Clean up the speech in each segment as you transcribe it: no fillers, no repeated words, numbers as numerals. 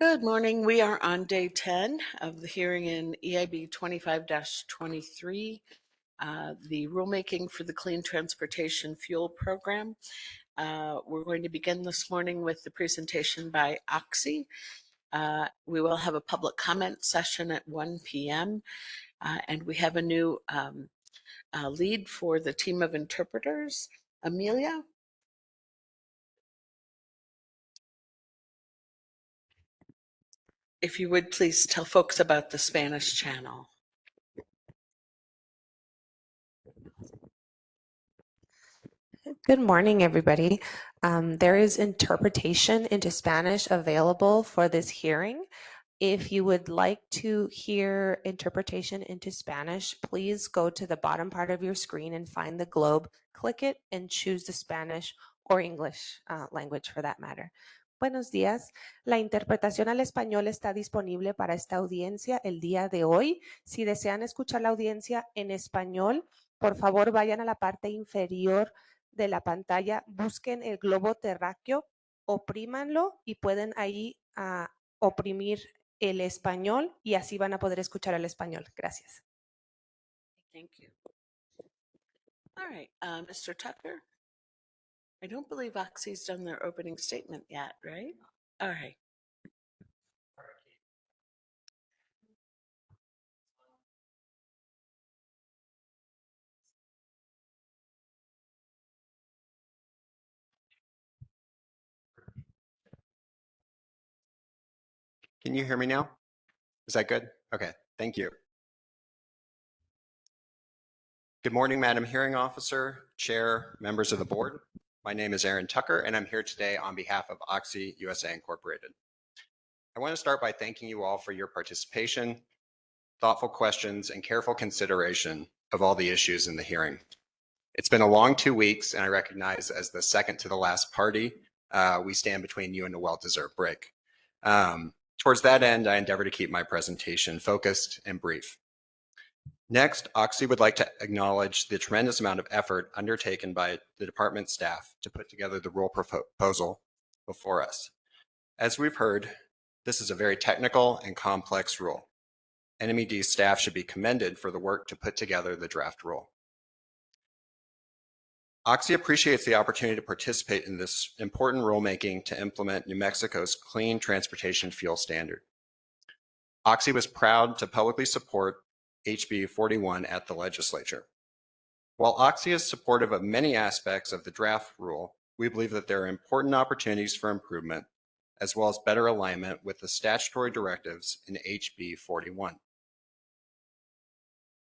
Good morning. We are on day 10 of the hearing in EIB 25-23, the rulemaking for the Clean Transportation Fuel Program. We're going to begin this morning with the presentation by Oxy. We will have a public comment session at 1 p.m. And we have a new lead for the team of interpreters, Amelia. If you would please tell folks about the Spanish channel. Good morning, everybody. There is interpretation into Spanish available for this hearing. If you would like to hear interpretation into Spanish, please go to the bottom part of your screen and find the globe, click it, and choose the Spanish or English language for that matter. Buenos días. La interpretación al español está disponible para esta audiencia el día de hoy. Si desean escuchar la audiencia en español, por favor vayan a la parte inferior de la pantalla, busquen el globo terráqueo, oprímanlo y pueden ahí oprimir el español y así van a poder escuchar el español. Gracias. Thank you. All right, Mr. Tucker. I don't believe Oxy's done their opening statement yet, right? All right. Can you hear me now? Is that good? Okay, thank you. Good morning, Madam Hearing Officer, Chair, members of the board. My name is Aaron Tucker, and I'm here today on behalf of Oxy USA Incorporated. I want to start by thanking you all for your participation, thoughtful questions, and careful consideration of all the issues in the hearing. It's been a long 2 weeks, and I recognize as the second to the last party, we stand between you and a well-deserved break. Towards that end, I endeavor to keep my presentation focused and brief. Next, Oxy would like to acknowledge the tremendous amount of effort undertaken by the department staff to put together the rule proposal before us. As we've heard, this is a very technical and complex rule. NMED staff should be commended for the work to put together the draft rule. Oxy appreciates the opportunity to participate in this important rulemaking to implement New Mexico's Clean Transportation Fuel Standard. Oxy was proud to publicly support HB 41 at the legislature. While Oxy is supportive of many aspects of the draft rule, we believe that there are important opportunities for improvement, as well as better alignment with the statutory directives in HB 41.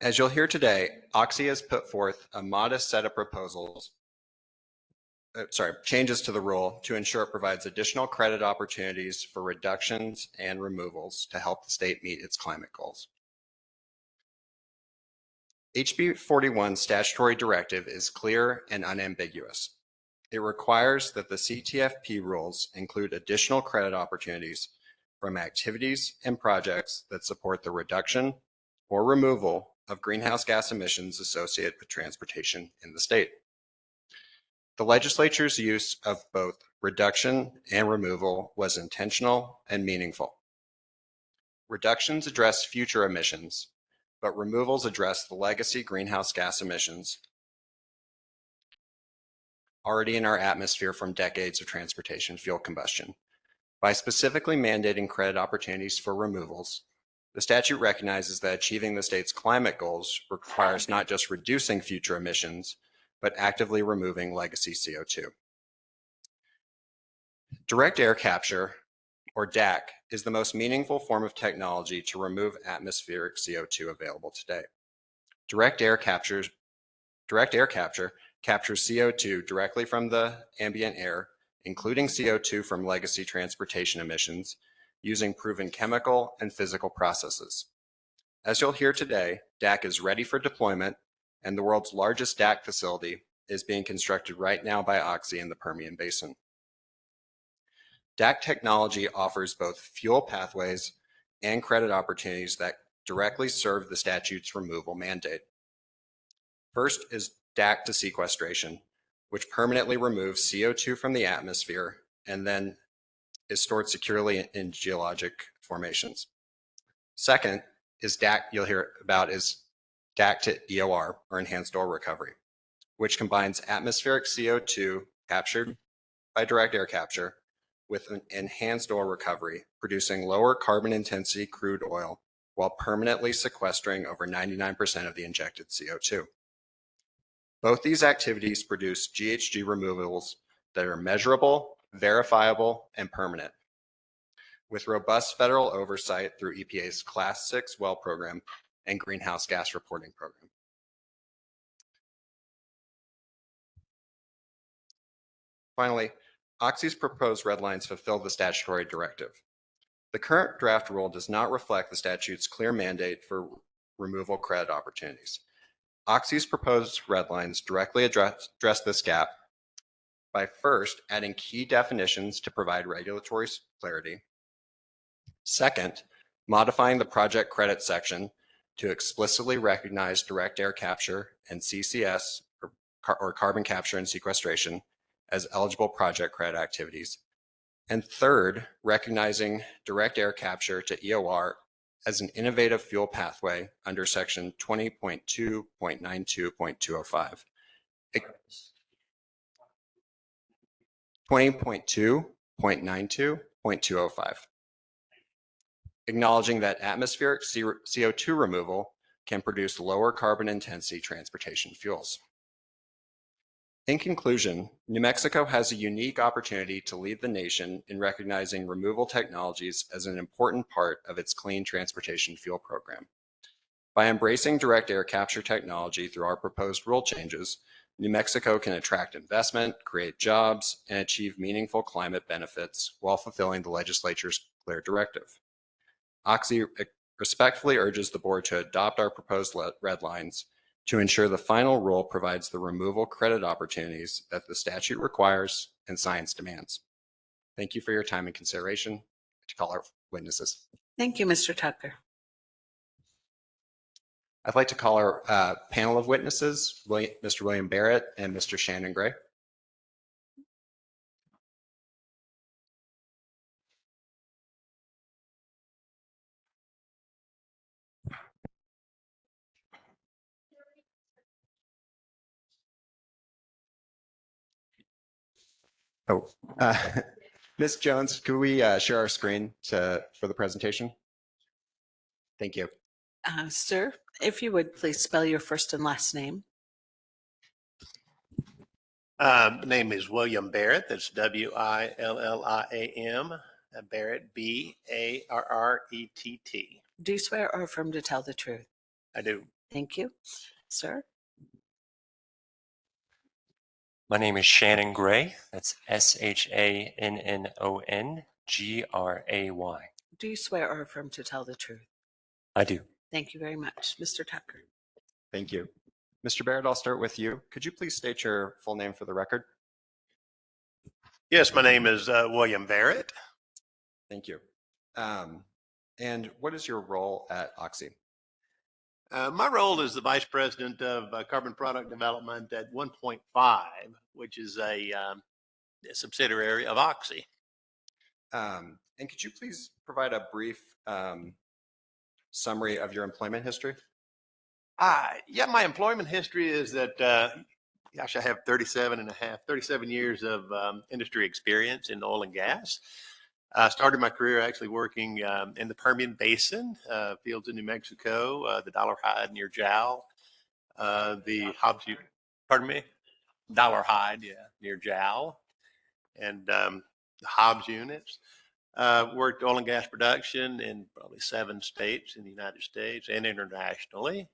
As you'll hear today, Oxy has put forth a modest set of changes to the rule to ensure it provides additional credit opportunities for reductions and removals to help the state meet its climate goals. HB 41 statutory directive is clear and unambiguous. It requires that the CTFP rules include additional credit opportunities from activities and projects that support the reduction or removal of greenhouse gas emissions associated with transportation in the state. The legislature's use of both reduction and removal was intentional and meaningful. Reductions address future emissions, but removals address the legacy greenhouse gas emissions already in our atmosphere from decades of transportation fuel combustion. By specifically mandating credit opportunities for removals, the statute recognizes that achieving the state's climate goals requires not just reducing future emissions, but actively removing legacy CO2. Direct air capture, or DAC, is the most meaningful form of technology to remove atmospheric CO2 available today. Direct air capture captures CO2 directly from the ambient air, including CO2 from legacy transportation emissions, using proven chemical and physical processes. As you'll hear today, DAC is ready for deployment, and the world's largest DAC facility is being constructed right now by Oxy in the Permian Basin. DAC technology offers both fuel pathways and credit opportunities that directly serve the statute's removal mandate. First is DAC to sequestration, which permanently removes CO2 from the atmosphere and then is stored securely in geologic formations. Second is DAC, you'll hear about, is DAC to EOR, or enhanced oil recovery, which combines atmospheric CO2 captured by direct air capture with an enhanced oil recovery, producing lower carbon intensity crude oil while permanently sequestering over 99% of the injected CO2. Both these activities produce GHG removals that are measurable, verifiable, and permanent, with robust federal oversight through EPA's Class 6 well program and greenhouse gas reporting program. Finally, Oxy's proposed red lines fulfill the statutory directive. The current draft rule does not reflect the statute's clear mandate for removal credit opportunities. Oxy's proposed red lines directly address this gap by first adding key definitions to provide regulatory clarity. Second, modifying the project credit section to explicitly recognize direct air capture and CCS, or carbon capture and sequestration, as eligible project credit activities. And third, recognizing direct air capture to EOR as an innovative fuel pathway under section 20.2.92.205. 20.2.92.205. Acknowledging that atmospheric CO2 removal can produce lower carbon intensity transportation fuels. In conclusion, New Mexico has a unique opportunity to lead the nation in recognizing removal technologies as an important part of its clean transportation fuel program. By embracing direct air capture technology through our proposed rule changes, New Mexico can attract investment, create jobs, and achieve meaningful climate benefits while fulfilling the legislature's clear directive. Oxy respectfully urges the board to adopt our proposed red lines to ensure the final rule provides the removal credit opportunities that the statute requires and science demands. Thank you for your time and consideration. To call our witnesses. Thank you, Mr. Tucker. I'd like to call our panel of witnesses, Mr. William Barrett and Mr. Shannon Gray. Oh, Ms. Jones, could we share our screen for the presentation? Thank you. Sir, if you would please spell your first and last name. Name is William Barrett. That's William. Barrett, Barrett. Do you swear or affirm to tell the truth? I do. Thank you. Sir? My name is Shannon Gray. That's ShannonGray. Do you swear or affirm to tell the truth? I do. Thank you very much. Mr. Tucker. Thank you. Mr. Barrett, I'll start with you. Could you please state your full name for the record? Yes, my name is William Barrett. Thank you. And what is your role at Oxy? My role is the Vice President of Carbon Product Development at 1.5, which is a subsidiary of Oxy. And could you please provide a brief summary of your employment history? Yeah, my employment history is that, gosh, I have 37 years of industry experience in oil and gas. I started my career actually working in the Permian Basin, fields in New Mexico, the Dollar Hide near Jowl, the Hobbs, Dollar Hide, yeah, near Jowl, and the Hobbs units. Worked oil and gas production in probably 7 states in the United States and internationally.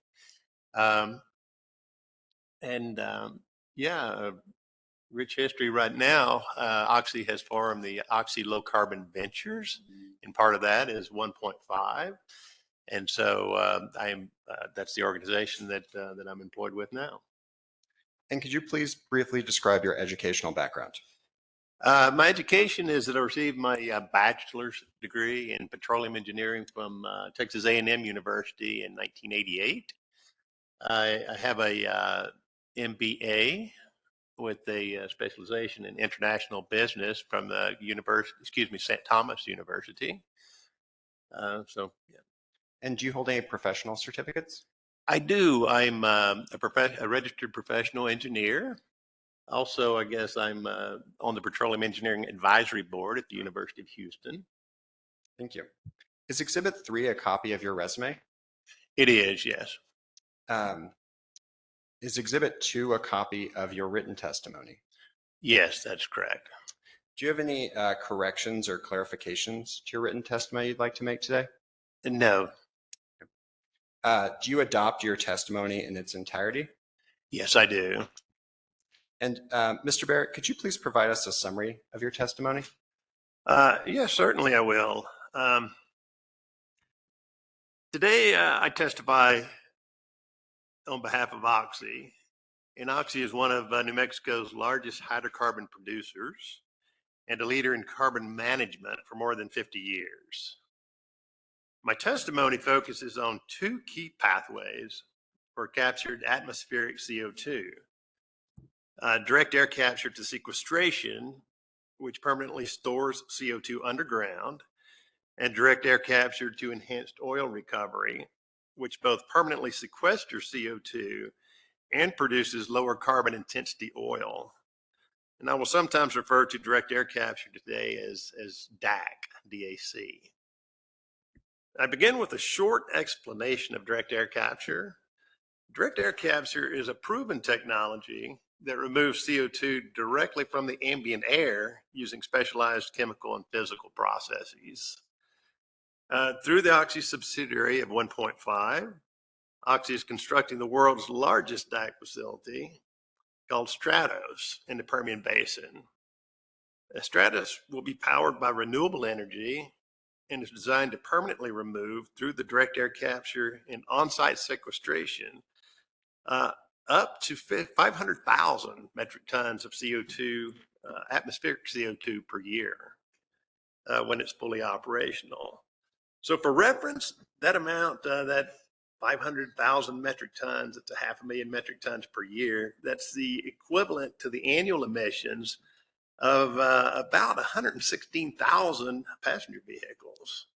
Rich history right now. Oxy has formed the Oxy Low Carbon Ventures, and part of that is 1.5. And so that's the organization that I'm employed with now. And could you please briefly describe your educational background? My education is that I received my bachelor's degree in petroleum engineering from Texas A&M University in 1988. I have a MBA with a specialization in international business from the St. Thomas University. Yeah. And do you hold any professional certificates? I do. I'm a registered professional engineer. Also, I guess I'm on the Petroleum Engineering Advisory Board at the University of Houston. Thank you. Is Exhibit 3 a copy of your resume? It is, yes. Is Exhibit 2 a copy of your written testimony? Yes, that's correct. Do you have any corrections or clarifications to your written testimony you'd like to make today? No. Do you adopt your testimony in its entirety? Yes, I do. And Mr. Barrett, could you please provide us a summary of your testimony? Yes, certainly I will. Today, I testify on behalf of Oxy. And Oxy is one of New Mexico's largest hydrocarbon producers and a leader in carbon management for more than 50 years. My testimony focuses on two key pathways for captured atmospheric CO2. Direct air capture to sequestration, which permanently stores CO2 underground, and direct air capture to enhanced oil recovery, which both permanently sequesters CO2 and produces lower carbon intensity oil. And I will sometimes refer to direct air capture today as DAC. I begin with a short explanation of direct air capture. Direct air capture is a proven technology that removes CO2 directly from the ambient air using specialized chemical and physical processes. Through the Oxy subsidiary of 1.5, Oxy is constructing the world's largest DAC facility called Stratos in the Permian Basin. Stratos will be powered by renewable energy and is designed to permanently remove, through the direct air capture and on-site sequestration, up to 500,000 metric tons of CO2, atmospheric CO2 per year when it's fully operational. So for reference, that amount, that 500,000 metric tons, it's 500,000 metric tons per year. That's the equivalent to the annual emissions of about 116,000 passenger vehicles.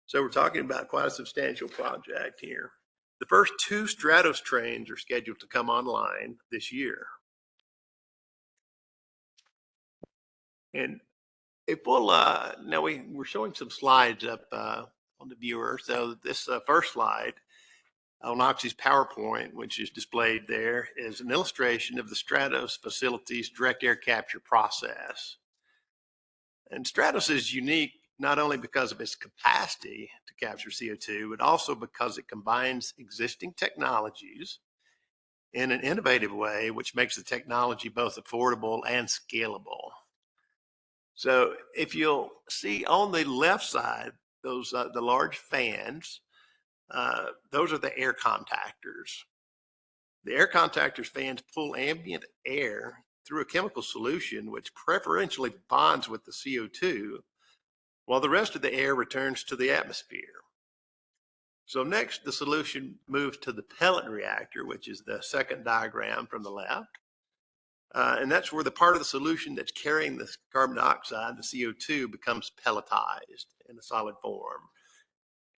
So we're talking about quite a substantial project here. The first 2 Stratos trains are scheduled to come online this year. And if we'll, now we're showing some slides up on the viewer. So this first slide on Oxy's PowerPoint, which is displayed there, is an illustration of the Stratos facility's direct air capture process. And Stratos is unique not only because of its capacity to capture CO2, but also because it combines existing technologies in an innovative way, which makes the technology both affordable and scalable. So if you'll see on the left side, those the large fans, those are the air contactors. The air contactors fans pull ambient air through a chemical solution which preferentially bonds with the CO2, while the rest of the air returns to the atmosphere. So next, the solution moves to the pellet reactor, which is the second diagram from the left. And that's where the part of the solution that's carrying the carbon dioxide, the CO2, becomes pelletized in a solid form.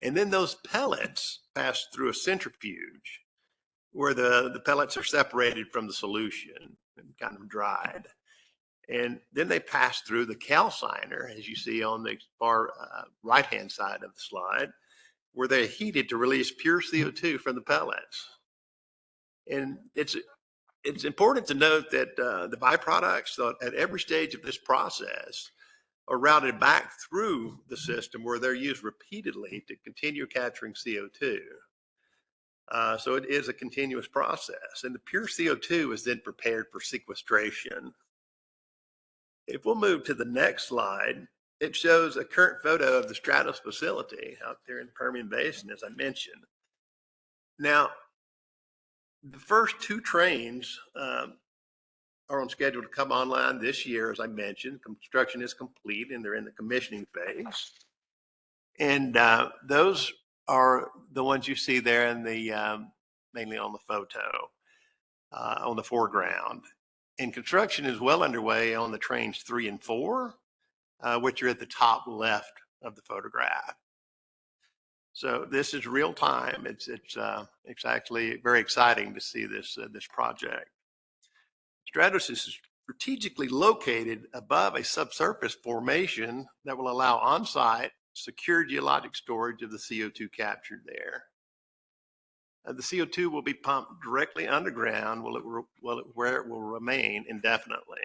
And then those pellets pass through a centrifuge where the pellets are separated from the solution and kind of dried. And then they pass through the calciner, as you see on the far right-hand side of the slide, where they're heated to release pure CO2 from the pellets. And it's important to note that the byproducts at every stage of this process are routed back through the system where they're used repeatedly to continue capturing CO2. So it is a continuous process, and the pure CO2 is then prepared for sequestration. If we'll move to the next slide, it shows a current photo of the Stratos facility out there in the Permian Basin, as I mentioned. Now, the first 2 trains are on schedule to come online this year, as I mentioned. Construction is complete and they're in the commissioning phase. And those are the ones you see there in the mainly on the photo, on the foreground. And construction is well underway on the trains 3 and 4, which are at the top left of the photograph. So this is real time. It's actually very exciting to see this project. Stratos is strategically located above a subsurface formation that will allow on-site secure geologic storage of the CO2 captured there. The CO2 will be pumped directly underground where it will remain indefinitely.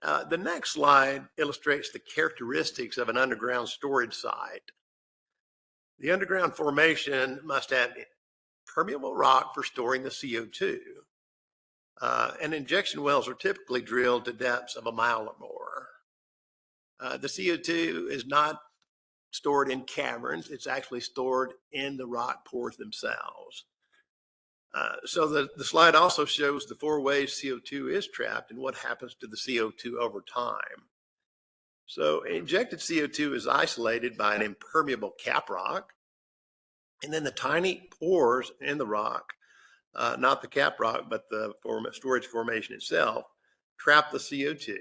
The next slide illustrates the characteristics of an underground storage site. The underground formation must have permeable rock for storing the CO2. And injection wells are typically drilled to depths of 1 mile or more. The CO2 is not stored in caverns. It's actually stored in the rock pores themselves. So the slide also shows the 4 ways CO2 is trapped and what happens to the CO2 over time. So injected CO2 is isolated by an impermeable caprock, and then the tiny pores in the rock, not the caprock, but the storage formation itself, trap the CO2.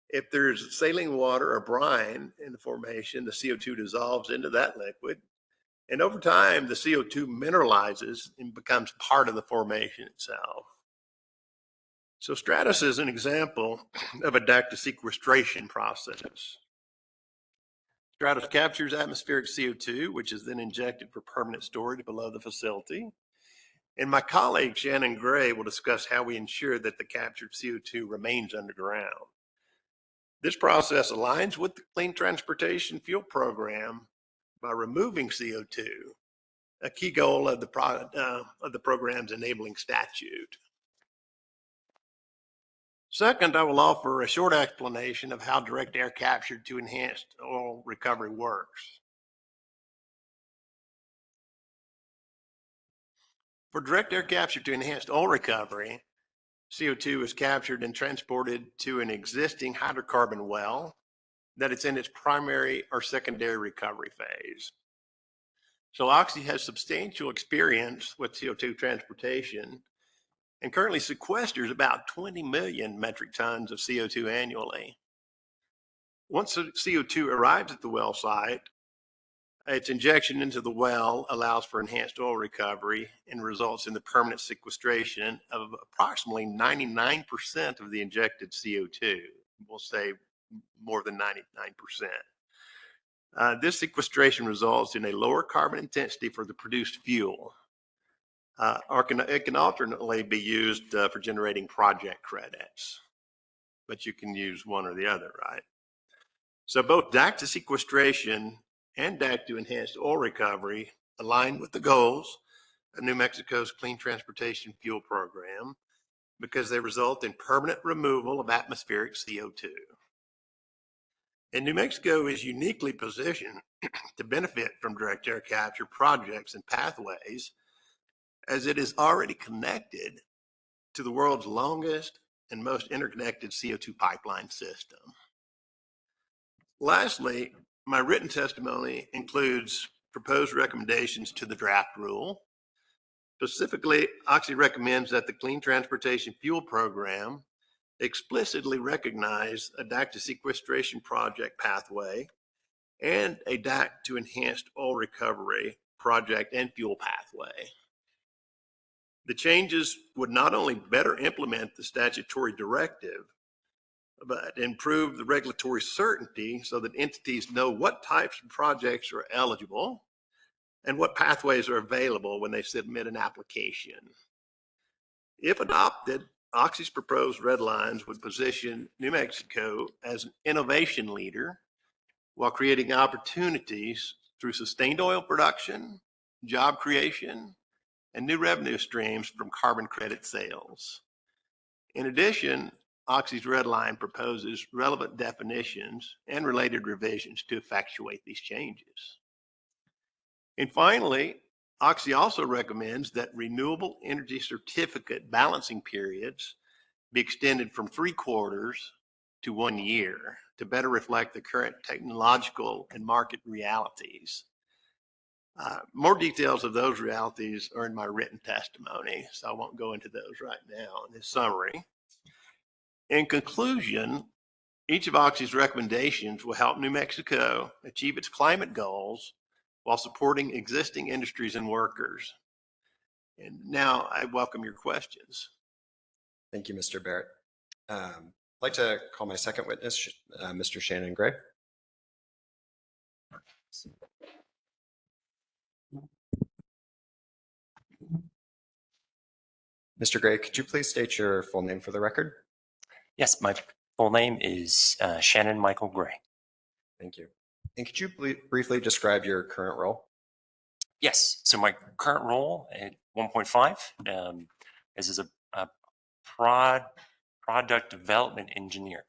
If there's saline water or brine in the formation, the CO2 dissolves into that liquid. And over time, the CO2 mineralizes and becomes part of the formation itself. So Stratos is an example of a duct sequestration process. Stratos captures atmospheric CO2, which is then injected for permanent storage below the facility. And my colleague, Shannon Gray, will discuss how we ensure that the captured CO2 remains underground. This process aligns with the Clean Transportation Fuel Program by removing CO2, a key goal of the program's enabling statute. Second, I will offer a short explanation of how direct air capture to enhanced oil recovery works. For direct air capture to enhanced oil recovery, CO2 is captured and transported to an existing hydrocarbon well that it's in its primary or secondary recovery phase. So Oxy has substantial experience with CO2 transportation and currently sequesters about 20 million metric tons of CO2 annually. Once the CO2 arrives at the well site, its injection into the well allows for enhanced oil recovery and results in the permanent sequestration of approximately 99% of the injected CO2. We'll say more than 99%. This sequestration results in a lower carbon intensity for the produced fuel. It can alternately be used for generating project credits, but you can use one or the other, right? So both DAC to sequestration and DAC to enhanced oil recovery align with the goals of New Mexico's Clean Transportation Fuel Program because they result in permanent removal of atmospheric CO2. And New Mexico is uniquely positioned to benefit from direct air capture projects and pathways as it is already connected to the world's longest and most interconnected CO2 pipeline system. Lastly, my written testimony includes proposed recommendations to the draft rule. Specifically, Oxy recommends that the Clean Transportation Fuel Program explicitly recognize a DAC to sequestration project pathway and a DAC to enhanced oil recovery project and fuel pathway. The changes would not only better implement the statutory directive, but improve the regulatory certainty so that entities know what types of projects are eligible and what pathways are available when they submit an application. If adopted, Oxy's proposed red lines would position New Mexico as an innovation leader while creating opportunities through sustained oil production, job creation, and new revenue streams from carbon credit sales. In addition, Oxy's red line proposes relevant definitions and related revisions to effectuate these changes. And finally, Oxy also recommends that renewable energy certificate balancing periods be extended from 3 quarters to 1 year to better reflect the current technological and market realities. More details of those realities are in my written testimony, so I won't go into those right now in this summary. In conclusion, each of Oxy's recommendations will help New Mexico achieve its climate goals while supporting existing industries and workers. And now I welcome your questions. Thank you, Mr. Barrett. I'd like to call my second witness, Mr. Shannon Gray. Mr. Gray, could you please state your full name for the record? Yes, my full name is Shannon Michael Gray. Thank you. And could you briefly describe your current role? Yes, so my current role at 1.5 is as a product development engineer,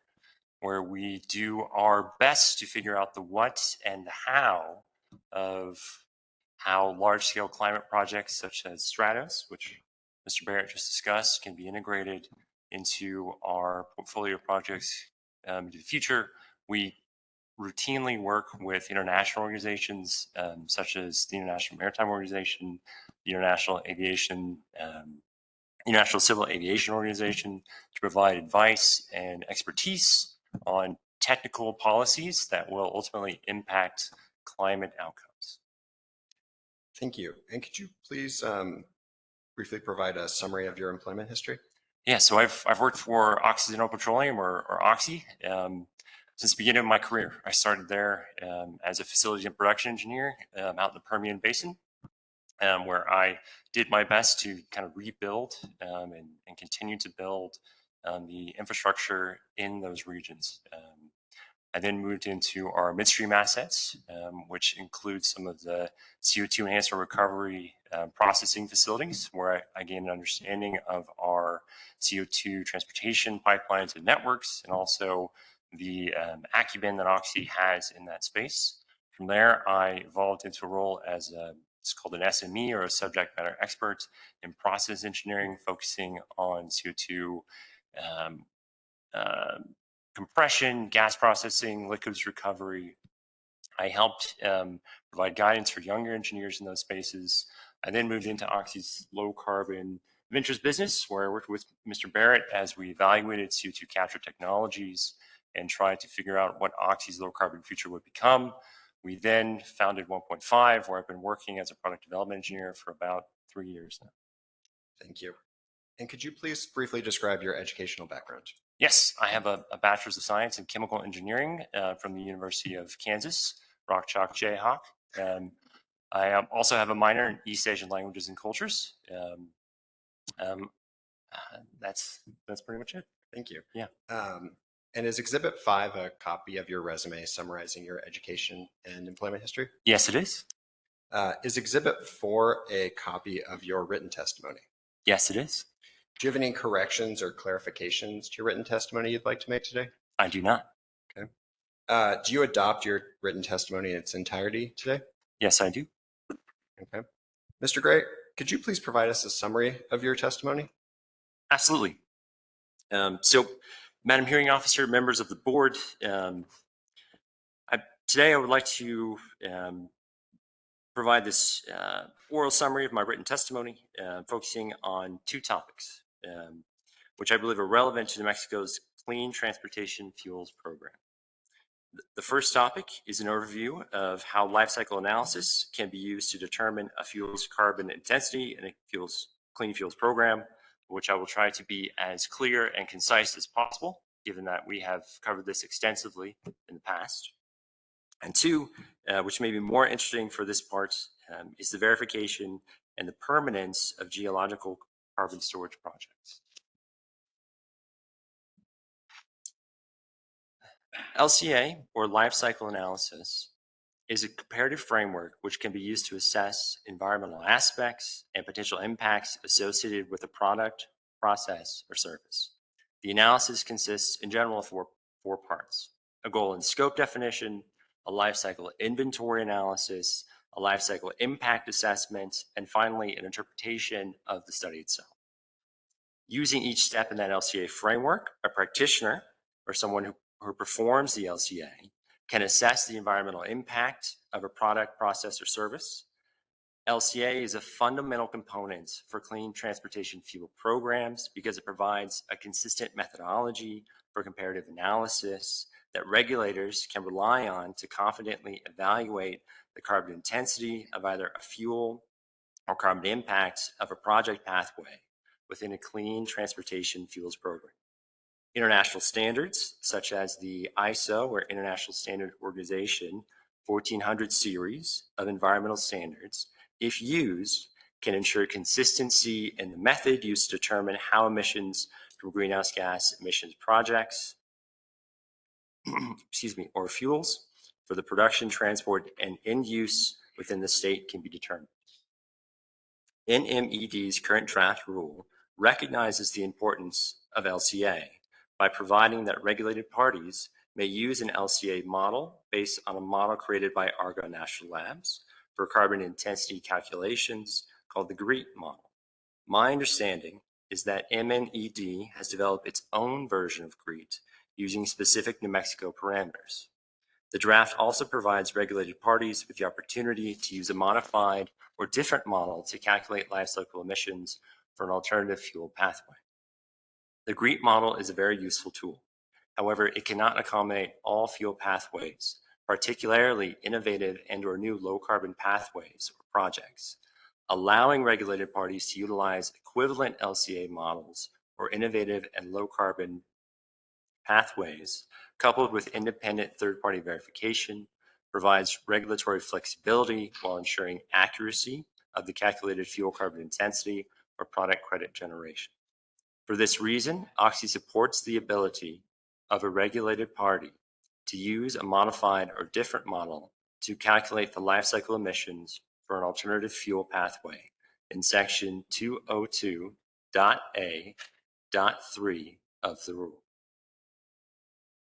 where we do our best to figure out the what and the how of how large-scale climate projects such as Stratos, which Mr. Barrett just discussed, can be integrated into our portfolio of projects into the future. We routinely work with international organizations such as the International Maritime Organization, the International Civil Aviation Organization, to provide advice and expertise on technical policies that will ultimately impact climate outcomes. Thank you. And could you please briefly provide a summary of your employment history? Yeah, so I've worked for Occidental Petroleum, or Oxy, since the beginning of my career. I started there as a facilities and production engineer out in the Permian Basin, where I did my best to kind of rebuild and continue to build the infrastructure in those regions. I then moved into our midstream assets, which includes some of the CO2 enhancement recovery processing facilities, where I gained an understanding of our CO2 transportation pipelines and networks, and also the acumen that Oxy has in that space. From there, I evolved into a role as it's called an SME, or a subject matter expert in process engineering, focusing on CO2 compression, gas processing, liquids recovery. I helped provide guidance for younger engineers in those spaces. I then moved into Oxy's low carbon ventures business, where I worked with Mr. Barrett as we evaluated CO2 capture technologies and tried to figure out what Oxy's low carbon future would become. We then founded 1.5, where I've been working as a product development engineer for about 3 years now. Thank you. And could you please briefly describe your educational background? Yes, I have a Bachelor's of Science in Chemical Engineering from the University of Kansas, Rock Chalk Jayhawk. I also have a minor in East Asian Languages and Cultures. That's pretty much it. Thank you. Yeah. And is Exhibit 5 a copy of your resume summarizing your education and employment history? Yes, it is. Is Exhibit 4 a copy of your written testimony? Yes, it is. Do you have any corrections or clarifications to your written testimony you'd like to make today? I do not. Okay. Do you adopt your written testimony in its entirety today? Yes, I do. Okay. Mr. Gray, could you please provide us a summary of your testimony? Absolutely. So, Madam Hearing Officer, members of the board, today I would like to provide this oral summary of my written testimony, focusing on two topics, which I believe are relevant to New Mexico's Clean Transportation Fuels Program. The first topic is an overview of how life cycle analysis can be used to determine a fuel's carbon intensity in a clean fuels program, which I will try to be as clear and concise as possible, given that we have covered this extensively in the past. And two, which may be more interesting for this part, is the verification and the permanence of geological carbon storage projects. LCA, or life cycle analysis, is a comparative framework which can be used to assess environmental aspects and potential impacts associated with a product, process, or service. The analysis consists in general of four parts: a goal and scope definition, a life cycle inventory analysis, a life cycle impact assessment, and finally an interpretation of the study itself. Using each step in that LCA framework, a practitioner, or someone who performs the LCA, can assess the environmental impact of a product, process, or service, LCA is a fundamental component for clean transportation fuel programs because it provides a consistent methodology for comparative analysis that regulators can rely on to confidently evaluate the carbon intensity of either a fuel or carbon impact of a project pathway within a clean transportation fuels program. International standards, such as the ISO, or International Standard Organization 1400 series of environmental standards, if used, can ensure consistency in the method used to determine how emissions from greenhouse gas emissions projects, or fuels for the production, transport, and end use within the state can be determined. NMED's current draft rule recognizes the importance of LCA by providing that regulated parties may use an LCA model based on a model created by Argonne National Labs for carbon intensity calculations called the GREET model. My understanding is that MNED has developed its own version of GREET using specific New Mexico parameters. The draft also provides regulated parties with the opportunity to use a modified or different model to calculate life cycle emissions for an alternative fuel pathway. The GREET model is a very useful tool. However, it cannot accommodate all fuel pathways, particularly innovative and/or new low-carbon pathways or projects. Allowing regulated parties to utilize equivalent LCA models or innovative and low-carbon pathways, coupled with independent third-party verification, provides regulatory flexibility while ensuring accuracy of the calculated fuel carbon intensity or product credit generation. For this reason, Oxy supports the ability of a regulated party to use a modified or different model to calculate the life cycle emissions for an alternative fuel pathway in section 202.a.3 of the rule.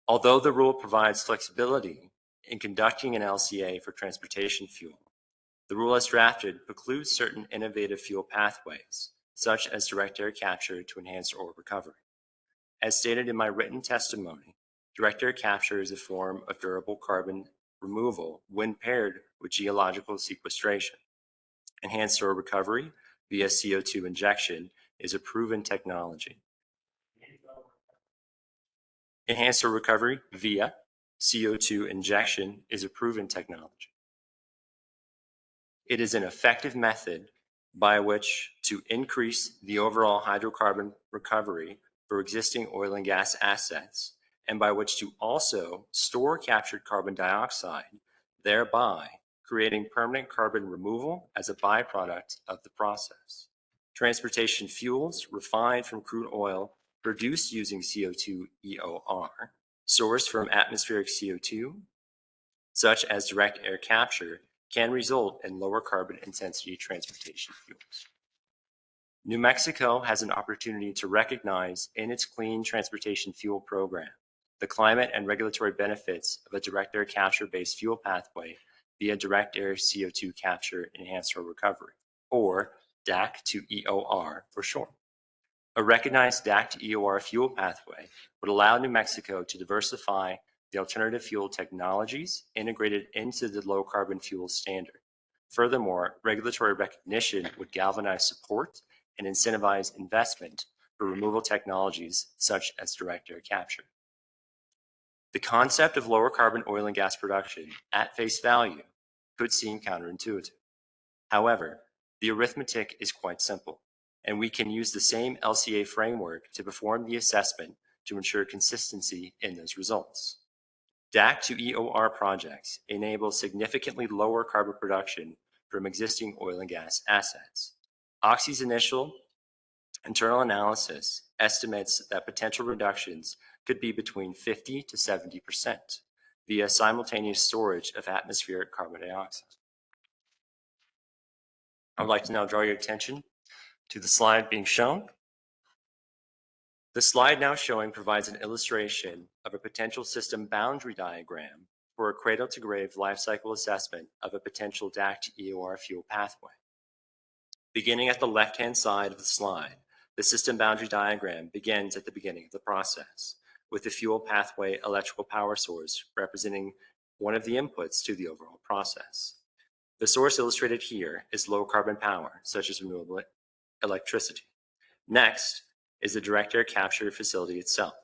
Although the rule provides flexibility in conducting an LCA for transportation fuel, the rule as drafted precludes certain innovative fuel pathways, such as direct air capture to enhance oil recovery. As stated in my written testimony, direct air capture is a form of durable carbon removal when paired with geological sequestration. Enhanced oil recovery via CO2 injection is a proven technology. Enhanced oil recovery via CO2 injection is a proven technology. It is an effective method by which to increase the overall hydrocarbon recovery for existing oil and gas assets, and by which to also store captured carbon dioxide, thereby creating permanent carbon removal as a byproduct of the process. Transportation fuels refined from crude oil produced using CO2 EOR, sourced from atmospheric CO2, such as direct air capture, can result in lower carbon intensity transportation fuels. New Mexico has an opportunity to recognize in its clean transportation fuel program the climate and regulatory benefits of a direct air capture-based fuel pathway via direct air CO2 capture enhanced oil recovery, or DAC to EOR for short. A recognized DAC to EOR fuel pathway would allow New Mexico to diversify the alternative fuel technologies integrated into the low carbon fuel standard. Furthermore, regulatory recognition would galvanize support and incentivize investment for removal technologies such as direct air capture. The concept of lower carbon oil and gas production at face value could seem counterintuitive. However, the arithmetic is quite simple, and we can use the same LCA framework to perform the assessment to ensure consistency in those results. DAC to EOR projects enable significantly lower carbon production from existing oil and gas assets. Oxy's initial internal analysis estimates that potential reductions could be between 50 to 70% via simultaneous storage of atmospheric carbon dioxide. I would like to now draw your attention to the slide being shown. The slide now showing provides an illustration of a potential system boundary diagram for a cradle-to-grave life cycle assessment of a potential DAC to EOR fuel pathway. Beginning at the left-hand side of the slide, the system boundary diagram begins at the beginning of the process, with the fuel pathway electrical power source representing one of the inputs to the overall process. The source illustrated here is low carbon power, such as renewable electricity. Next is the direct air capture facility itself,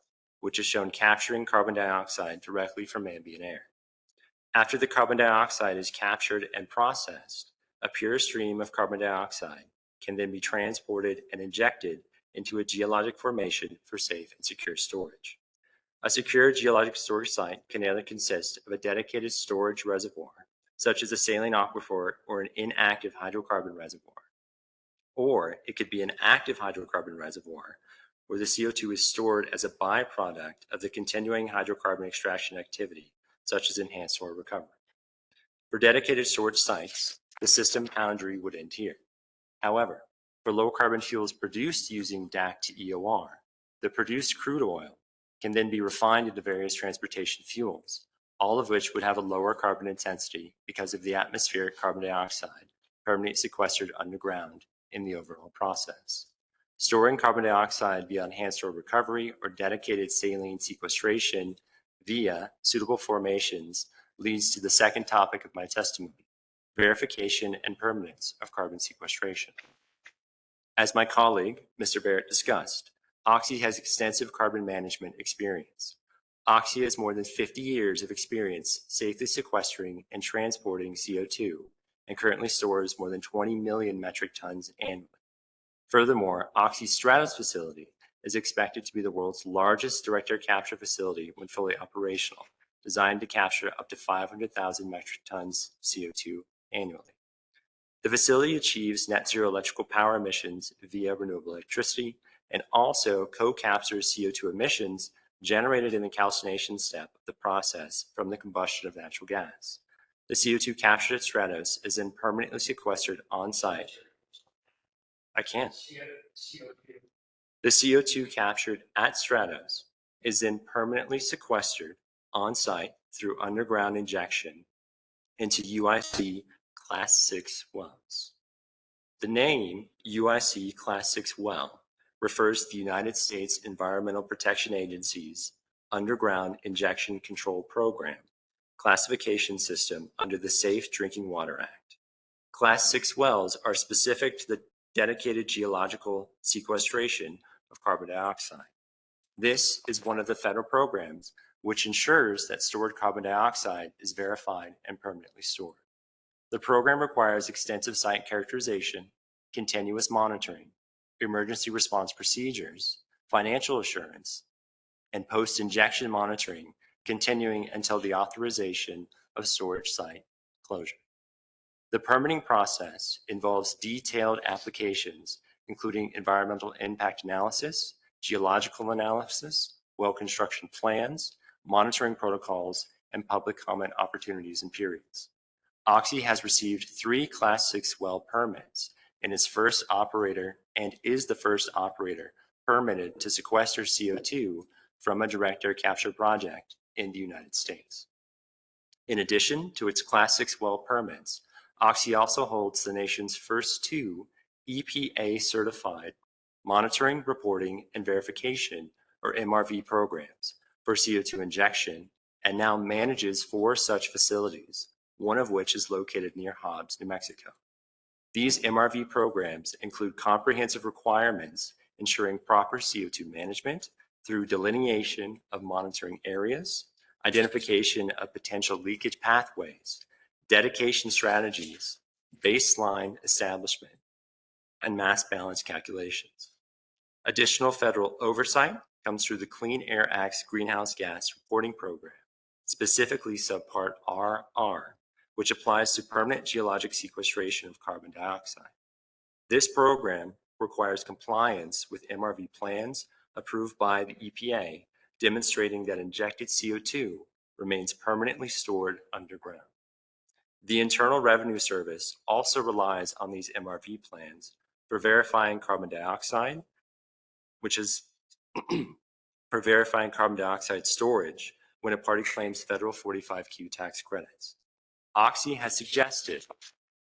which is shown capturing carbon dioxide directly from ambient air. After the carbon dioxide is captured and processed, a pure stream of carbon dioxide can then be transported and injected into a geologic formation for safe and secure storage. A secure geologic storage site can either consist of a dedicated storage reservoir, such as a saline aquifer or an inactive hydrocarbon reservoir. Or it could be an active hydrocarbon reservoir where the CO2 is stored as a byproduct of the continuing hydrocarbon extraction activity, such as enhanced oil recovery. For dedicated storage sites, the system boundary would end here. However, for low carbon fuels produced using DAC to EOR, the produced crude oil can then be refined into various transportation fuels, all of which would have a lower carbon intensity because of the atmospheric carbon dioxide permanently sequestered underground in the overall process. Storing carbon dioxide via enhanced oil recovery or dedicated saline sequestration via suitable formations leads to the second topic of my testimony, verification and permanence of carbon sequestration. As my colleague, Mr. Barrett, discussed, Oxy has extensive carbon management experience. Oxy has more than 50 years of experience safely sequestering and transporting CO2 and currently stores more than 20 million metric tons annually. Furthermore, Oxy's Stratos facility is expected to be the world's largest direct air capture facility when fully operational, designed to capture up to 500,000 metric tons CO2 annually. The facility achieves net zero electrical power emissions via renewable electricity and also co-captures CO2 emissions generated in the calcination step of the process from the combustion of natural gas. The CO2 captured at Stratos is then permanently sequestered on site. I can't. The CO2 captured at Stratos is then permanently sequestered on site through underground injection into UIC Class 6 wells. The name UIC Class 6 well refers to the United States Environmental Protection Agency's Underground Injection Control Program classification system under the Safe Drinking Water Act. Class 6 wells are specific to the dedicated geological sequestration of carbon dioxide. This is one of the federal programs which ensures that stored carbon dioxide is verified and permanently stored. The program requires extensive site characterization, continuous monitoring, emergency response procedures, financial assurance, and post-injection monitoring continuing until the authorization of storage site closure. The permitting process involves detailed applications, including environmental impact analysis, geological analysis, well construction plans, monitoring protocols, and public comment opportunities and periods. Oxy has received 3 Class 6 well permits and is the first operator permitted to sequester CO2 from a direct air capture project in the United States. In addition to its Class 6 well permits, Oxy also holds the nation's first 2 EPA certified monitoring, reporting, and verification, or MRV programs for CO2 injection, and now manages 4 such facilities, one of which is located near Hobbs, New Mexico. These MRV programs include comprehensive requirements ensuring proper CO2 management through delineation of monitoring areas, identification of potential leakage pathways, dedication strategies, baseline establishment, and mass balance calculations. Additional federal oversight comes through the Clean Air Act's Greenhouse Gas Reporting Program, specifically Subpart RR, which applies to permanent geologic sequestration of carbon dioxide. This program requires compliance with MRV plans approved by the EPA, demonstrating that injected CO2 remains permanently stored underground. The Internal Revenue Service also relies on these MRV plans for verifying carbon dioxide, which is for verifying carbon dioxide storage when a party claims federal 45Q tax credits. Oxy has suggested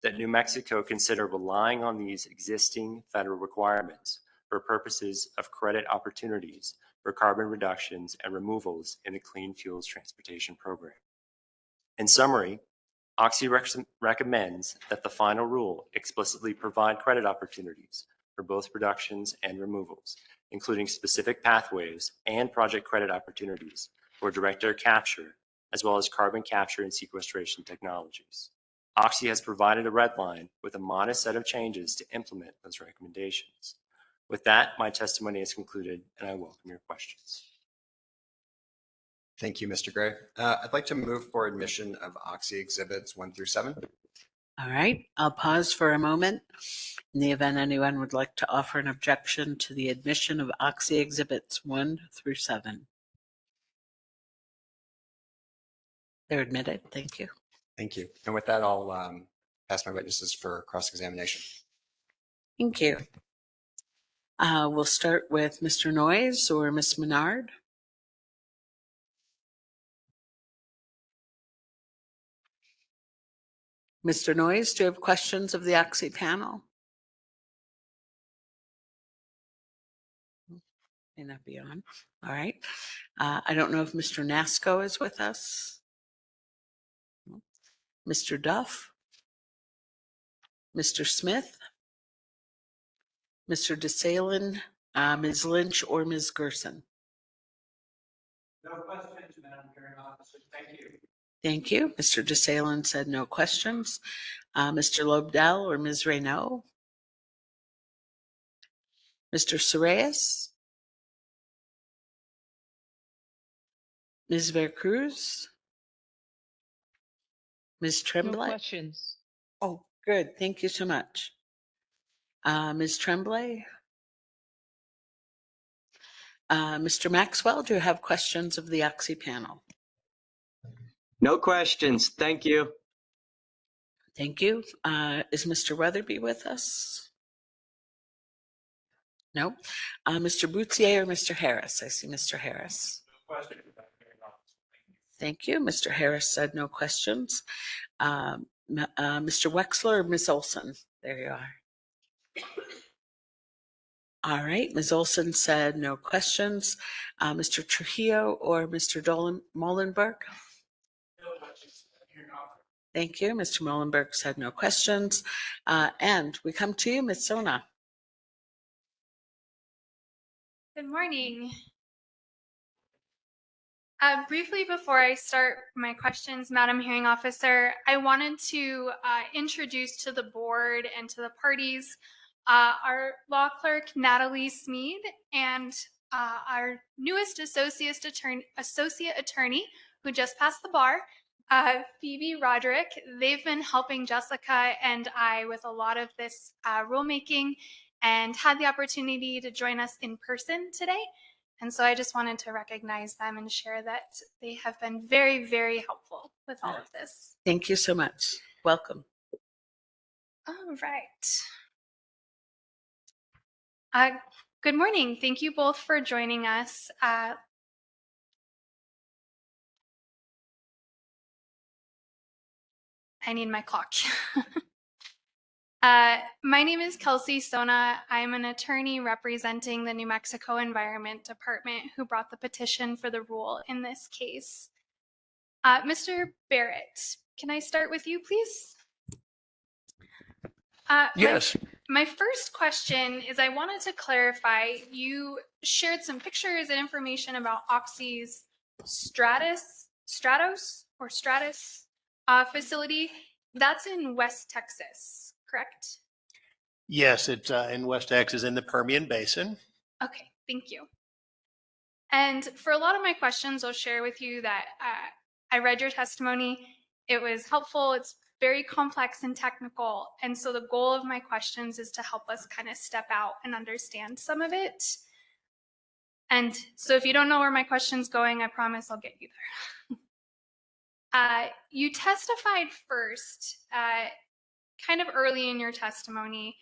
that New Mexico consider relying on these existing federal requirements for purposes of credit opportunities for carbon reductions and removals in the Clean Fuels Transportation Program. In summary, Oxy recommends that the final rule explicitly provide credit opportunities for both productions and removals, including specific pathways and project credit opportunities for direct air capture, as well as carbon capture and sequestration technologies. Oxy has provided a red line with a modest set of changes to implement those recommendations. With that, my testimony is concluded, and I welcome your questions. Thank you, Mr. Gray. I'd like to move for admission of Oxy exhibits 1 through 7. All right, I'll pause for a moment in the event anyone would like to offer an objection to the admission of Oxy exhibits 1 through 7. They're admitted. Thank you. Thank you. And with that, I'll pass my witnesses for cross-examination. Thank you. We'll start with Mr. Noyes or Ms. Menard. Mr. Noyes, do you have questions of the Oxy panel? May not be on. All right. I don't know if Mr. Nasco is with us. Mr. Duff? Mr. Smith? Mr. DeSalen, Ms. Lynch, or Ms. Gerson? No questions, Madam Hearing Officer. Thank you. Thank you. Mr. DeSalen said no questions. Mr. Lobdell or Ms. Reynaud? Mr. Sorayas? Ms. Vercruz? Ms. No Tremblay? questions. Oh, good. Thank you so much. Ms. Tremblay? Mr. Maxwell, do you have questions of the Oxy panel? No questions. Thank you. Thank you. Is Mr. Weatherby with us? No. Mr. Boutier or Mr. Harris? I see Mr. Harris. No questions, Madam Hearing Officer. Thank you. Mr. Harris said no questions. Mr. Wexler or Ms. Olson? There you are. All right. Ms. Olson said no questions. Mr. Trujillo or Mr. Molenberg? No questions, Madam Hearing Officer. Thank you. Mr. Molenberg said no questions. And we come to you, Ms. Sona. Good morning. Briefly before I start my questions, Madam Hearing Officer, I wanted to introduce to the board and to the parties our law clerk, Natalie Smead, and our newest associate attorney who just passed the bar, Phoebe Roderick. They've been helping Jessica and I with a lot of this rulemaking and had the opportunity to join us in person today. And so I just wanted to recognize them and share that they have been very, very helpful with all of this. Thank you so much. Welcome. All right. Good morning. Thank you both for joining us. I need my clock. My name is Kelsey Sona. I'm an attorney representing the New Mexico Environment Department who brought the petition for the rule in this case. Mr. Barrett, can I start with you, please? Yes. My first question is I wanted to clarify, you shared some pictures and information about Oxy's Stratus facility. That's in West Texas, correct? Yes, it's in West Texas in the Permian Basin. Okay, thank you. And for a lot of my questions, I'll share with you that I read your testimony. It was helpful. It's very complex and technical. And so the goal of my questions is to help us kind of step out and understand some of it. And so if you don't know where my question's going, I promise I'll get you there. You testified first, kind of early in your testimony,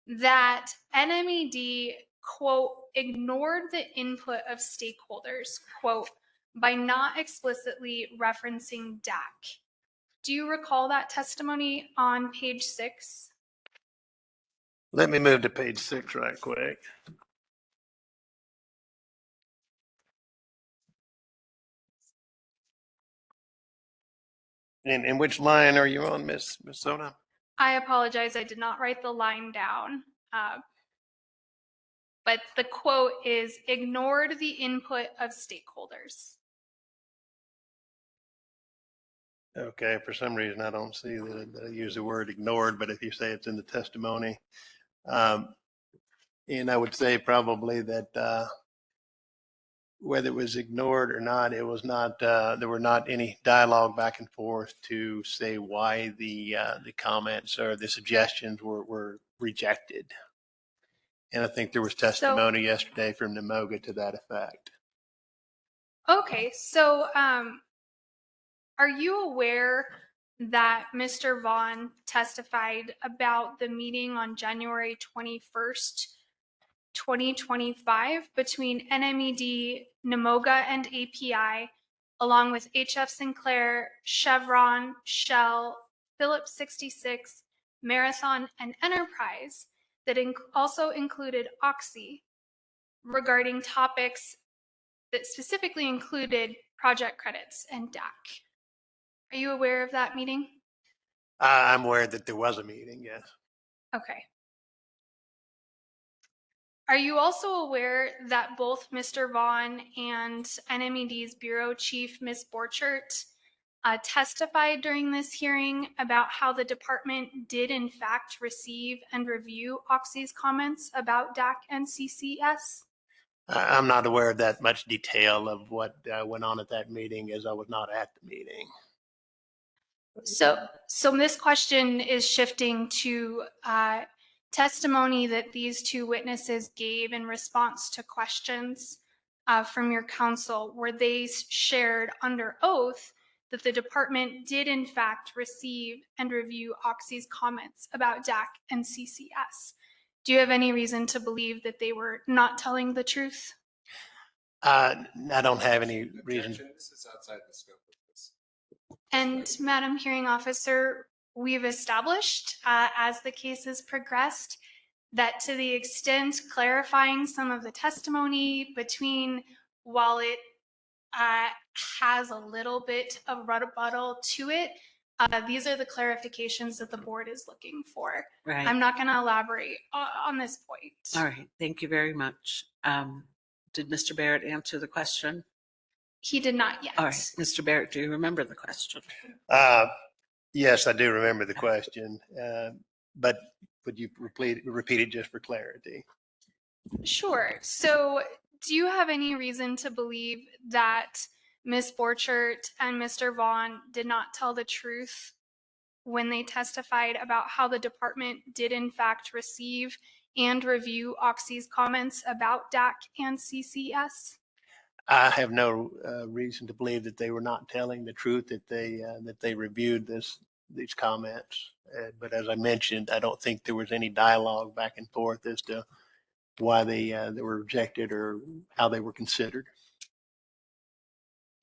that NMED, quote, ignored the input of stakeholders, quote, by not explicitly referencing DAC. Do you recall that testimony on page 6? Let me move to page 6 right quick. And which line are you on, Miss Sona? I apologize, I did not write the line down. But the quote is, ignored the input of stakeholders. Okay, for some reason I don't see that I use the word ignored, but if you say it's in the testimony, and I would say probably that whether it was ignored or not, it was not. There were not any dialogue back and forth to say why the comments or the suggestions were rejected. And I think there was testimony yesterday from Namoga to that effect. Okay, so are you aware that Mr. Vaughn testified about the meeting on January 21st, 2025 between NMED, Namoga, and API, along with HF Sinclair, Chevron, Shell, Phillips 66, Marathon, and Enterprise that also included Oxy regarding topics that specifically included project credits and DAC? Are you aware of that meeting? I'm aware that there was a meeting, yes. Okay. Are you also aware that both Mr. Vaughn and NMED's Bureau Chief, Ms. Borchert, testified during this hearing about how the department did in fact receive and review Oxy's comments about DAC and CCS? I'm not aware of that much detail of what went on at that meeting, as I was not at the meeting. So this question is shifting to testimony that these two witnesses gave in response to questions from your counsel, where they shared under oath that the department did in fact receive and review Oxy's comments about DAC and CCS. Do you have any reason to believe that they were not telling the truth? I don't have any reason. This is outside the scope of this. And Madam Hearing Officer, we've established as the case has progressed that to the extent clarifying some of the testimony between, while it has a little bit of rebuttal to it, these are the clarifications that the board is looking for. Right. I'm not going to elaborate on this point. All right. Thank you very much. Did Mr. Barrett answer the question? He did not yet. All right. Mr. Barrett, do you remember the question? Yes, I do remember the question, but would you repeat it just for clarity? Sure. So do you have any reason to believe that Ms. Borchert and Mr. Vaughn did not tell the truth when they testified about how the department did in fact receive and review Oxy's comments about DAC and CCS? I have no reason to believe that they were not telling the truth, that they reviewed these comments. But as I mentioned, I don't think there was any dialogue back and forth as to why they were rejected or how they were considered.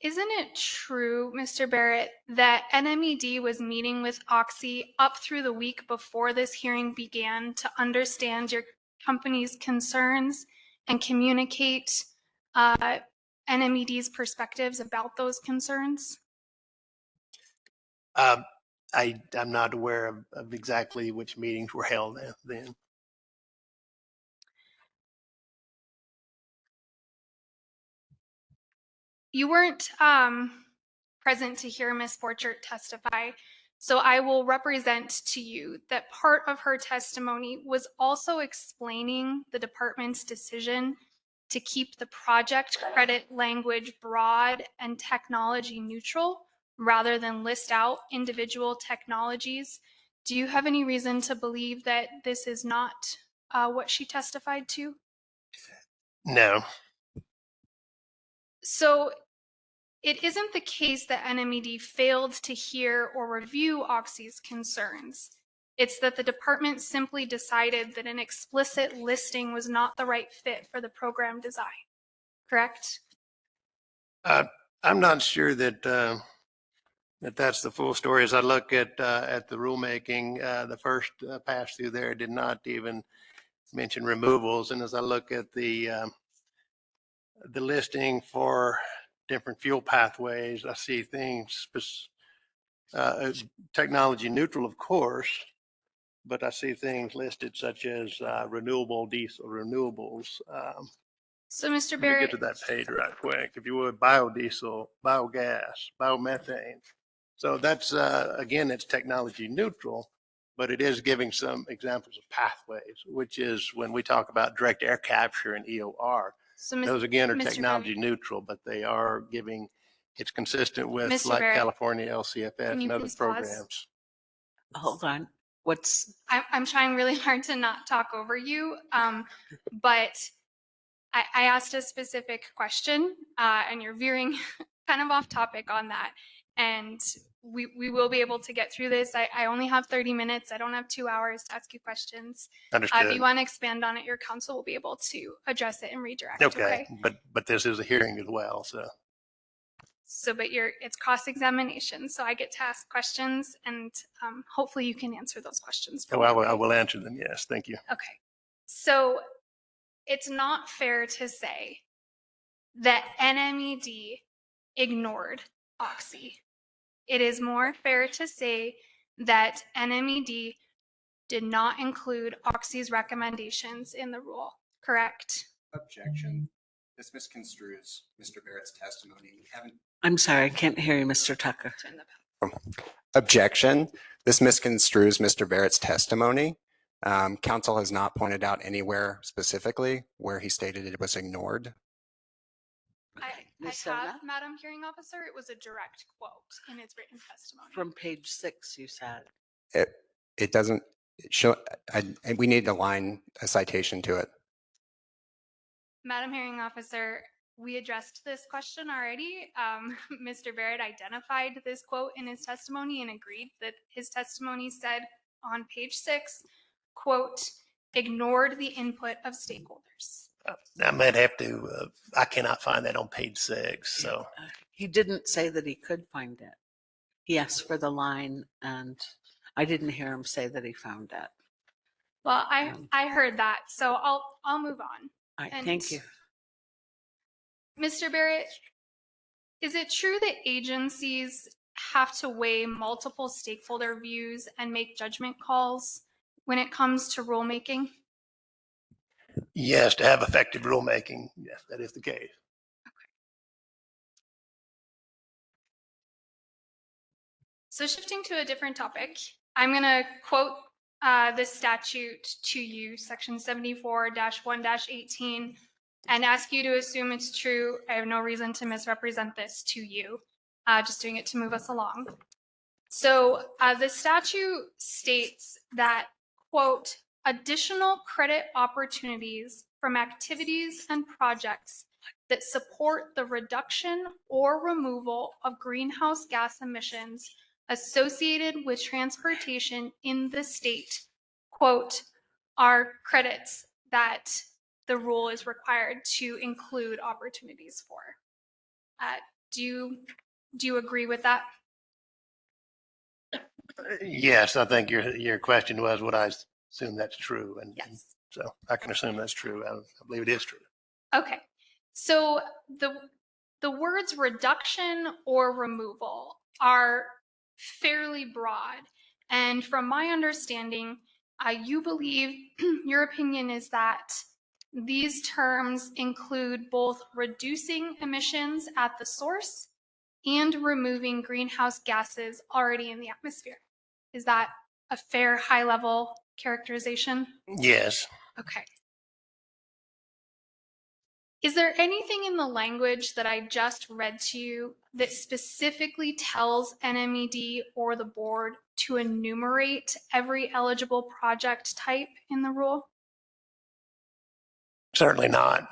Isn't it true, Mr. Barrett, that NMED was meeting with Oxy up through the week before this hearing began to understand your company's concerns and communicate NMED's perspectives about those concerns? I'm not aware of exactly which meetings were held then. You weren't present to hear Ms. Borchert testify, so I will represent to you that part of her testimony was also explaining the department's decision to keep the project credit language broad and technology neutral rather than list out individual technologies. Do you have any reason to believe that this is not what she testified to? No. So it isn't the case that NMED failed to hear or review Oxy's concerns. It's that the department simply decided that an explicit listing was not the right fit for the program design, correct? I'm not sure that that's the full story. As I look at the rulemaking, the first pass through there did not even mention removals, and as I look at the listing for different fuel pathways, I see things technology neutral, of course, but I see things listed such as renewable diesel, renewables. So, Mr. Let me Barrett, get to that page right quick. If you would, biodiesel, biogas, biomethane. So that's, again, it's technology neutral, but it is giving some examples of pathways, which is when we talk about direct air capture and EOR. so Those again are Mr. technology Barrett, neutral, but they are giving, it's consistent with Mr. like Barrett, California LCFS can you and other please pause? programs. Hold on. What's, I'm trying really hard to not talk over you, but I asked a specific question, and you're veering kind of off topic on that. And we will be able to get through this. I only have 30 minutes. I don't have 2 hours to ask you questions. If Understood. you want to expand on it, your counsel will be able to address it and redirect. Okay, but this is a hearing as well, so. So, but it's cross-examination, so I get to ask questions, and hopefully you can answer those questions for Oh, me. I will answer them, yes, thank you. Okay. So it's not fair to say that NMED ignored Oxy. It is more fair to say that NMED did not include Oxy's recommendations in the rule, correct? Objection. This misconstrues Mr. Barrett's testimony. I'm sorry, I can't hear you, Mr. Tucker. Turn the Objection. This misconstrues Mr. Barrett's testimony. Council has not pointed out anywhere specifically where he stated it was ignored. I Ms. have, Sona? Madam Hearing Officer, it was a direct quote in his written testimony. From page 6, you said. It doesn't show, we need a citation to it. Madam Hearing Officer, we addressed this question already. Mr. Barrett identified this quote in his testimony and agreed that his testimony said on page 6, quote, ignored the input of stakeholders. I might have to, I cannot find that on page 6, so. He didn't say that he could find it. He asked for the line, and I didn't hear him say that he found it. Well, I heard that, so I'll move on. All right, And- thank you. Mr. Barrett, is it true that agencies have to weigh multiple stakeholder views and make judgment calls when it comes to rulemaking? Yes, to have effective rulemaking, yes, that is the case. So shifting to a different topic, I'm going to quote this statute to you, section 74-1-18, and ask you to assume it's true. I have no reason to misrepresent this to you, just doing it to move us along. So the statute states that, quote, additional credit opportunities from activities and projects that support the reduction or removal of greenhouse gas emissions associated with transportation in the state, quote, are credits that the rule is required to include opportunities for. Do you agree with that? Yes, I think your question was, would I assume that's true? And Yes. so I can assume that's true. I believe it is true. Okay. So the words reduction or removal are fairly broad. And from my understanding, you believe, your opinion is that these terms include both reducing emissions at the source and removing greenhouse gases already in the atmosphere. Is that a fair high-level characterization? Yes. Okay. Is there anything in the language that I just read to you that specifically tells NMED or the board to enumerate every eligible project type in the rule? Certainly not.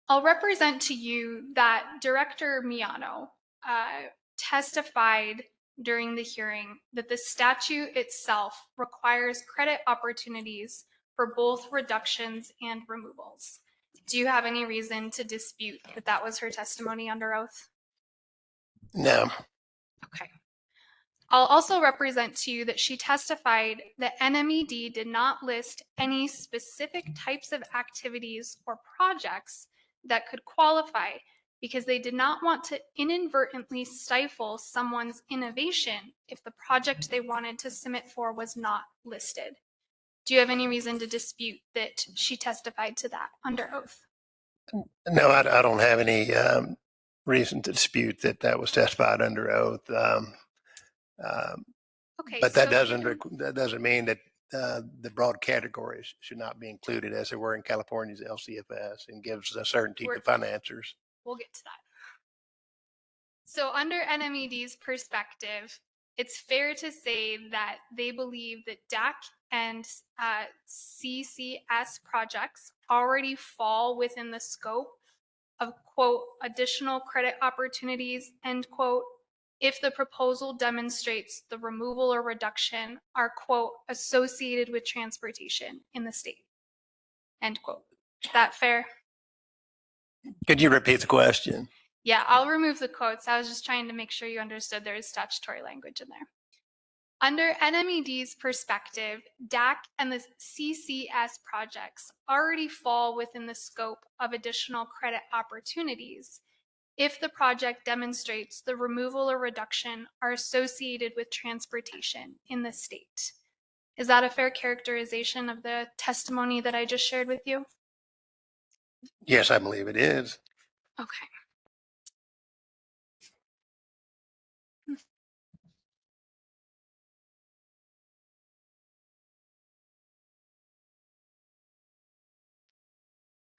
I'll represent to you that Director Miano testified during the hearing that the statute itself requires credit opportunities for both reductions and removals. Do you have any reason to dispute that that was her testimony under oath? No. Okay. I'll also represent to you that she testified that NMED did not list any specific types of activities or projects that could qualify because they did not want to inadvertently stifle someone's innovation if the project they wanted to submit for was not listed. Do you have any reason to dispute that she testified to that under oath? No, I don't have any reason to dispute that that was testified under oath. Okay, But that so doesn't mean that the broad categories should not be included as they were in California's LCFS, and gives a certainty to financiers. we'll get to that. So under NMED's perspective, it's fair to say that they believe that DAC and CCS projects already fall within the scope of, quote, additional credit opportunities, end quote, if the proposal demonstrates the removal or reduction are, quote, associated with transportation in the state, end quote. Is that fair? Could you repeat the question? Yeah, I'll remove the quotes. I was just trying to make sure you understood there is statutory language in there. Under NMED's perspective, DAC and the CCS projects already fall within the scope of additional credit opportunities if the project demonstrates the removal or reduction are associated with transportation in the state. Is that a fair characterization of the testimony that I just shared with you? Yes, I believe it is. Okay.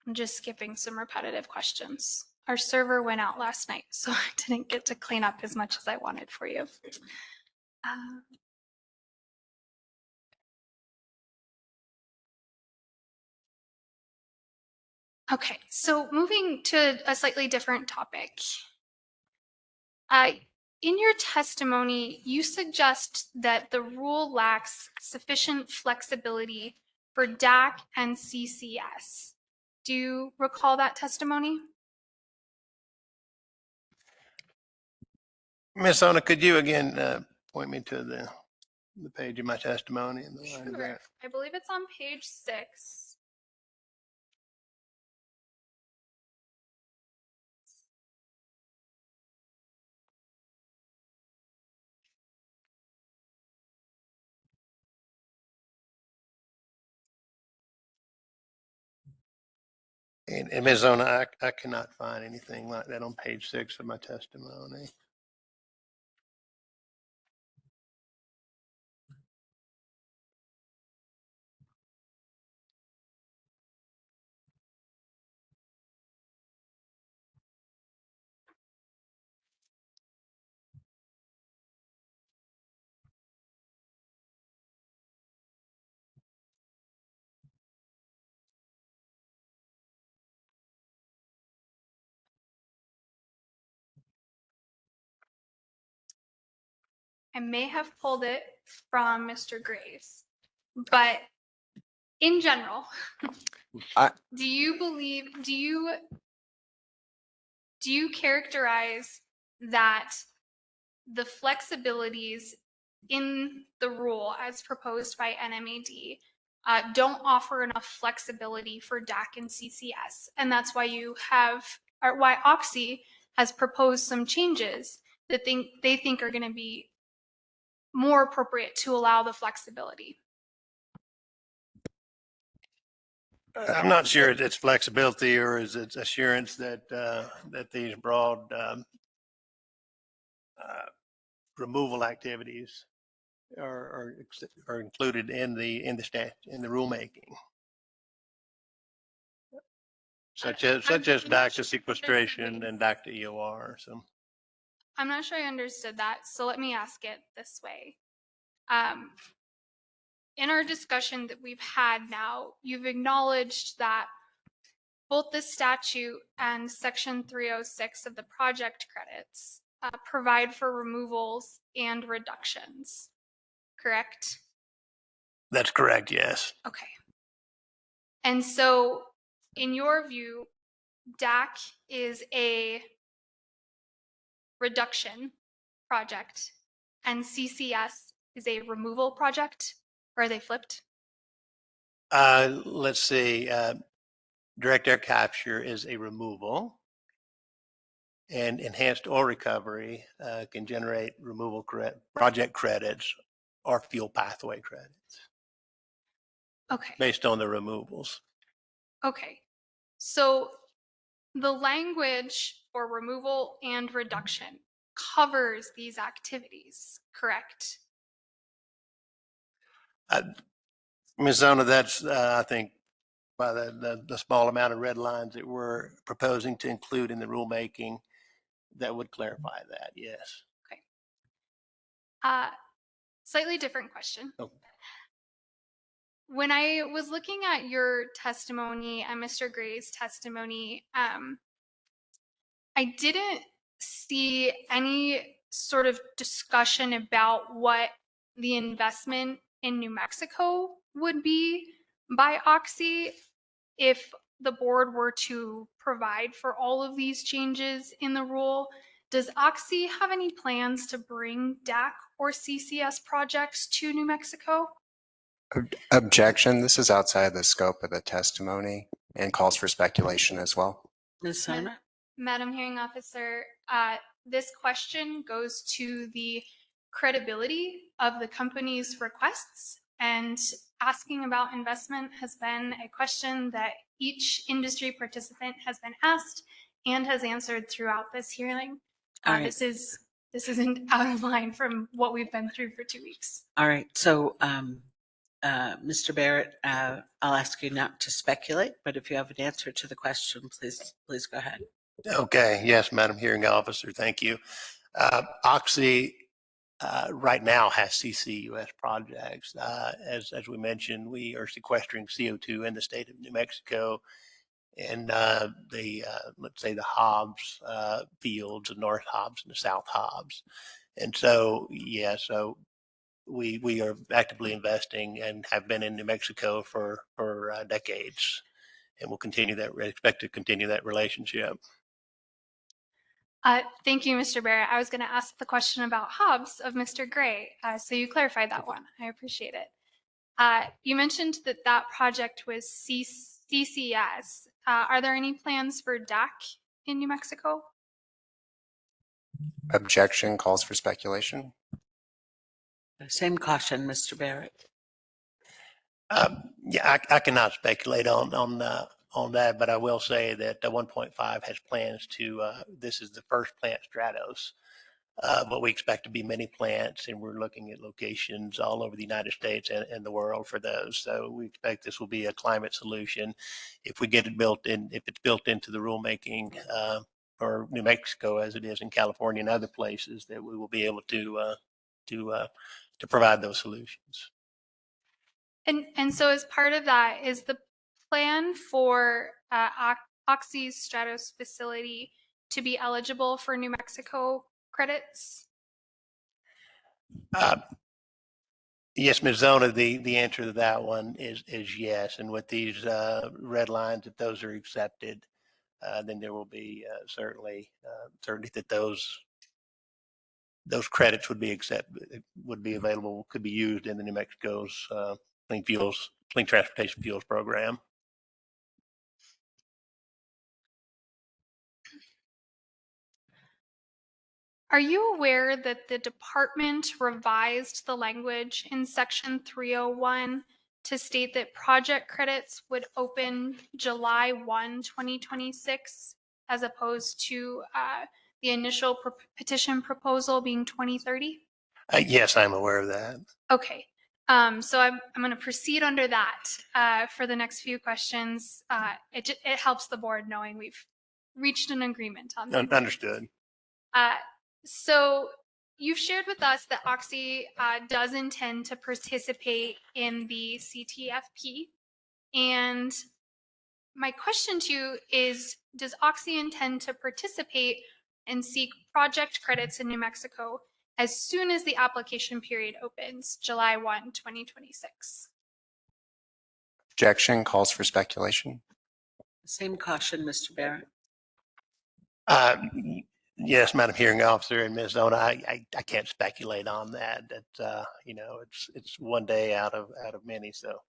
I'm just skipping some repetitive questions. Our server went out last night, so I didn't get to clean up as much as I wanted for you. Okay, so moving to a slightly different topic. In your testimony, you suggest that the rule lacks sufficient flexibility for DAC and CCS. Do you recall that testimony? Ms. Ona, could you again point me to the page of my testimony and the line of Sure. that? I believe it's on page 6. And Ms. Ona, I cannot find anything like that on page 6 of my testimony. I may have pulled it from Mr. Graves, but in general, do you characterize that the flexibilities in the rule as proposed by NMAD don't offer enough flexibility for DAC and CCS, and that's why why Oxy has proposed some changes that they think are going to be more appropriate to allow the flexibility? I'm not sure it's flexibility or is it assurance that that these broad removal activities are included in the rulemaking, such as DACTA sequestration and DACTA EOR. So I'm not sure I understood that, so let me ask it this way. In our discussion that we've had now, you've acknowledged that both the statute and Section 306 of the project credits provide for removals and reductions, correct? that's correct, yes. Okay. And so, in your view, DAC is a reduction project and CCS is a removal project? Or are they flipped? Let's see. Direct air capture is a removal. and enhanced oil recovery can generate project credits or fuel pathway credits Okay. based on the removals. Okay. So the language for removal and reduction covers these activities, correct? Ms. Zona, that's, I think, by the small amount of red lines that we're proposing to include in the rulemaking, that would clarify that, yes. Okay. Slightly different question. Oh. When I was looking at your testimony and Mr. Gray's testimony, I didn't see any sort of discussion about what the investment in New Mexico would be by Oxy if the board were to provide for all of these changes in the rule. Does Oxy have any plans to bring DAC or CCS projects to New Mexico? Objection. This is outside the scope of the testimony and calls for speculation as well. Ms. Sona? Madam Hearing Officer, this question goes to the credibility of the company's requests, and asking about investment has been a question that each industry participant has been asked and has answered throughout this hearing. All right. This isn't out of line from what we've been through for 2 weeks. All right. So, Mr. Barrett, I'll ask you not to speculate, but if you have an answer to the question, please go ahead. Okay, yes, Madam Hearing Officer, thank you. Oxy right now has CCUS projects. As we mentioned, we are sequestering CO2 in the state of New Mexico and let's say the Hobbs fields, the North Hobbs and the South Hobbs. And so, yeah, so we are actively investing and have been in New Mexico for decades, and we'll expect to continue that relationship. Thank you, Mr. Barrett. I was going to ask the question about Hobbs of Mr. Gray, so you clarified that one. I appreciate it. You mentioned that project was CCS. Are there any plans for DAC in New Mexico? Objection. Calls for speculation. Same caution, Mr. Barrett. Yeah, I cannot speculate on that, but I will say that 1.5 has plans to. This is the first plant Stratos, but we expect to be many plants, and we're looking at locations all over the United States and the world for those. So we expect this will be a climate solution if we get it built in. If it's built into the rulemaking for New Mexico, as it is in California and other places, that we will be able to provide those solutions. And so as part of that, is the plan for Oxy's Stratos facility to be eligible for New Mexico credits? Yes, Ms. Zona, the answer to that one is yes. And with these red lines, if those are accepted, then there will be certainty that those credits would be available, could be used in the New Mexico's clean transportation fuels program. Are you aware that the department revised the language in section 301 to state that project credits would open July 1, 2026, as opposed to the initial petition proposal being 2030? Yes, I'm aware of that. Okay. So I'm going to proceed under that for the next few questions. It helps the board knowing we've reached an agreement on that. Understood. So you've shared with us that Oxy does intend to participate in the CTFP. And my question to you is, does Oxy intend to participate and seek project credits in New Mexico as soon as the application period opens, July 1, 2026? Objection. Calls for speculation. Same caution, Mr. Barrett. Yes, Madam Hearing Officer and Ms. Zona, I can't speculate on that. That it's one day out of many. So.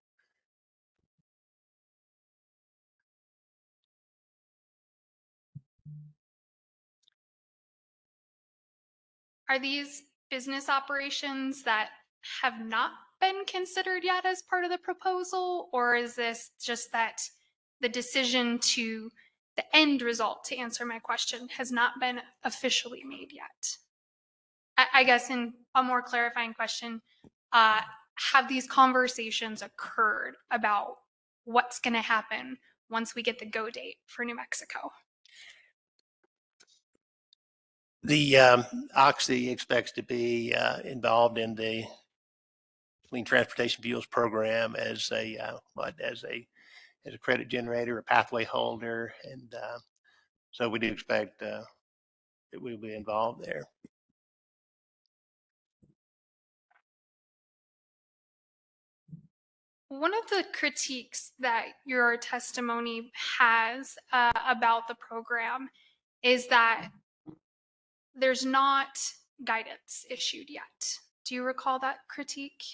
are these business operations that have not been considered yet as part of the proposal, or is this just that the decision to the end result, to answer my question, has not been officially made yet? I guess in a more clarifying question, have these conversations occurred about what's going to happen once we get the go date for New Mexico? The Oxy expects to be involved in the Clean Transportation Fuels program as a credit generator, a pathway holder, and so we do expect that we'll be involved there. One of the critiques that your testimony has about the program is that there's not guidance issued yet. Do you recall that critique?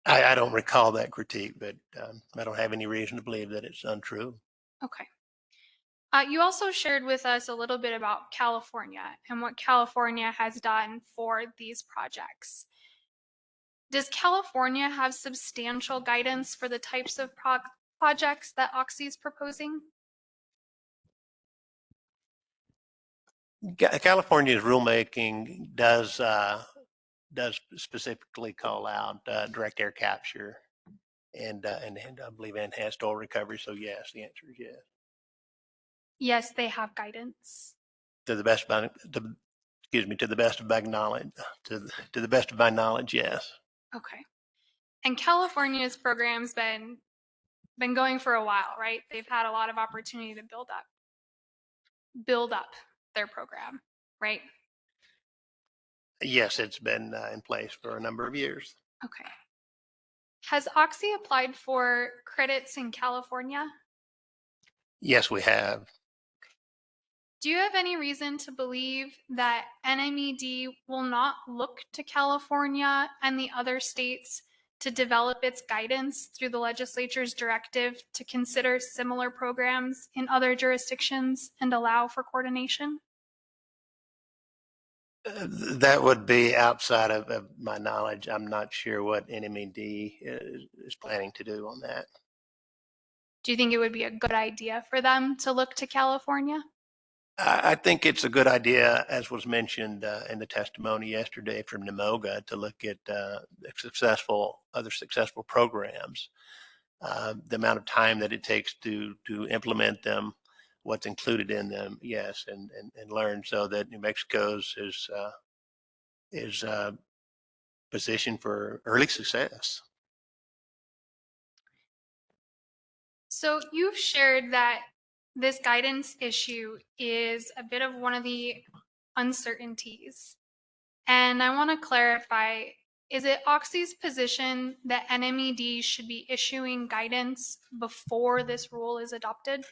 I don't recall that critique, but I don't have any reason to believe that it's untrue. Okay. You also shared with us a little bit about California and what California has done for these projects. Does California have substantial guidance for the types of projects that Oxy is proposing? California's rulemaking does specifically call out direct air capture and I believe enhanced oil recovery. So yes, the answer is yes. Yes, they have guidance. To the best of to the best of my knowledge, to the best of my knowledge, yes. Okay. And California's program's been going for a while, right? They've had a lot of opportunity to build up their program, right? Yes, it's been in place for a number of years. Okay. Has Oxy applied for credits in California? Yes, we have. Do you have any reason to believe that NMED will not look to California and the other states to develop its guidance through the legislature's directive to consider similar programs in other jurisdictions and allow for coordination? That would be outside of my knowledge. I'm not sure what NMED is planning to do on that. Do you think it would be a good idea for them to look to California? I think it's a good idea, as was mentioned in the testimony yesterday from NMOGA, to look at other successful programs, the amount of time that it takes to implement them, what's included in them, yes, and learn, so that New Mexico's is positioned for early success. So you've shared that this guidance issue is a bit of one of the uncertainties. And I want to clarify, is it Oxy's position that NMED should be issuing guidance before this rule is adopted?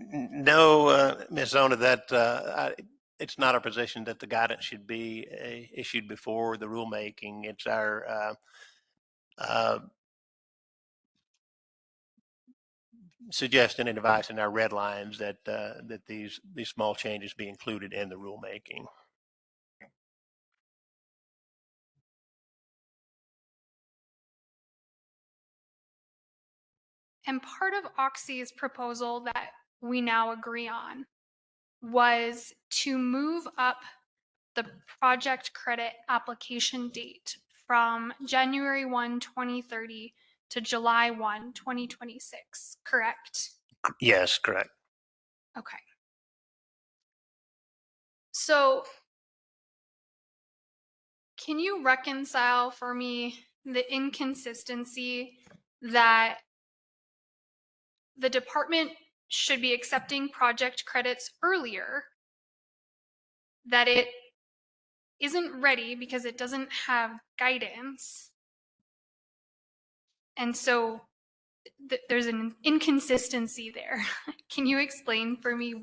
No, Ms. Zona, it's not our position that the guidance should be issued before the rulemaking. It's our suggestion and advice in our red lines that these small changes be included in the rulemaking. And part of Oxy's proposal that we now agree on was to move up the project credit application date from January 1, 2030 to July 1, 2026, correct? Yes, correct. Okay. So can you reconcile for me the inconsistency that the department should be accepting project credits earlier, that it isn't ready because it doesn't have guidance, and so there's an inconsistency there? Can you explain for me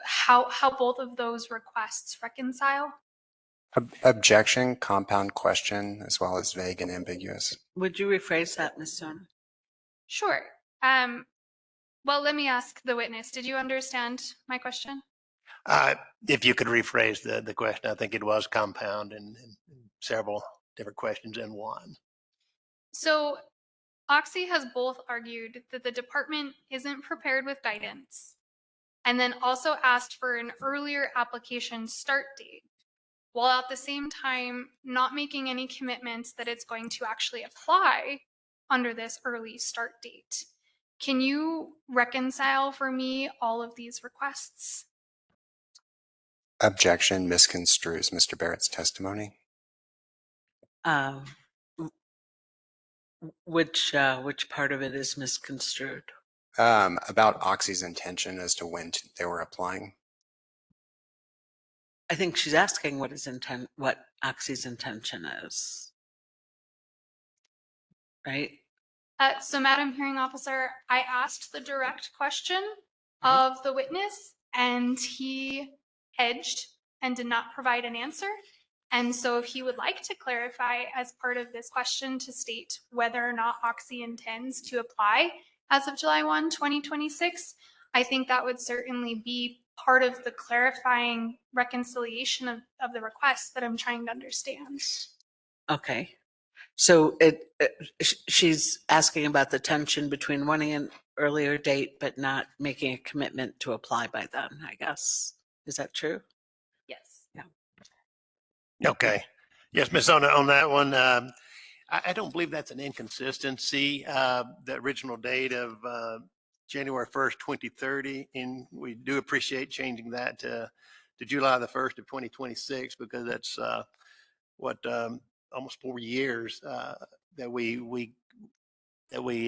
how both of those requests reconcile? Objection, compound question, as well as vague and ambiguous. Would you rephrase that, Ms. Zona? Sure. Well, let me ask the witness. Did you understand my question? If you could rephrase the question, I think it was compound and several different questions in one. So Oxy has both argued that the department isn't prepared with guidance and then also asked for an earlier application start date, while at the same time not making any commitments that it's going to actually apply under this early start date. Can you reconcile for me all of these requests? Objection misconstrues Mr. Barrett's testimony. Uh, which part of it is misconstrued? About Oxy's intention as to when they were applying. I think she's asking what Oxy's intention is, right? So, Madam Hearing Officer, I asked the direct question Right. of the witness, and he hedged and did not provide an answer. And so, if he would like to clarify as part of this question to state whether or not Oxy intends to apply as of July 1, 2026, I think that would certainly be part of the clarifying reconciliation of the request that I'm trying to understand. Okay. So she's asking about the tension between wanting an earlier date but not making a commitment to apply by then, I guess. Is that true? Yes. Okay. Yes, Ms. On that one, I don't believe that's an inconsistency. The original date of January 1st, 2030, and we do appreciate changing that to July the 1st of 2026 because that's almost 4 years that we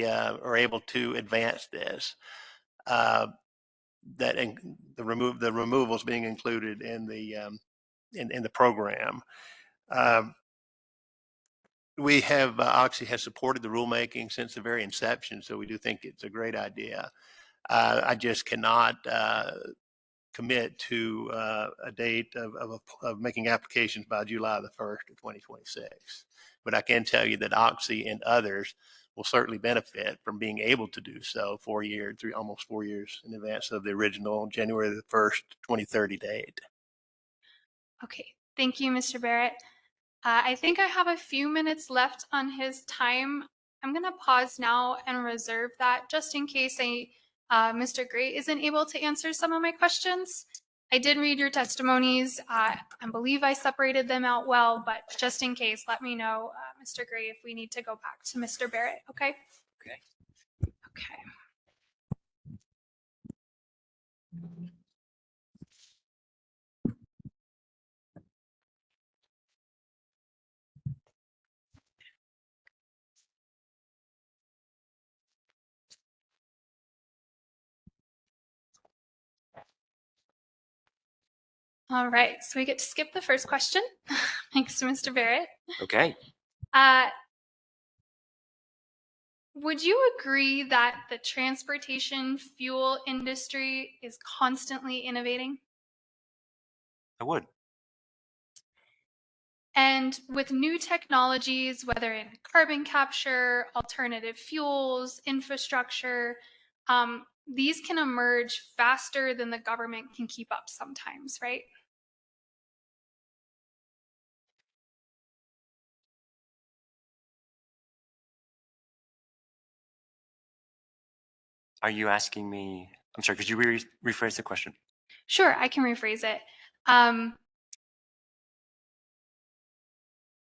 are able to advance this. That the removals being included in the program. We have Oxy has supported the rulemaking since the very inception, so we do think it's a great idea. I just cannot commit to a date of making applications by July the 1st of 2026. But I can tell you that Oxy and others will certainly benefit from being able to do so almost 4 years in advance of the original January the 1st, 2030 date. Okay, thank you, Mr. Barrett. I think I have a few minutes left on his time. I'm going to pause now and reserve that just in case Mr. Gray isn't able to answer some of my questions. I did read your testimonies. I believe I separated them out well, but just in case, let me know, Mr. Gray, if we need to go back to Mr. Barrett, okay? Okay. Okay. All right, so we get to skip the first question. Thanks to Mr. Barrett. Okay. Would you agree that the transportation fuel industry is constantly innovating? I would. And with new technologies, whether in carbon capture, alternative fuels, infrastructure, these can emerge faster than the government can keep up sometimes, right? Are you asking me? I'm sorry, could you rephrase the question? Sure, I can rephrase it.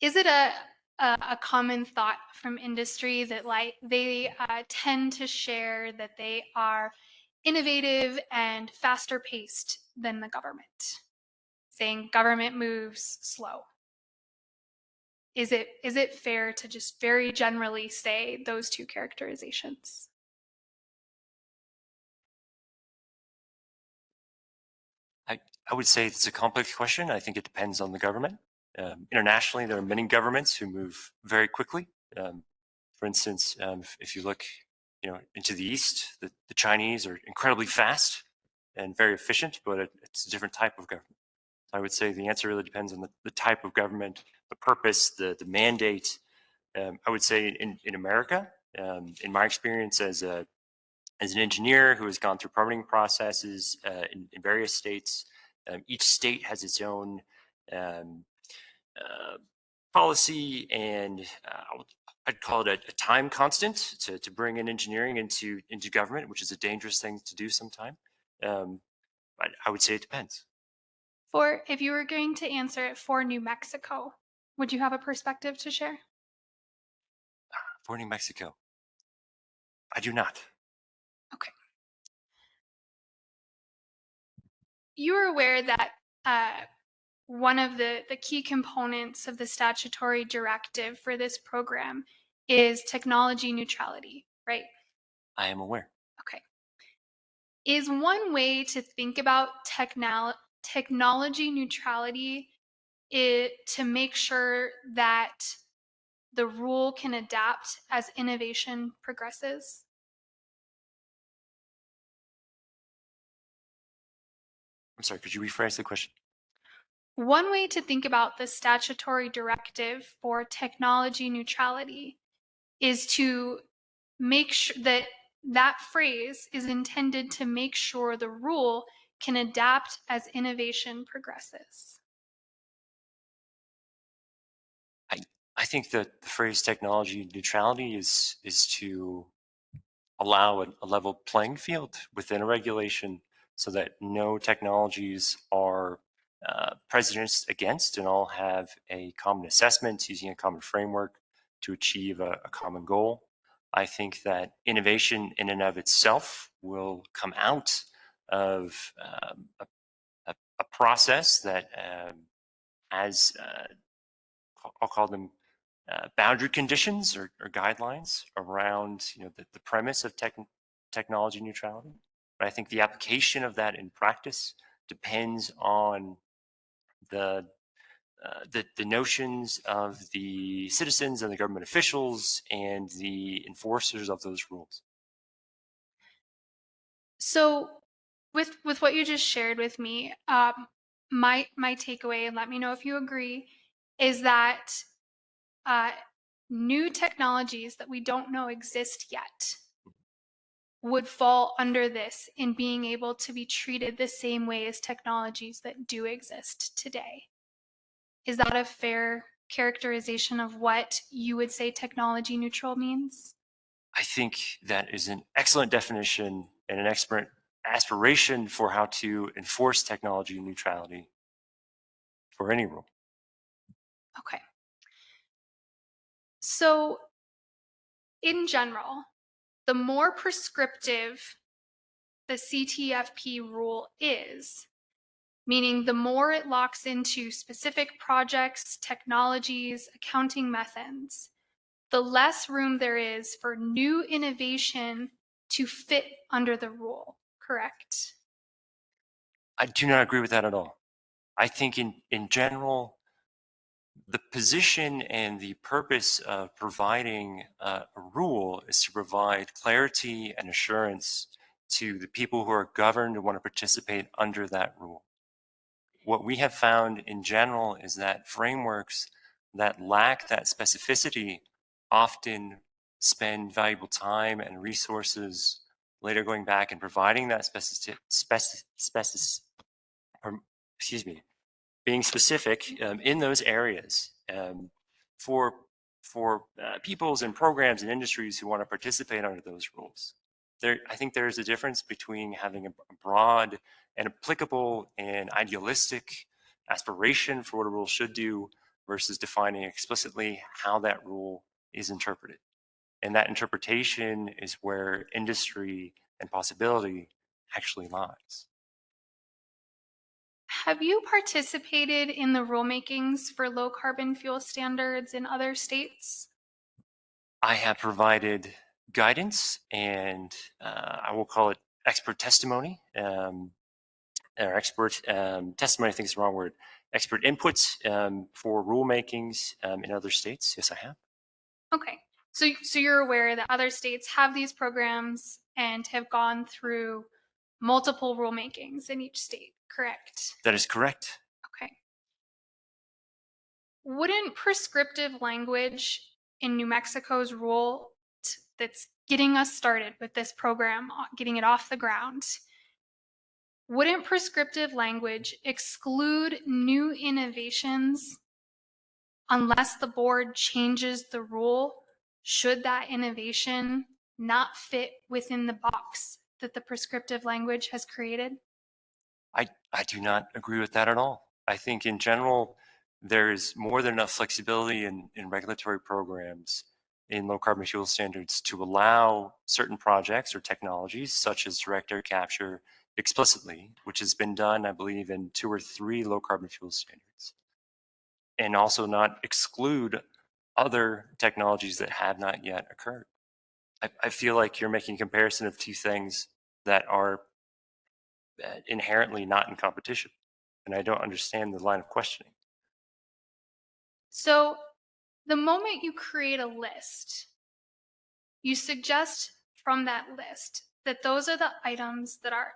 Is it a common thought from industry that they tend to share that they are innovative and faster paced than the government, saying government moves slow? Is it fair to just very generally say those two characterizations? I would say it's a complex question. I think it depends on the government. Internationally, there are many governments who move very quickly. For instance, if you look, into the East, the Chinese are incredibly fast and very efficient, but it's a different type of government. I would say the answer really depends on the type of government, the purpose, the mandate. I would say in America, in my experience as As an engineer who has gone through permitting processes in various states, each state has its own policy and I'd call it a time constant to bring in engineering into government, which is a dangerous thing to do sometime. But I would say it depends. If you were going to answer it for New Mexico, would you have a perspective to share? For New Mexico, I do not. Okay. You are aware that one of the key components of the statutory directive for this program is technology neutrality, right? I am aware. Okay. Is one way to think about technology neutrality to make sure that the rule can adapt as innovation progresses? I'm sorry, could you rephrase the question? One way to think about the statutory directive for technology neutrality is to make sure that that phrase is intended to make sure the rule can adapt as innovation progresses. I think that the phrase technology neutrality is to allow a level playing field within a regulation so that no technologies are precedents against and all have a common assessment using a common framework to achieve a common goal. I think that innovation in and of itself will come out of a process that has, I'll call them boundary conditions or guidelines around the premise of technology neutrality. But I think the application of that in practice depends on the notions of the citizens and the government officials and the enforcers of those rules. So, with what you just shared with me, my takeaway, and let me know if you agree, is that new technologies that we don't know exist yet would fall under this in being able to be treated the same way as technologies that do exist today. Is that a fair characterization of what you would say technology neutral means? I think that is an excellent definition and an expert aspiration for how to enforce technology neutrality for any rule. Okay. So, in general, the more prescriptive the CTFP rule is, meaning the more it locks into specific projects, technologies, accounting methods, the less room there is for new innovation to fit under the rule, correct? I do not agree with that at all. I think in general, the position and the purpose of providing a rule is to provide clarity and assurance to the people who are governed and want to participate under that rule. What we have found in general is that frameworks that lack that specificity often spend valuable time and resources later going back and providing that being specific in those areas for peoples and programs and industries who want to participate under those rules. I think there is a difference between having a broad and applicable and idealistic aspiration for what a rule should do versus defining explicitly how that rule is interpreted. And that interpretation is where industry and possibility actually lies. Have you participated in the rulemakings for low carbon fuel standards in other states? I have provided guidance and I will call it expert testimony, or expert testimony, I think is the wrong word, expert inputs for rulemakings in other states. Yes, I have. Okay, so you're aware that other states have these programs and have gone through multiple rulemakings in each state, correct? That is correct. Okay. Wouldn't prescriptive language in New Mexico's rule that's getting us started with this program, getting it off the ground, wouldn't prescriptive language exclude new innovations unless the board changes the rule should that innovation not fit within the box that the prescriptive language has created? I do not agree with that at all. I think in general, there is more than enough flexibility in regulatory programs in low carbon fuel standards to allow certain projects or technologies such as direct air capture explicitly, which has been done, I believe, in 2 or 3 low carbon fuel standards, and also not exclude other technologies that have not yet occurred. I feel like you're making a comparison of two things that are inherently not in competition, and I don't understand the line of questioning. So the moment you create a list, you suggest from that list that those are the items that are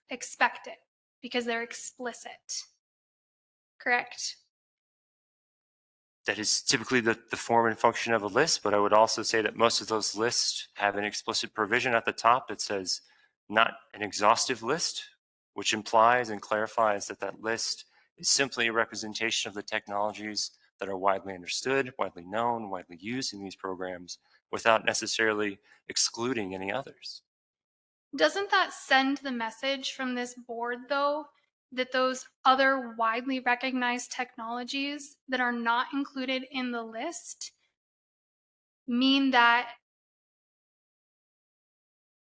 expected because they're explicit. Correct? That is typically the form and function of a list, but I would also say that most of those lists have an explicit provision at the top that says not an exhaustive list, which implies and clarifies that that list is simply a representation of the technologies that are widely understood, widely known, widely used in these programs without necessarily excluding any others. Doesn't that send the message from this board, though, that those other widely recognized technologies that are not included in the list mean that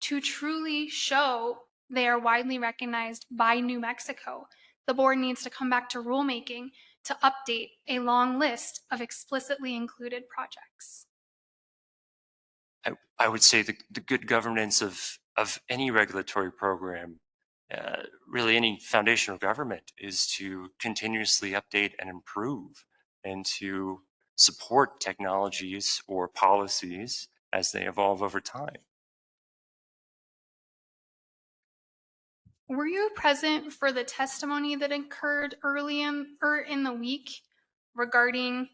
to truly show they are widely recognized by New Mexico, the board needs to come back to rulemaking to update a long list of explicitly included projects? I would say the good governance of any regulatory program, really any foundational government, is to continuously update and improve and to support technologies or policies as they evolve over time. Were you present for the testimony that occurred early in the week regarding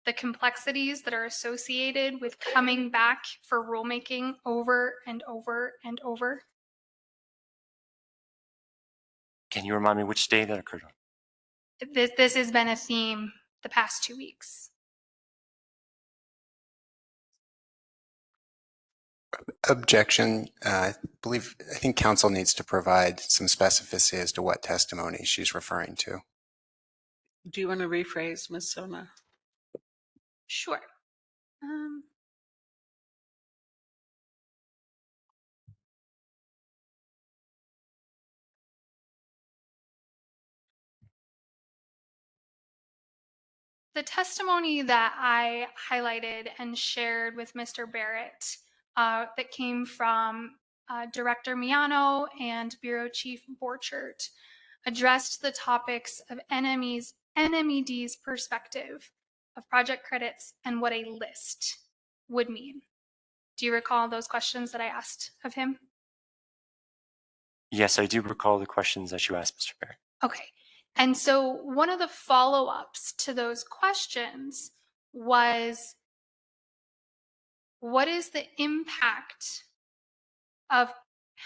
the complexities that are associated with coming back for rulemaking over and over and over? Can you remind me which day that occurred on? This has been a theme the past 2 weeks. Objection. I think council needs to provide some specificity as to what testimony she's referring to. Do you want to rephrase, Ms. Sona? Sure. The testimony that I highlighted and shared with Mr. Barrett that came from Director Miano and Bureau Chief Borchert addressed the topics of NMED's perspective of project credits and what a list would mean. Do you recall those questions that I asked of him? Yes, I do recall the questions that you asked, Mr. Barrett. Okay. And so one of the follow-ups to those questions was, what is the impact of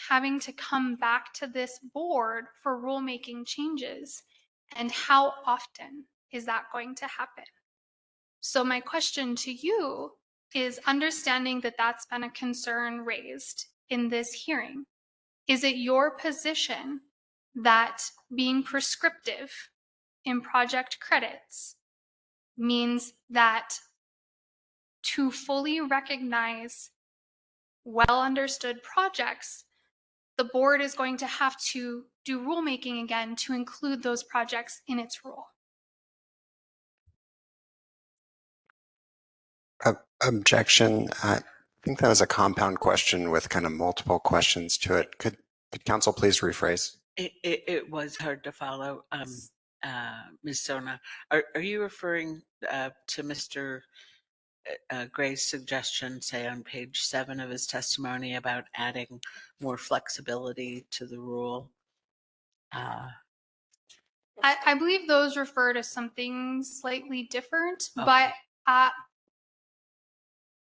having to come back to this board for rulemaking changes, and how often is that going to happen? So my question to you is, understanding that that's been a concern raised in this hearing, is it your position that being prescriptive in project credits means that to fully recognize well understood projects, the board is going to have to do rulemaking again to include those projects in its rule? Objection. I think that was a compound question with kind of multiple questions to it. Could council please rephrase? It was hard to follow. Ms. Sona, are you referring to Mr. Gray's suggestion, say on page 7 of his testimony, about adding more flexibility to the rule? I believe those refer to something slightly different, Okay. but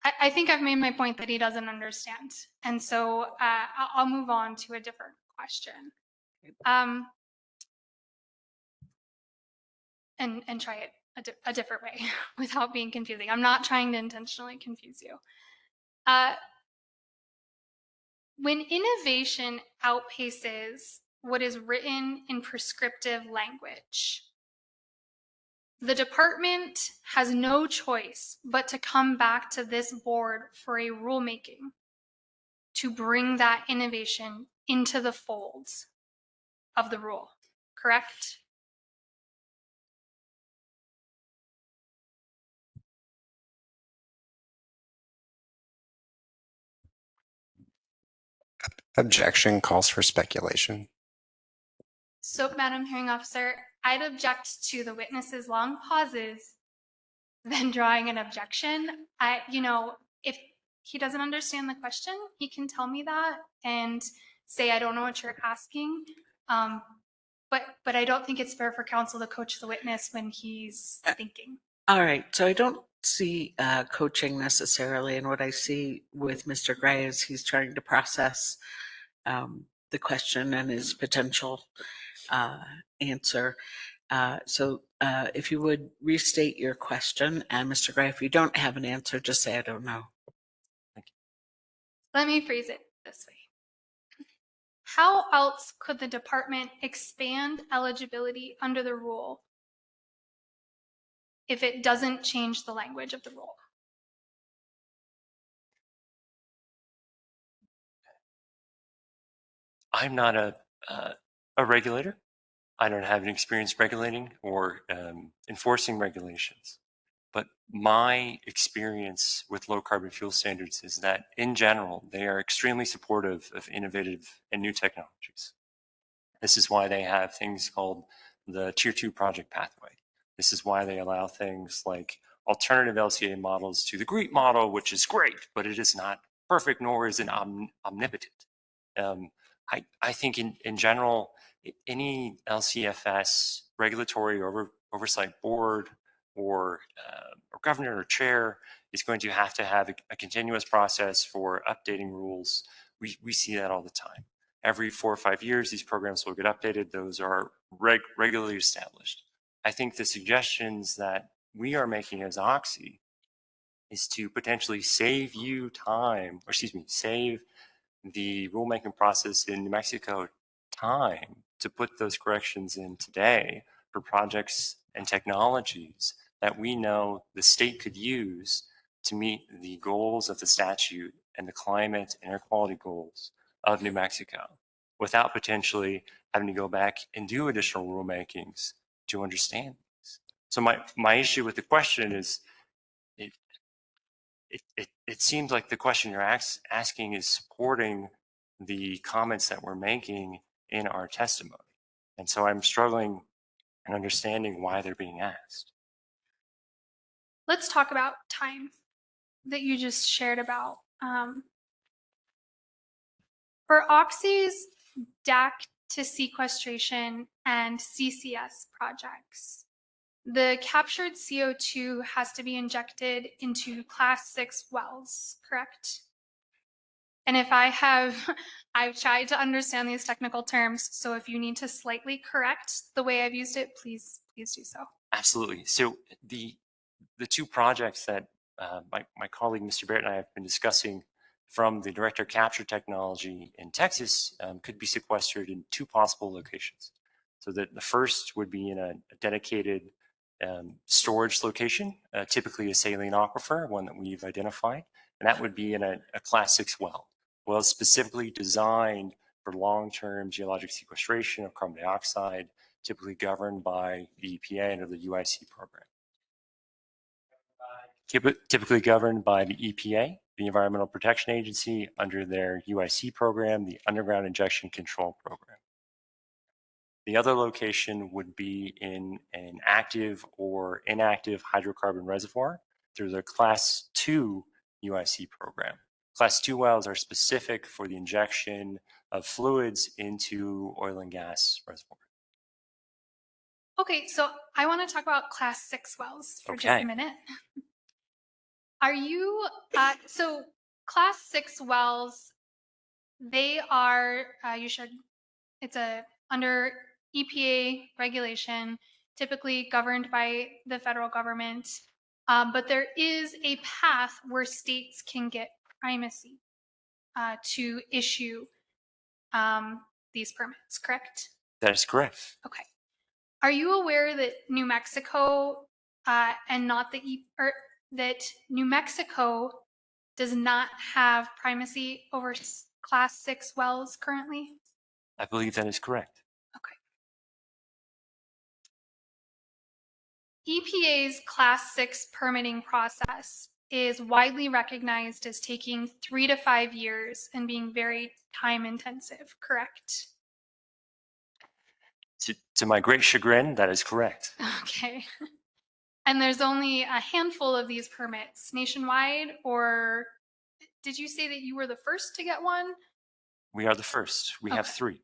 I think I've made my point that he doesn't understand. And so I'll move on to a different question. And try it a different way without being confusing. I'm not trying to intentionally confuse you. When innovation outpaces what is written in prescriptive language, the department has no choice but to come back to this board for a rulemaking to bring that innovation into the folds of the rule, correct? Objection calls for speculation. So, Madam Hearing Officer, I'd object to the witness's long pauses, then drawing an objection. If he doesn't understand the question, he can tell me that and say, I don't know what you're asking. But I don't think it's fair for counsel to coach the witness when he's thinking. All right, so I don't see coaching necessarily, and what I see with Mr. Gray is he's trying to process the question and his potential answer. So if you would restate your question, and Mr. Gray, if you don't have an answer, just say I don't know. Let me phrase it this way. How else could the department expand eligibility under the rule if it doesn't change the language of the rule? I'm not a regulator. I don't have any experience regulating or enforcing regulations. But my experience with low carbon fuel standards is that in general, they are extremely supportive of innovative and new technologies. This is why they have things called the Tier 2 project pathway. This is why they allow things like alternative LCA models to the GREET model, which is great, but it is not perfect, nor is it omnipotent. I think in general, any LCFS regulatory oversight board or governor or chair is going to have a continuous process for updating rules. We see that all the time. Every 4 or 5 years, these programs will get updated. Those are regularly established. I think the suggestions that we are making as Oxy is to potentially save you time, or excuse me, save the rulemaking process in New Mexico time to put those corrections in today for projects and technologies that we know the state could use to meet the goals of the statute and the climate and air quality goals of New Mexico without potentially having to go back and do additional rulemakings to understand these. So my issue with the question is it seems like the question you're asking is supporting the comments that we're making in our testimony. And so I'm struggling in understanding why they're being asked. Let's talk about time that you just shared about. For Oxy's DAC to sequestration and CCS projects, the captured CO2 has to be injected into class 6 wells, correct? And if I've tried to understand these technical terms, so if you need to slightly correct the way I've used it, please do so. Absolutely. So the two projects that my colleague, Mr. Barrett, and I have been discussing from the direct air capture technology in Texas could be sequestered in 2 possible locations. So the first would be in a dedicated storage location, typically a saline aquifer, one that we've identified, and that would be in a class 6 well. Well, specifically designed for long-term geologic sequestration of carbon dioxide, typically governed by the EPA under the UIC program. Typically governed by the EPA, the Environmental Protection Agency, under their UIC program, the Underground Injection Control Program. The other location would be in an active or inactive hydrocarbon reservoir through the Class 2 UIC program. Class 2 wells are specific for the injection of fluids into oil and gas reservoirs. Okay, so I want to talk about class 6 wells for just a minute. Are you, so class 6 wells, they are, it's under EPA regulation, typically governed by the federal government, but there is a path where states can get primacy to issue these permits, correct? That is correct. Okay. Are you aware that New Mexico and not that New Mexico does not have primacy over class 6 wells currently? I believe that is correct. Okay. EPA's class 6 permitting process is widely recognized as taking 3 to 5 years and being very time intensive, correct? To my great chagrin, that is correct. Okay. And there's only a handful of these permits nationwide, or did you say that you were the first to get one? We are the first. We have Okay. 3.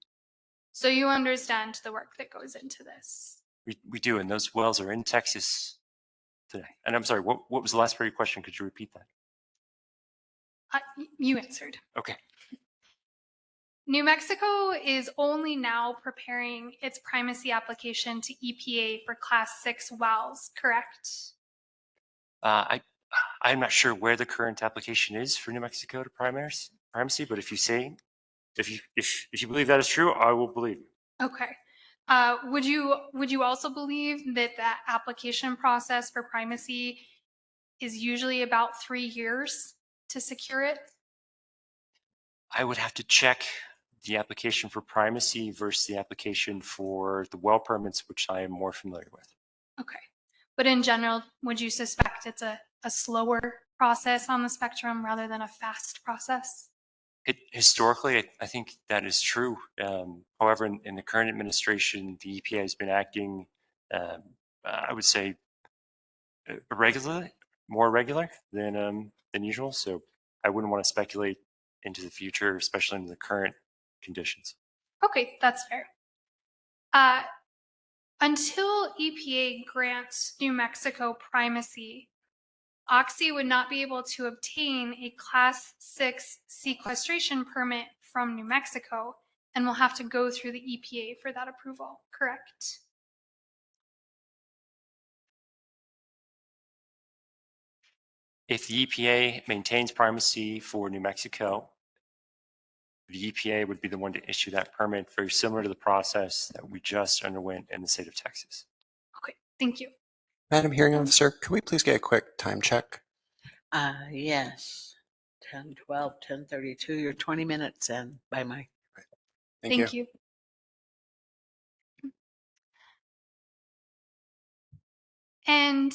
So you understand the work that goes into this. We do, and those wells are in Texas today. And I'm sorry, what was the last part of your question? Could you repeat that? You answered. Okay. New Mexico is only now preparing its primacy application to EPA for class 6 wells, correct? I'm not sure where the current application is for New Mexico to primacy, but if you believe that is true, I will believe you. Okay. Would you also believe that the application process for primacy is usually about 3 years to secure it? I would have to check the application for primacy versus the application for the well permits, which I am more familiar with. Okay. But in general, would you suspect it's a slower process on the spectrum rather than a fast process? Historically, I think that is true. However, in the current administration, the EPA has been acting, I would say, more regular than usual. So I wouldn't want to speculate into the future, especially in the current conditions. Okay, that's fair. Until EPA grants New Mexico primacy, Oxy would not be able to obtain a Class 6 sequestration permit from New Mexico and will have to go through the EPA for that approval, correct? If the EPA maintains primacy for New Mexico, the EPA would be the one to issue that permit, very similar to the process that we just underwent in the state of Texas. Okay, thank you. Madam Hearing Officer, could we please get a quick time check? Yes. 10:12, 10:32. You're 20 minutes in by my. Thank you. And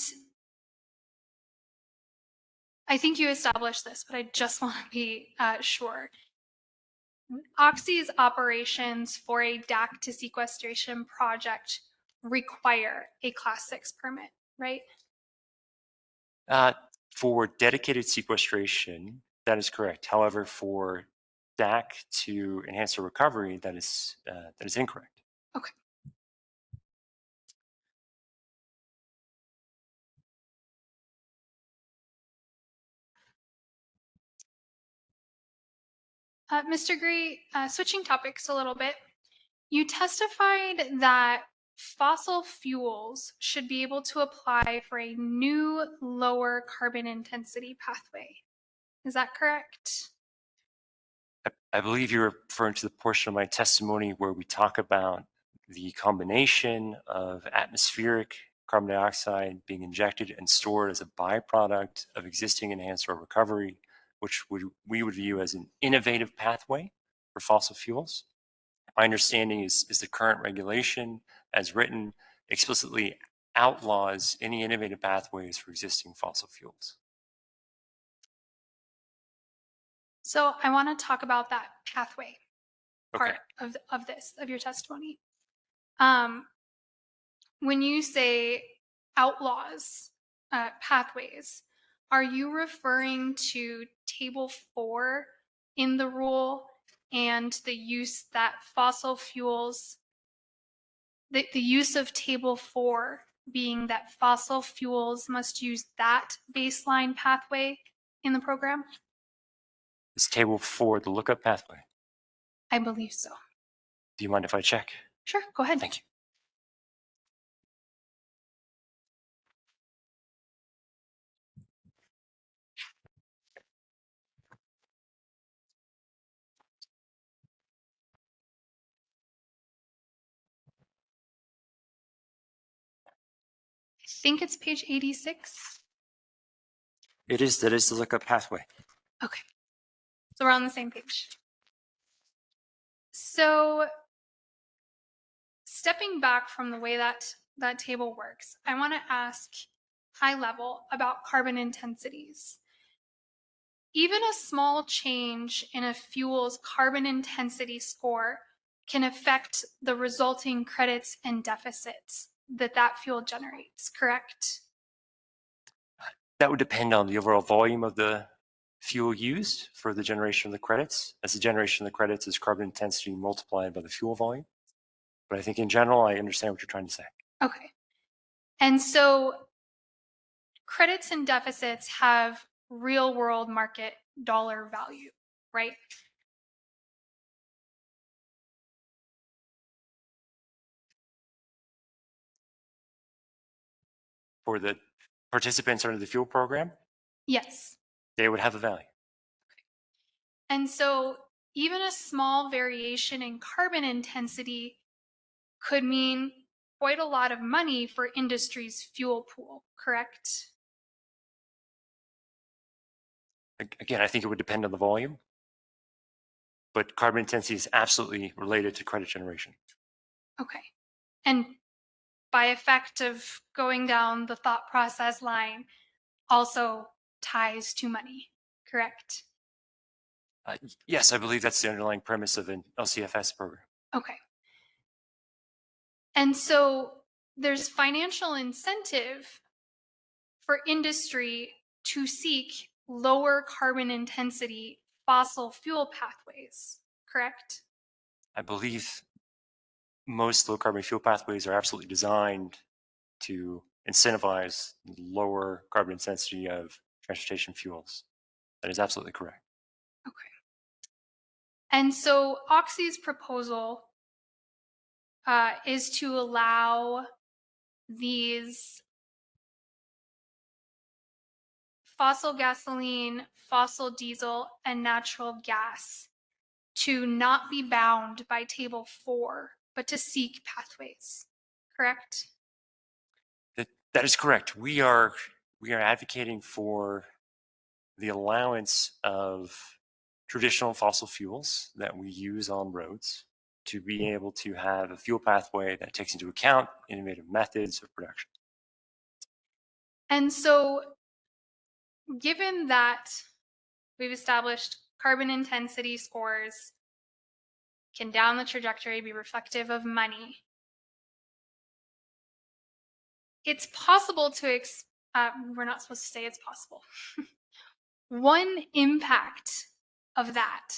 I think you established this, but I just want to be sure. Oxy's operations for a DAC to sequestration project require a Class 6 permit, right? For dedicated sequestration, that is correct. However, for DAC to enhance the recovery, that is incorrect. Okay. Mr. Gray, switching topics a little bit, you testified that fossil fuels should be able to apply for a new lower carbon intensity pathway. Is that correct? I believe you're referring to the portion of my testimony where we talk about the combination of atmospheric carbon dioxide being injected and stored as a byproduct of existing enhanced oil recovery, which we would view as an innovative pathway for fossil fuels. My understanding is the current regulation, as written, explicitly outlaws any innovative pathways for existing fossil fuels. So I want to talk about that pathway part Okay. of your testimony. When you say outlaws pathways, are you referring to Table 4 in the rule and the use that fossil fuels, the use of Table 4 being that fossil fuels must use that baseline pathway in the program? Is table 4 the lookup pathway? I believe so. Do you mind if I check? Sure, go ahead. Thank you. I think it's page 86. That is the lookup pathway. Okay, so we're on the same page. So stepping back from the way that table works, I want to ask high level about carbon intensities. Even a small change in a fuel's carbon intensity score can affect the resulting credits and deficits that fuel generates, correct? That would depend on the overall volume of the fuel used for the generation of the credits, as the generation of the credits is carbon intensity multiplied by the fuel volume. But I think in general, I understand what you're trying to say. Okay. And so credits and deficits have real world market dollar value, right? For the participants under the fuel program, Yes. they would have a value. And so even a small variation in carbon intensity could mean quite a lot of money for industry's fuel pool, correct? Again, I think it would depend on the volume, but carbon intensity is absolutely related to credit generation. Okay. And by effect of going down the thought process line, also ties to money, correct? Yes, I believe that's the underlying premise of an LCFS program. Okay. And so there's financial incentive for industry to seek lower carbon intensity fossil fuel pathways, correct? I believe most low carbon fuel pathways are absolutely designed to incentivize lower carbon intensity of transportation fuels. That is absolutely correct. Okay. And so Oxy's proposal is to allow these fossil gasoline, fossil diesel, and natural gas to not be bound by table 4, but to seek pathways, correct? That is correct. We are advocating for the allowance of traditional fossil fuels that we use on roads to be able to have a fuel pathway that takes into account innovative methods of production. And so given that we've established carbon intensity scores can down the trajectory be reflective of money, it's possible to, we're not supposed to say it's possible. One impact of that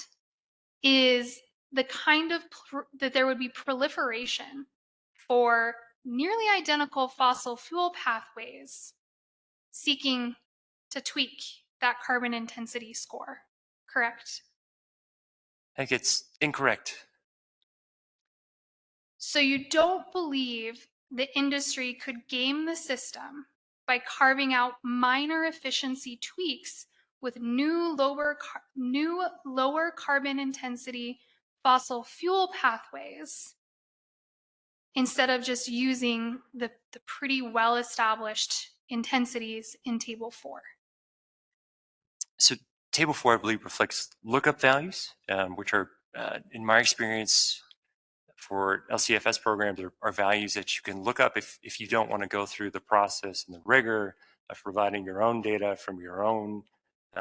is the kind of, that there would be proliferation for nearly identical fossil fuel pathways seeking to tweak that carbon intensity score, correct? I think it's incorrect. So you don't believe the industry could game the system by carving out minor efficiency tweaks with new lower carbon intensity fossil fuel pathways instead of just using the pretty well established intensities in table 4. So table 4, I believe, reflects lookup values, which are, in my experience, for LCFS programs are values that you can look up if you don't want to go through the process and the rigor of providing your own data from your own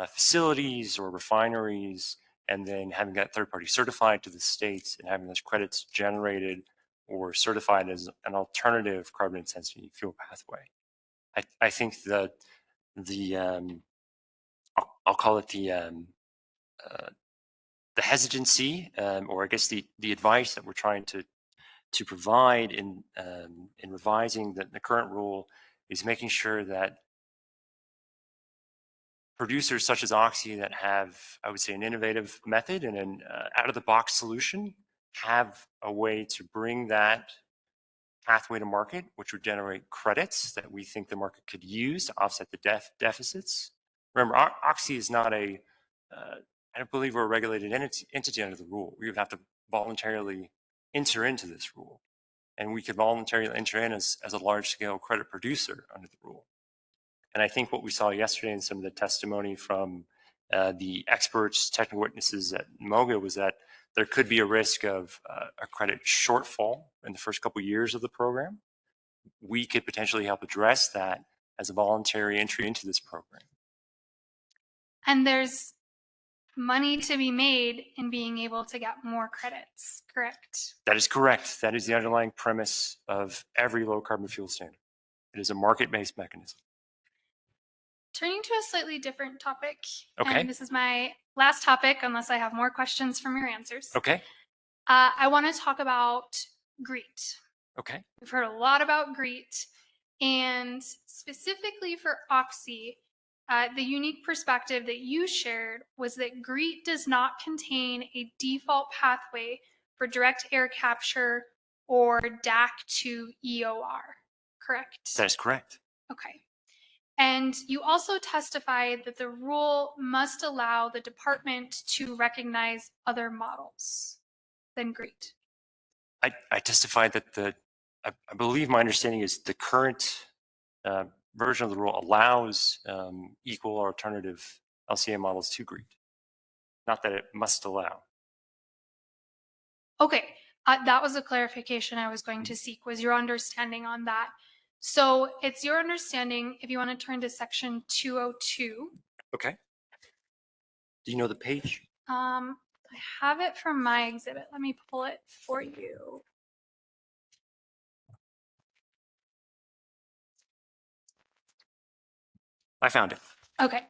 facilities or refineries, and then having that third party certified to the states and having those credits generated or certified as an alternative carbon intensity fuel pathway. I think the I'll call it the hesitancy, or I guess the advice that we're trying to to provide in revising the current rule is making sure that producers such as Oxy that have, I would say, an innovative method and an out-of-the-box solution have a way to bring that pathway to market, which would generate credits that we think the market could use to offset the deficits. Remember, Oxy is not a, I don't believe we're a regulated entity under the rule. We would have to voluntarily enter into this rule. And we could voluntarily enter in as a large-scale credit producer under the rule. And I think what we saw yesterday in some of the testimony from the experts, technical witnesses at MOGA was that there could be a risk of a credit shortfall in the first couple of years of the program. We could potentially help address that as a voluntary entry into this program. And there's money to be made in being able to get more credits, correct? That is correct. That is the underlying premise of every low carbon fuel standard. It is a market-based mechanism. Turning to a slightly different topic. Okay. And this is my last topic, unless I have more questions from your answers. Okay. I want to talk about GREET. Okay. We've heard a lot about GREET, and specifically for Oxy, the unique perspective that you shared was that GREET does not contain a default pathway for direct air capture or DAC to EOR, correct? That is correct. Okay. And you also testified that the rule must allow the department to recognize other models than GREET. I testified that I believe my understanding is the current version of the rule allows equal or alternative LCA models to GREET. Not that it must allow. Okay, that was a clarification I was going to seek, was your understanding on that. So it's your understanding, if you want to turn to section 202. Okay. Do you know the page? I have it from my exhibit. Let me pull it for you. I found it. Okay.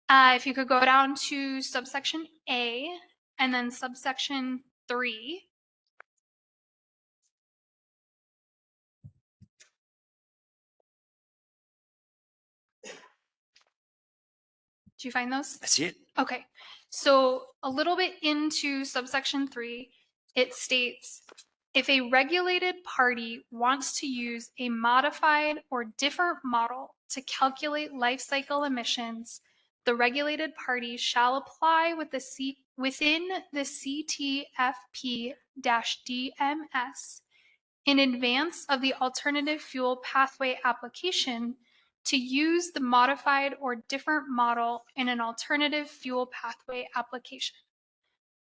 If you could go down to subsection A and then subsection 3. Do you find those? I see it. Okay. So a little bit into subsection 3, it states, if a regulated party wants to use a modified or different model to calculate life cycle emissions, the regulated party shall apply within the CTFP-DMS in advance of the alternative fuel pathway application to use the modified or different model in an alternative fuel pathway application.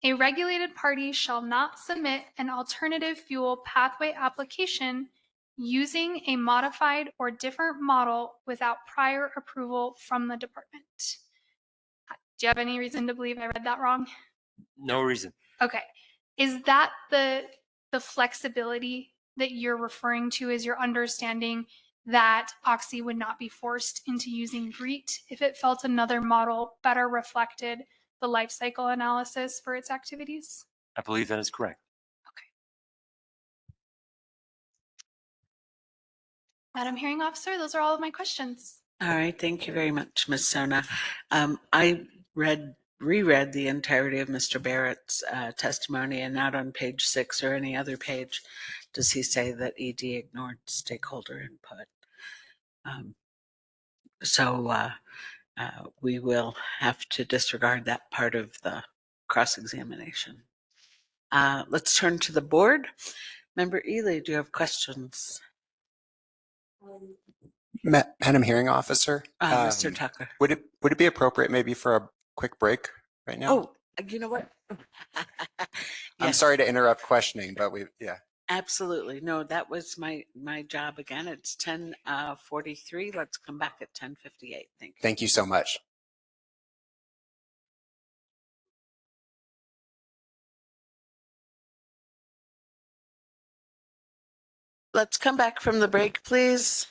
A regulated party shall not submit an alternative fuel pathway application using a modified or different model without prior approval from the department. Do you have any reason to believe I read that wrong? No reason. Okay. Is that the flexibility that you're referring to as your understanding that Oxy would not be forced into using GREET if it felt another model better reflected the life cycle analysis for its activities? I believe that is correct. Okay. Madam Hearing Officer, those are all of my questions. All right, thank you very much, Ms. Sona. I reread the entirety of Mr. Barrett's testimony, and not on page 6 or any other page does he say that ED ignored stakeholder input. So we will have to disregard that part of the cross-examination. Let's turn to the board. Member Ely, do you have questions? Madam Hearing Officer, Mr. Tucker. would it be appropriate maybe for a quick break right now? Oh, you know what? I'm Yes. sorry to interrupt questioning, but yeah. Absolutely. No, that was my job again. It's 10:43. Let's come back at 10:58. Thank you. Thank you so much. Let's come back from the break, please.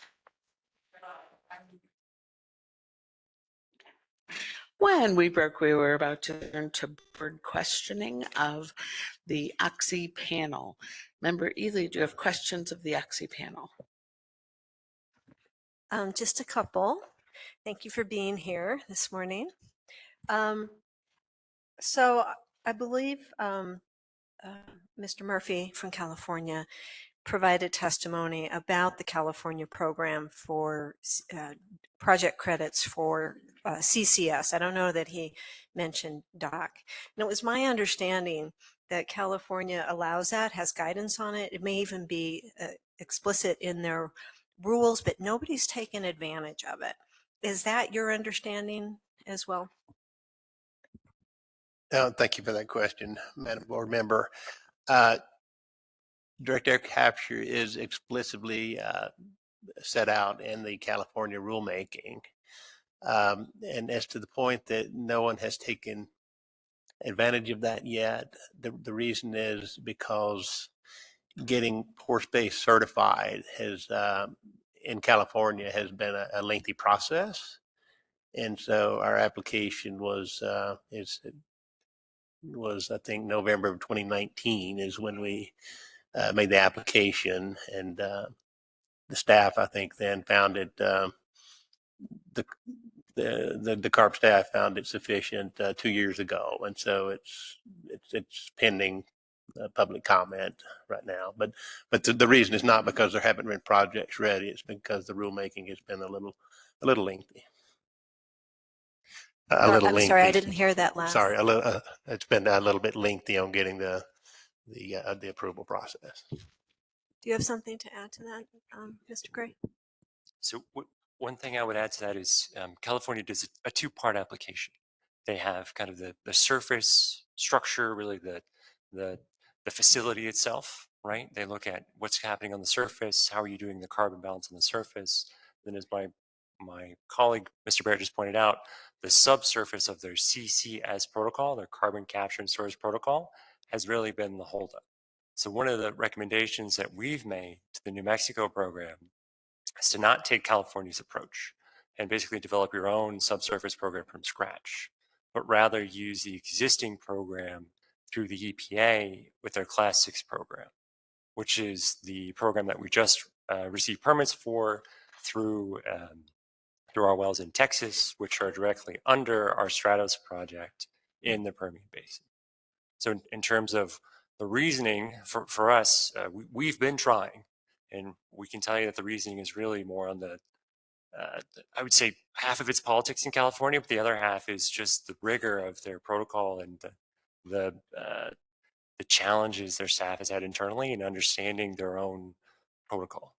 When we broke, we were about to turn to board questioning of the Oxy panel. Member Ely, do you have questions of the Oxy panel? Just a couple. Thank you for being here this morning. So I believe Mr. Murphy from California provided testimony about the California program for project credits for CCS. I don't know that he mentioned DOC. And it was my understanding that California allows that, has guidance on it. It may even be explicit in their rules, but nobody's taken advantage of it. Is that your understanding as well? Thank you for that question, Madam Board Member. Direct air capture is explicitly set out in the California rulemaking. And as to the point that no one has taken advantage of that yet, the reason is because getting pore space certified has in California has been a lengthy process. And so our application was I think November of 2019 is when we made the application, and the staff I think then found it the CARB staff found it sufficient 2 years ago, and so it's pending public comment right now. But the reason is not because there haven't been projects ready; it's because the rulemaking has been a little lengthy. I'm sorry, I didn't hear that last. Sorry, it's been a little bit lengthy on getting the approval process. Do you have something to add to that, Mr. Gray? So one thing I would add to that is California does a two-part application. They have kind of the surface structure, really the facility itself, right? They look at what's happening on the surface, how are you doing the carbon balance on the surface. Then as my colleague, Mr. Barrett, just pointed out, the subsurface of their CCS protocol, their carbon capture and storage protocol, has really been the holdup. So one of the recommendations that we've made to the New Mexico program is to not take California's approach and basically develop your own subsurface program from scratch, but rather use the existing program through the EPA with their Class 6 program, which is the program that we just received permits for through our wells in Texas, which are directly under our Stratos project in the Permian Basin. So in terms of the reasoning for us, we've been trying, and we can tell you that the reasoning is really more on the, I would say half of it's politics in California, but the other half is just the rigor of their protocol and the challenges their staff has had internally in understanding their own protocol.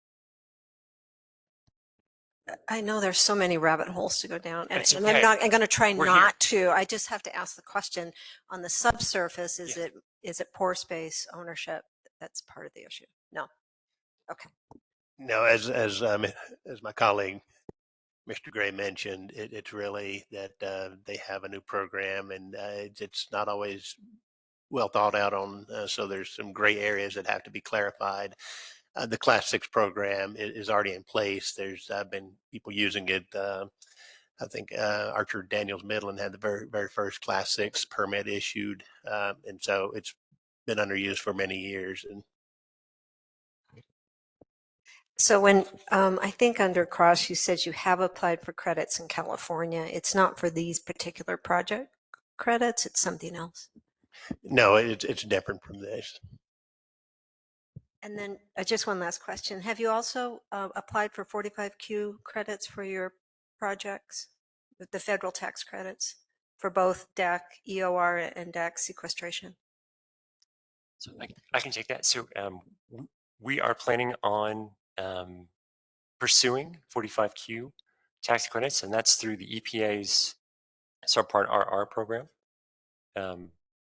I know there's so many rabbit holes to go down, and, It's and okay. I'm going to try We're not to. I just have to ask the question on the subsurface. Is Yeah. it pore space ownership that's part of the issue? No. Okay. No, as my colleague, Mr. Gray mentioned, it's really that they have a new program, and it's not always well thought out on. So there's some gray areas that have to be clarified. The Class 6 program is already in place. There's been people using it. I think Archer Daniels Midland had the very first Class 6 permit issued, and so it's been underused for many years. And So when I think under Cross, you said you have applied for credits in California. It's not for these particular project credits. It's something else. no, it's different from this. And then just one last question. Have you also applied for 45Q credits for your projects, the federal tax credits for both DAC, EOR, and DAC sequestration? So I can take that. So we are planning on pursuing 45Q tax credits, and that's through the EPA's subpart RR program.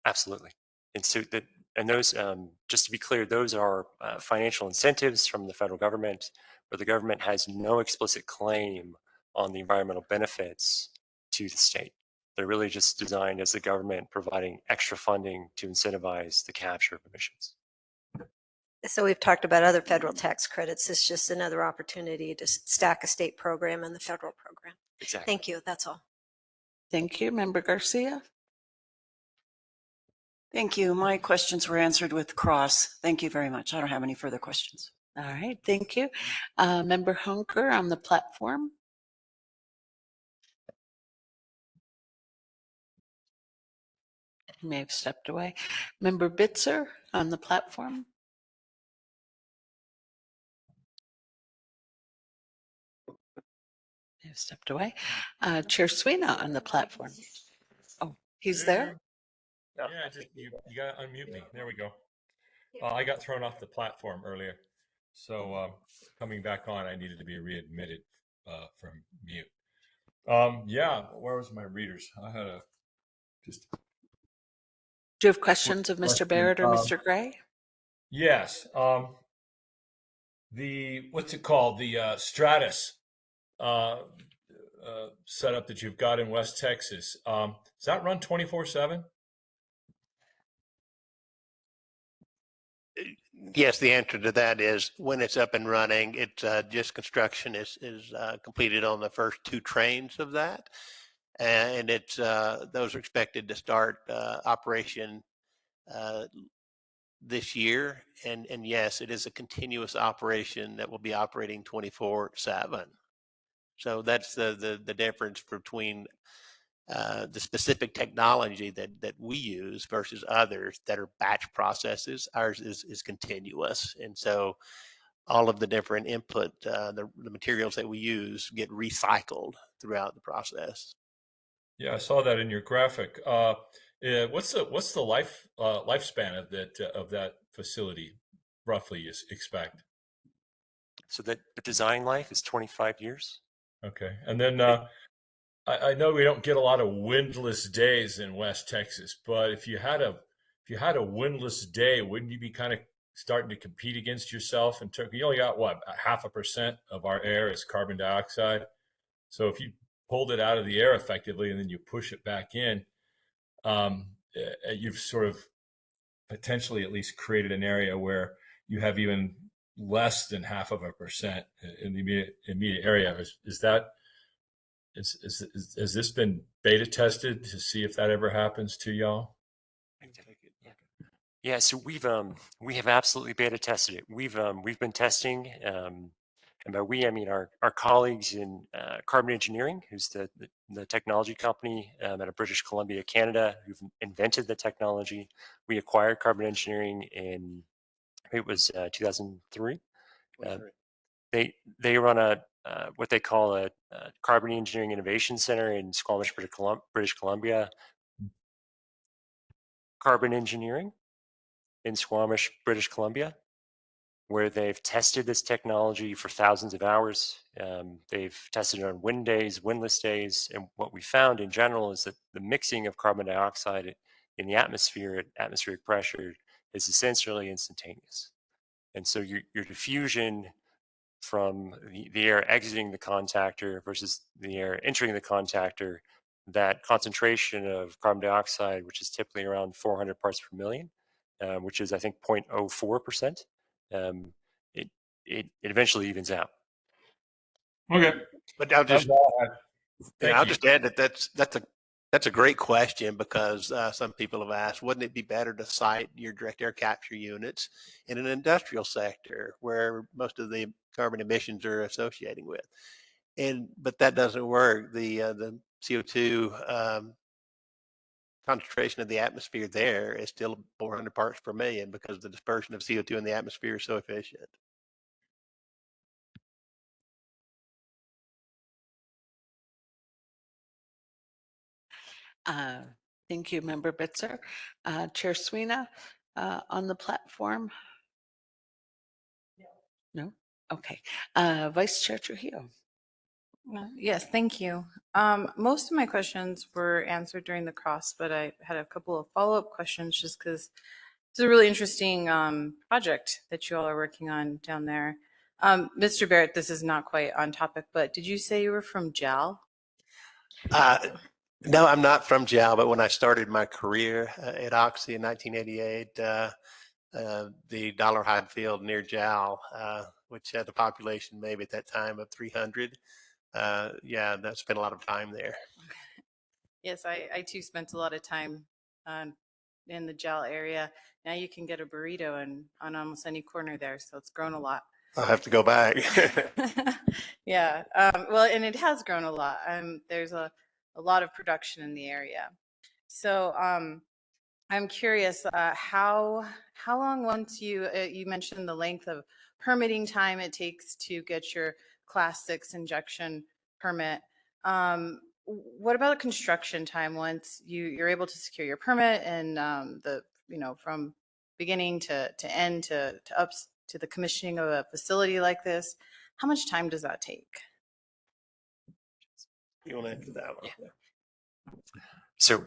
Absolutely. And so those, just to be clear, those are financial incentives from the federal government, where the government has no explicit claim on the environmental benefits to the state. They're really just designed as the government providing extra funding to incentivize the capture of emissions. So we've talked about other federal tax credits. It's just another opportunity to stack a state program and the federal program. Exactly. Thank you. That's all. thank you. Member Garcia? Thank you. My questions were answered with cross. Thank you very much. I don't have any further questions. All right, thank you. Member Hunker on the platform? He may have stepped away. Member Bitzer on the platform? May have stepped away. Chair Sweeney on the platform? Oh, he's there? Yeah, just you got to unmute me. There we go. I got thrown off the platform earlier, so coming back on, I needed to be readmitted from mute. Yeah, where was my readers? I had a just. Do you have questions of Mr. Barrett or Mr. Gray? Yes. The what's it called? The Stratus setup that you've got in West Texas. Does that run 24/7? Yes, the answer to that is when it's up and running, it's just construction is completed on the first 2 trains of that. And it's those are expected to start operation this year. And yes, it is a continuous operation that will be operating 24/7. So that's the difference between the specific technology that we use versus others that are batch processes. Ours is continuous. And so all of the different input, the materials that we use get recycled throughout the process. Yeah, I saw that in your graphic. What's the lifespan of that facility roughly you expect? So that the design life is 25 years. Okay, and then I know we don't get a lot of windless days in West Texas, but if you had a windless day, wouldn't you be kind of starting to compete against yourself? And you only got what, 0.5% of our air is carbon dioxide. So if you pulled it out of the air effectively and then you push it back in, you've sort of potentially at least created an area where you have even less than 0.5% in the immediate area. Has this been beta tested to see if that ever happens to y'all? Yeah, so we have absolutely beta tested it. We've been testing, and by we I mean our colleagues in Carbon Engineering, who's the technology company out of British Columbia, Canada, who've invented the technology. We acquired Carbon Engineering in, it was 2003. They run a what they call a Carbon Engineering Innovation Center in Squamish, British Columbia. Carbon Engineering in Squamish, British Columbia, where they've tested this technology for thousands of hours. They've tested it on wind days, windless days, and what we found in general is that the mixing of carbon dioxide in the atmosphere at atmospheric pressure is essentially instantaneous. And so your diffusion from the air exiting the contactor versus the air entering the contactor, that concentration of carbon dioxide, which is typically around 400 parts per million, which is I think 0.04%, it eventually evens out. Okay, But I'll just just add that's a great question, because some people have asked, wouldn't it be better to site your direct air capture units in an industrial sector where most of the carbon emissions are associating with? But that doesn't work. The CO2 concentration of the atmosphere there is still 400 parts per million because the dispersion of CO2 in the atmosphere is so efficient. Thank you, Member Bitzer. Chair Sweeney on the platform? No? Okay. Vice Chair Trujillo. Yes, thank you. Most of my questions were answered during the cross, but I had a couple of follow-up questions just because it's a really interesting project that you all are working on down there. Mr. Barrett, this is not quite on topic, but did you say you were from JAL? No, I'm not from JAL, but when I started my career at Oxy in 1988, the Dollarhide field near JAL, which had a population maybe at that time of 300. Yeah, that spent a lot of time there. Yes, I too spent a lot of time in the gel area. Now you can get a burrito on almost any corner there, so it's grown a lot. I'll have to go back. Yeah, well, and it has grown a lot. There's a lot of production in the area. So I'm curious, how long once you mentioned the length of permitting time it takes to get your Class 6 injection permit. What about construction time once you're able to secure your permit and from beginning to end to the commissioning of a facility like this? How much time does that take? You want to answer that one? Yeah. So,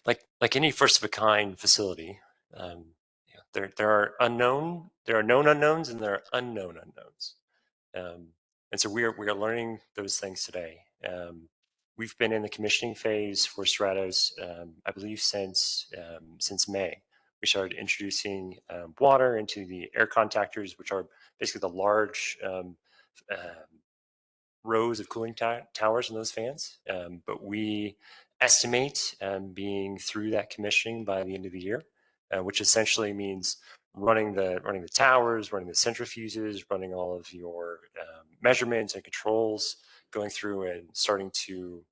like any first of a kind facility, there are known unknowns and there are unknown unknowns, and so we are learning those things today. We've been in the commissioning phase for Stratos, I believe, since May. We started introducing water into the air contactors, which are basically the large rows of cooling towers in those fans. But we estimate being through that commissioning by the end of the year, which essentially means running the towers, running the centrifuges, running all of your measurements and controls, going through and starting to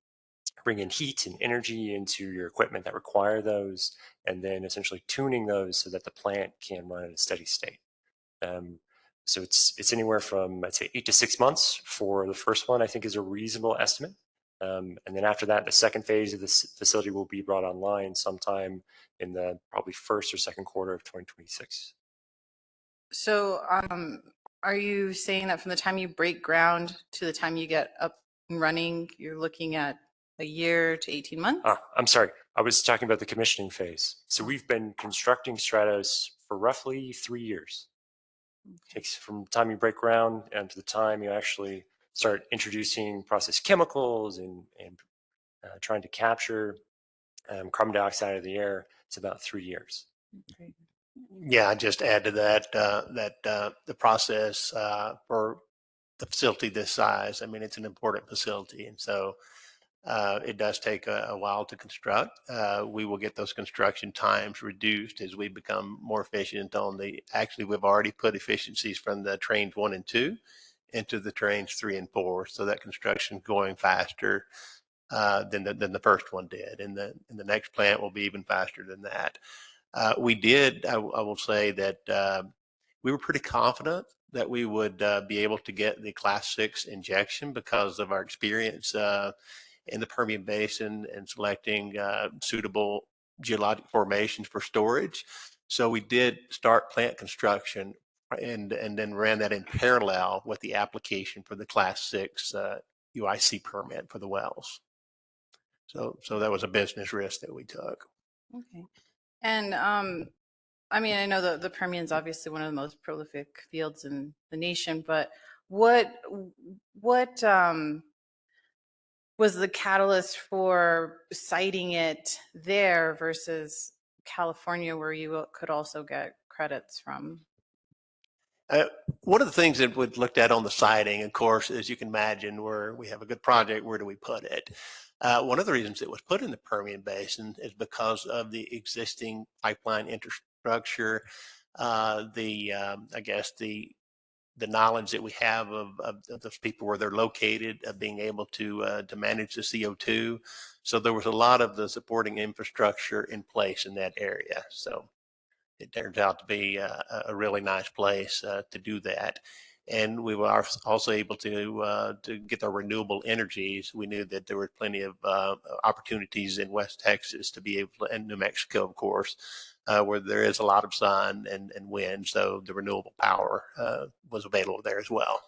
bring in heat and energy into your equipment that require those, and then essentially tuning those so that the plant can run at a steady state. So it's anywhere from, I'd say, 8 to 6 months for the first one, I think, is a reasonable estimate. And then after that, the second phase of this facility will be brought online sometime in the probably first or second quarter of 2026. So are you saying that from the time you break ground to the time you get up and running, you're looking at a year to 18 months? I'm sorry. I was talking about the commissioning phase. So we've been constructing Stratos for roughly 3 years. It takes from the time you break ground and to the time you actually start introducing processed chemicals and trying to capture carbon dioxide out of the air. It's about 3 years. Okay. Yeah, I just add to that the process for the facility this size. I mean, it's an important facility, and so it does take a while to construct. We will get those construction times reduced as we become more efficient on the. Actually, we've already put efficiencies from the trains 1 and 2 into the trains 3 and 4, so that construction going faster than the first one did, and the next plant will be even faster than that. We did. I will say that we were pretty confident that we would be able to get the Class 6 injection because of our experience in the Permian Basin and selecting suitable geologic formations for storage. So we did start plant construction and then ran that in parallel with the application for the Class 6 UIC permit for the wells. So that was a business risk that we took. Okay. And I mean, I know the Permian is obviously one of the most prolific fields in the nation, but what was the catalyst for citing it there versus California, where you could also get credits from? One of the things that we looked at on the siting, of course, as you can imagine, where we have a good project, where do we put it? One of the reasons it was put in the Permian Basin is because of the existing pipeline infrastructure, I guess the knowledge that we have of those people where they're located, of being able to manage the CO2. So there was a lot of the supporting infrastructure in place in that area. So it turns out to be a really nice place to do that. And we were also able to get our renewable energies. We knew that there were plenty of opportunities in West Texas to be able to, and New Mexico, of course, where there is a lot of sun and wind. So the renewable power was available there as well.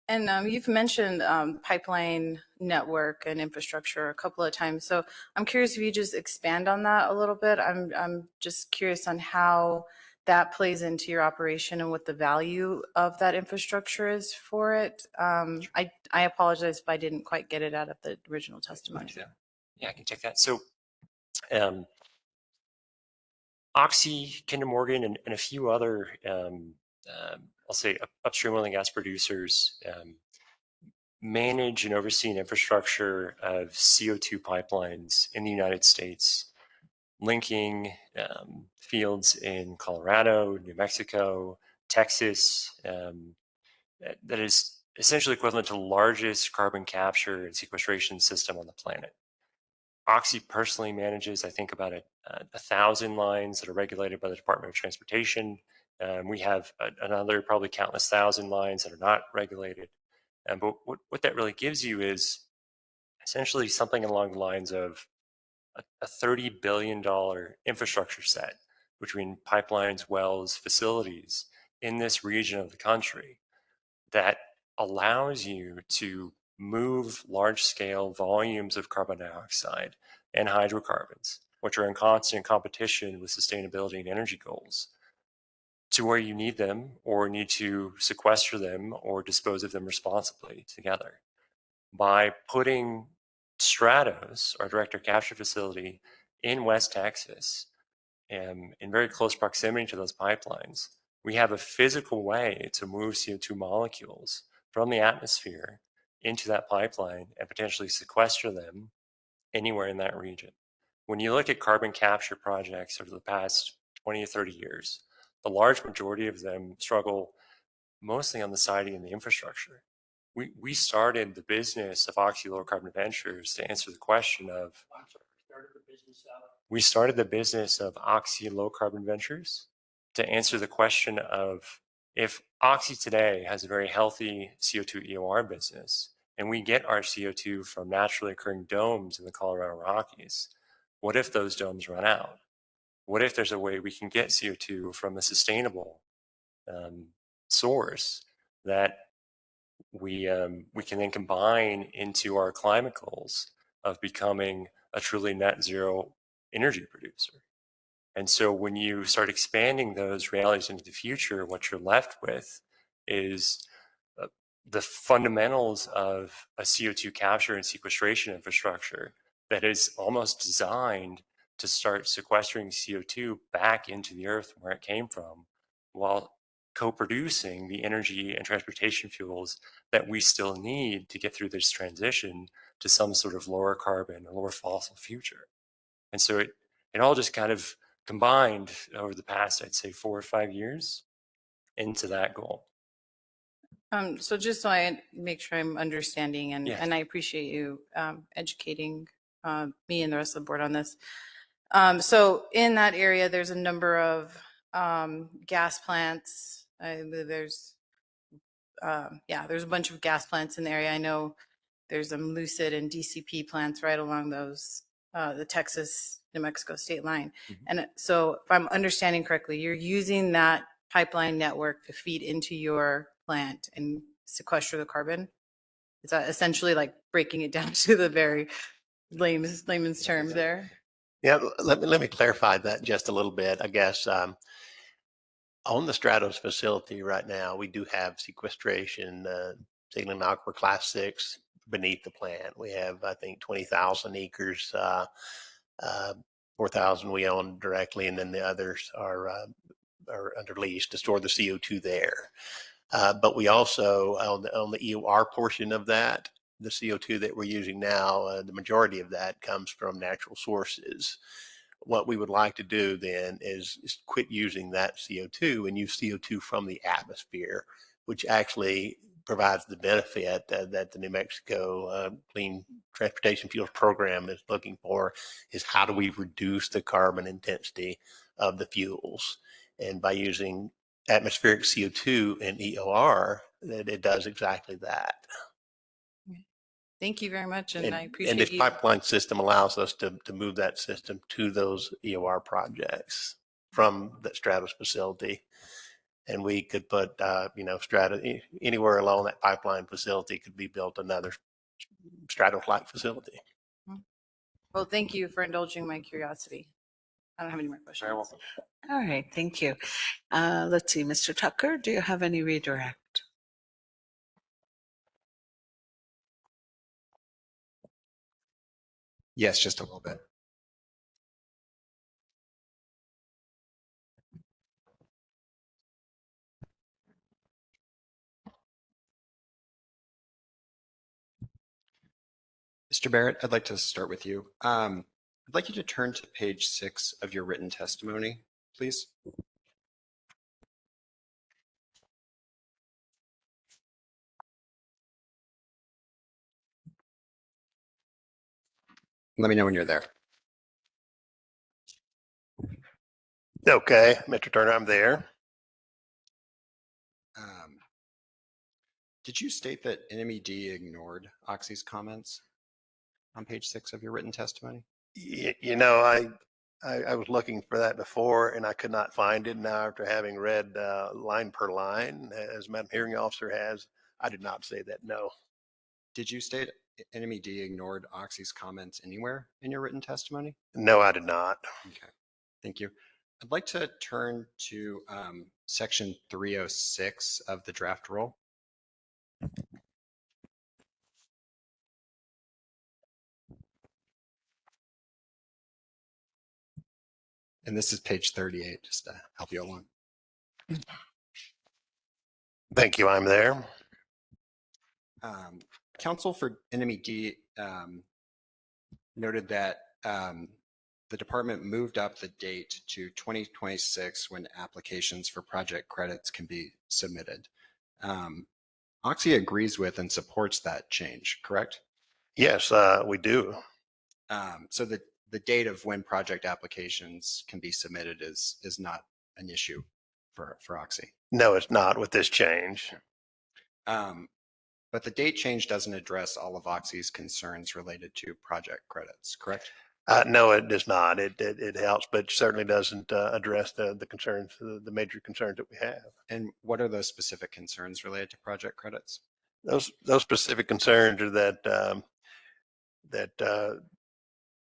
And you've mentioned pipeline network and infrastructure a couple of times. So I'm curious if you just expand on that a little bit. I'm just curious on how that plays into your operation and what the value of that infrastructure is for it. I apologize if I didn't quite get it out of the original testimony. Yeah, I can take that. So Oxy, Kinder Morgan, and a few other, I'll say, upstream oil and gas producers manage and oversee an infrastructure of CO2 pipelines in the United States, linking fields in Colorado, New Mexico, Texas, that is essentially equivalent to the largest carbon capture and sequestration system on the planet. Oxy personally manages, I think, about 1,000 lines that are regulated by the Department of Transportation. We have another probably countless thousand lines that are not regulated. But what that really gives you is essentially something along the lines of a $30 billion infrastructure set between pipelines, wells, facilities in this region of the country that allows you to move large scale volumes of carbon dioxide and hydrocarbons, which are in constant competition with sustainability and energy goals, to where you need them or need to sequester them or dispose of them responsibly together. By putting Stratos, our direct air capture facility, in West Texas, in very close proximity to those pipelines, we have a physical way to move CO2 molecules from the atmosphere into that pipeline and potentially sequester them anywhere in that region. When you look at carbon capture projects over the past 20 or 30 years, the large majority of them struggle mostly on the siding and the infrastructure. We started the business of Oxy Low Carbon Ventures to answer the question of, we started the business of Oxy Low Carbon Ventures to answer the question of, if Oxy today has a very healthy CO2 EOR business, and we get our CO2 from naturally occurring domes in the Colorado Rockies, what if those domes run out? What if there's a way we can get CO2 from a sustainable source that we can then combine into our climate goals of becoming a truly net zero energy producer? And so when you start expanding those realities into the future, what you're left with is the fundamentals of a CO2 capture and sequestration infrastructure that is almost designed to start sequestering CO2 back into the earth where it came from, while co-producing the energy and transportation fuels that we still need to get through this transition to some sort of lower carbon or lower fossil future. And so it all just kind of combined over the past, I'd say, 4 or 5 years into that goal. So just so I make sure I'm understanding, and, Yes. and I appreciate you educating me and the rest of the board on this. So in that area, there's a number of gas plants. I believe there's a bunch of gas plants in the area. I know there's Lucid and DCP plants right along those, the Texas, New Mexico state line. Mm-hmm. And so if I'm understanding correctly, you're using that pipeline network to feed into your plant and sequester the carbon? Is that essentially like breaking it down to the very layman's terms there? Yeah, let me clarify that just a little bit. I guess on the Stratos facility right now, we do have sequestration, saline aquifer class 6 beneath the plant. We have, I think, 20,000 acres, 4,000 we own directly, and then the others are under lease to store the CO2 there. But we also, on the EOR portion of that, the CO2 that we're using now, the majority of that comes from natural sources. What we would like to do then is quit using that CO2 and use CO2 from the atmosphere, which actually provides the benefit that the New Mexico Clean Transportation Fuels Program is looking for, is how do we reduce the carbon intensity of the fuels? And by using atmospheric CO2 and EOR, that it does exactly that. Thank you very much, and I appreciate And this you. pipeline system allows us to move that system to those EOR projects from the Stratos facility. And we could put, Stratos, anywhere along that pipeline facility could be built another Stratos-like facility. Well, thank you for indulging my curiosity. I don't have any more questions. Very welcome. All right, thank you. Let's see, Mr. Tucker, do you have any redirect? Yes, just a little bit. Mr. Barrett, I'd like to start with you. I'd like you to turn to page 6 of your written testimony, please. Let me know when you're there. Okay, Mr. Turner, I'm there. Did you state that NMED ignored Oxy's comments on page 6 of your written testimony? You know, I was looking for that before and I could not find it. Now, after having read line per line, as Madam Hearing Officer has, I did not say that, no. Did you state NMED ignored Oxy's comments anywhere in your written testimony? No, I did not. Okay, thank you. I'd like to turn to section 306 of the draft rule. And this is page 38, just to help you along. Thank you, I'm there. Counsel for NMED noted that the department moved up the date to 2026 when applications for project credits can be submitted. Oxy agrees with and supports that change, correct? Yes, we do. So the date of when project applications can be submitted is not an issue for Oxy. No, it's not with this change. But the date change doesn't address all of Oxy's concerns related to project credits, correct? No, it does not. It helps, but certainly doesn't address the concerns, the major concerns that we have. And what are those specific concerns related to project credits? Those specific concerns are that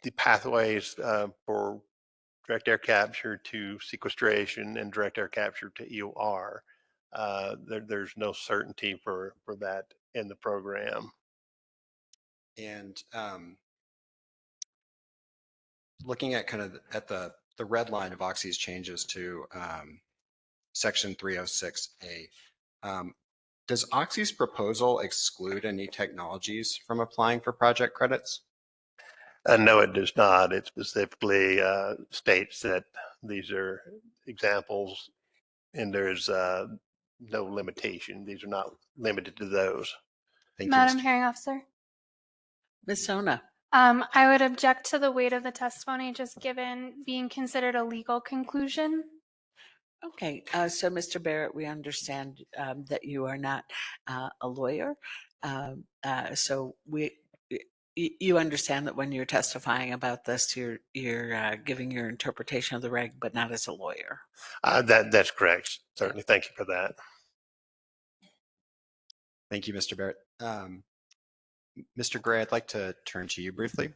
the pathways for direct air capture to sequestration and direct air capture to EOR, there's no certainty for that in the program. And looking at kind of at the red line of Oxy's changes to section 306A, does Oxy's proposal exclude any technologies from applying for project credits? No, it does not. It specifically states that these are examples and there's no limitation. These are not limited to those. Thank Madam you, Hearing Officer. Ms. Sona. I would object to the weight of the testimony just given being considered a legal conclusion. Okay, so Mr. Barrett, we understand that you are not a lawyer. So you understand that when you're testifying about this, you're giving your interpretation of the reg, but not as a lawyer. That's correct. Certainly. Thank you for that. Thank you, Mr. Barrett. Mr. Gray, I'd like to turn to you briefly.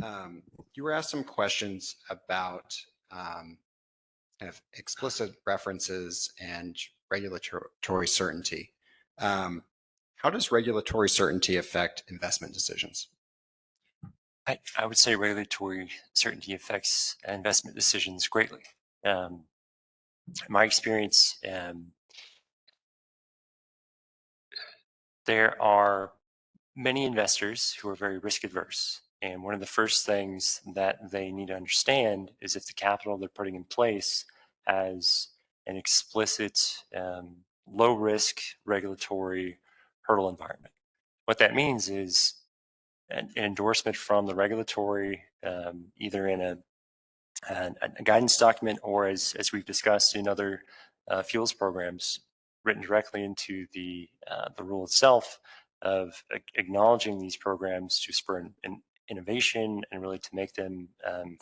You were asked some questions about kind of explicit references and regulatory certainty. How does regulatory certainty affect investment decisions? I would say regulatory certainty affects investment decisions greatly. In my experience, there are many investors who are very risk adverse. And one of the first things that they need to understand is if the capital they're putting in place has an explicit low risk regulatory hurdle environment. What that means is an endorsement from the regulatory, either in a guidance document or as we've discussed in other fuels programs, written directly into the rule itself of acknowledging these programs to spur an innovation and really to make them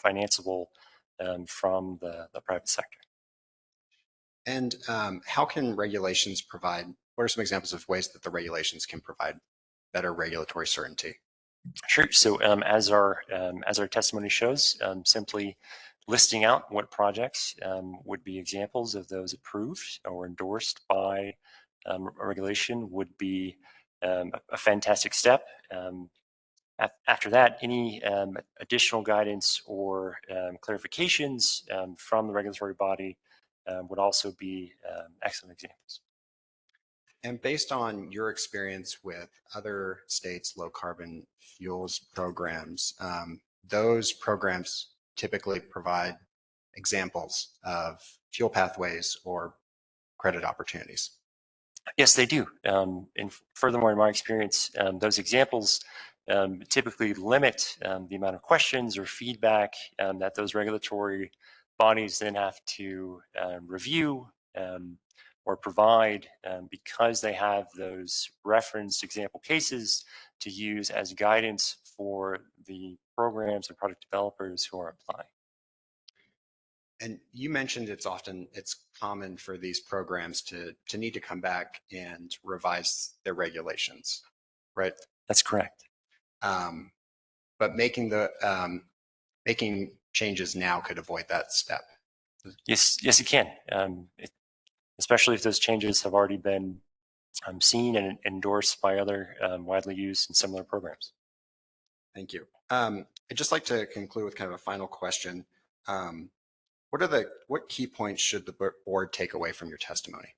financeable from the private sector. And how can regulations provide, what are some examples of ways that the regulations can provide better regulatory certainty? Sure. So as our testimony shows, simply listing out what projects would be examples of those approved or endorsed by a regulation would be a fantastic step. After that, any additional guidance or clarifications from the regulatory body would also be excellent examples. And based on your experience with other states' low carbon fuels programs, those programs typically provide examples of fuel pathways or credit opportunities. Yes, they do. And furthermore, in my experience, those examples typically limit the amount of questions or feedback that those regulatory bodies then have to review or provide because they have those reference example cases to use as guidance for the programs and product developers who are applying. And you mentioned it's common for these programs to need to come back and revise their regulations, right? That's correct. But making changes now could avoid that step. Yes, it can. Especially if those changes have already been seen and endorsed by other widely used and similar programs. Thank you. I'd just like to conclude with kind of a final question. What key points should the board take away from your testimony?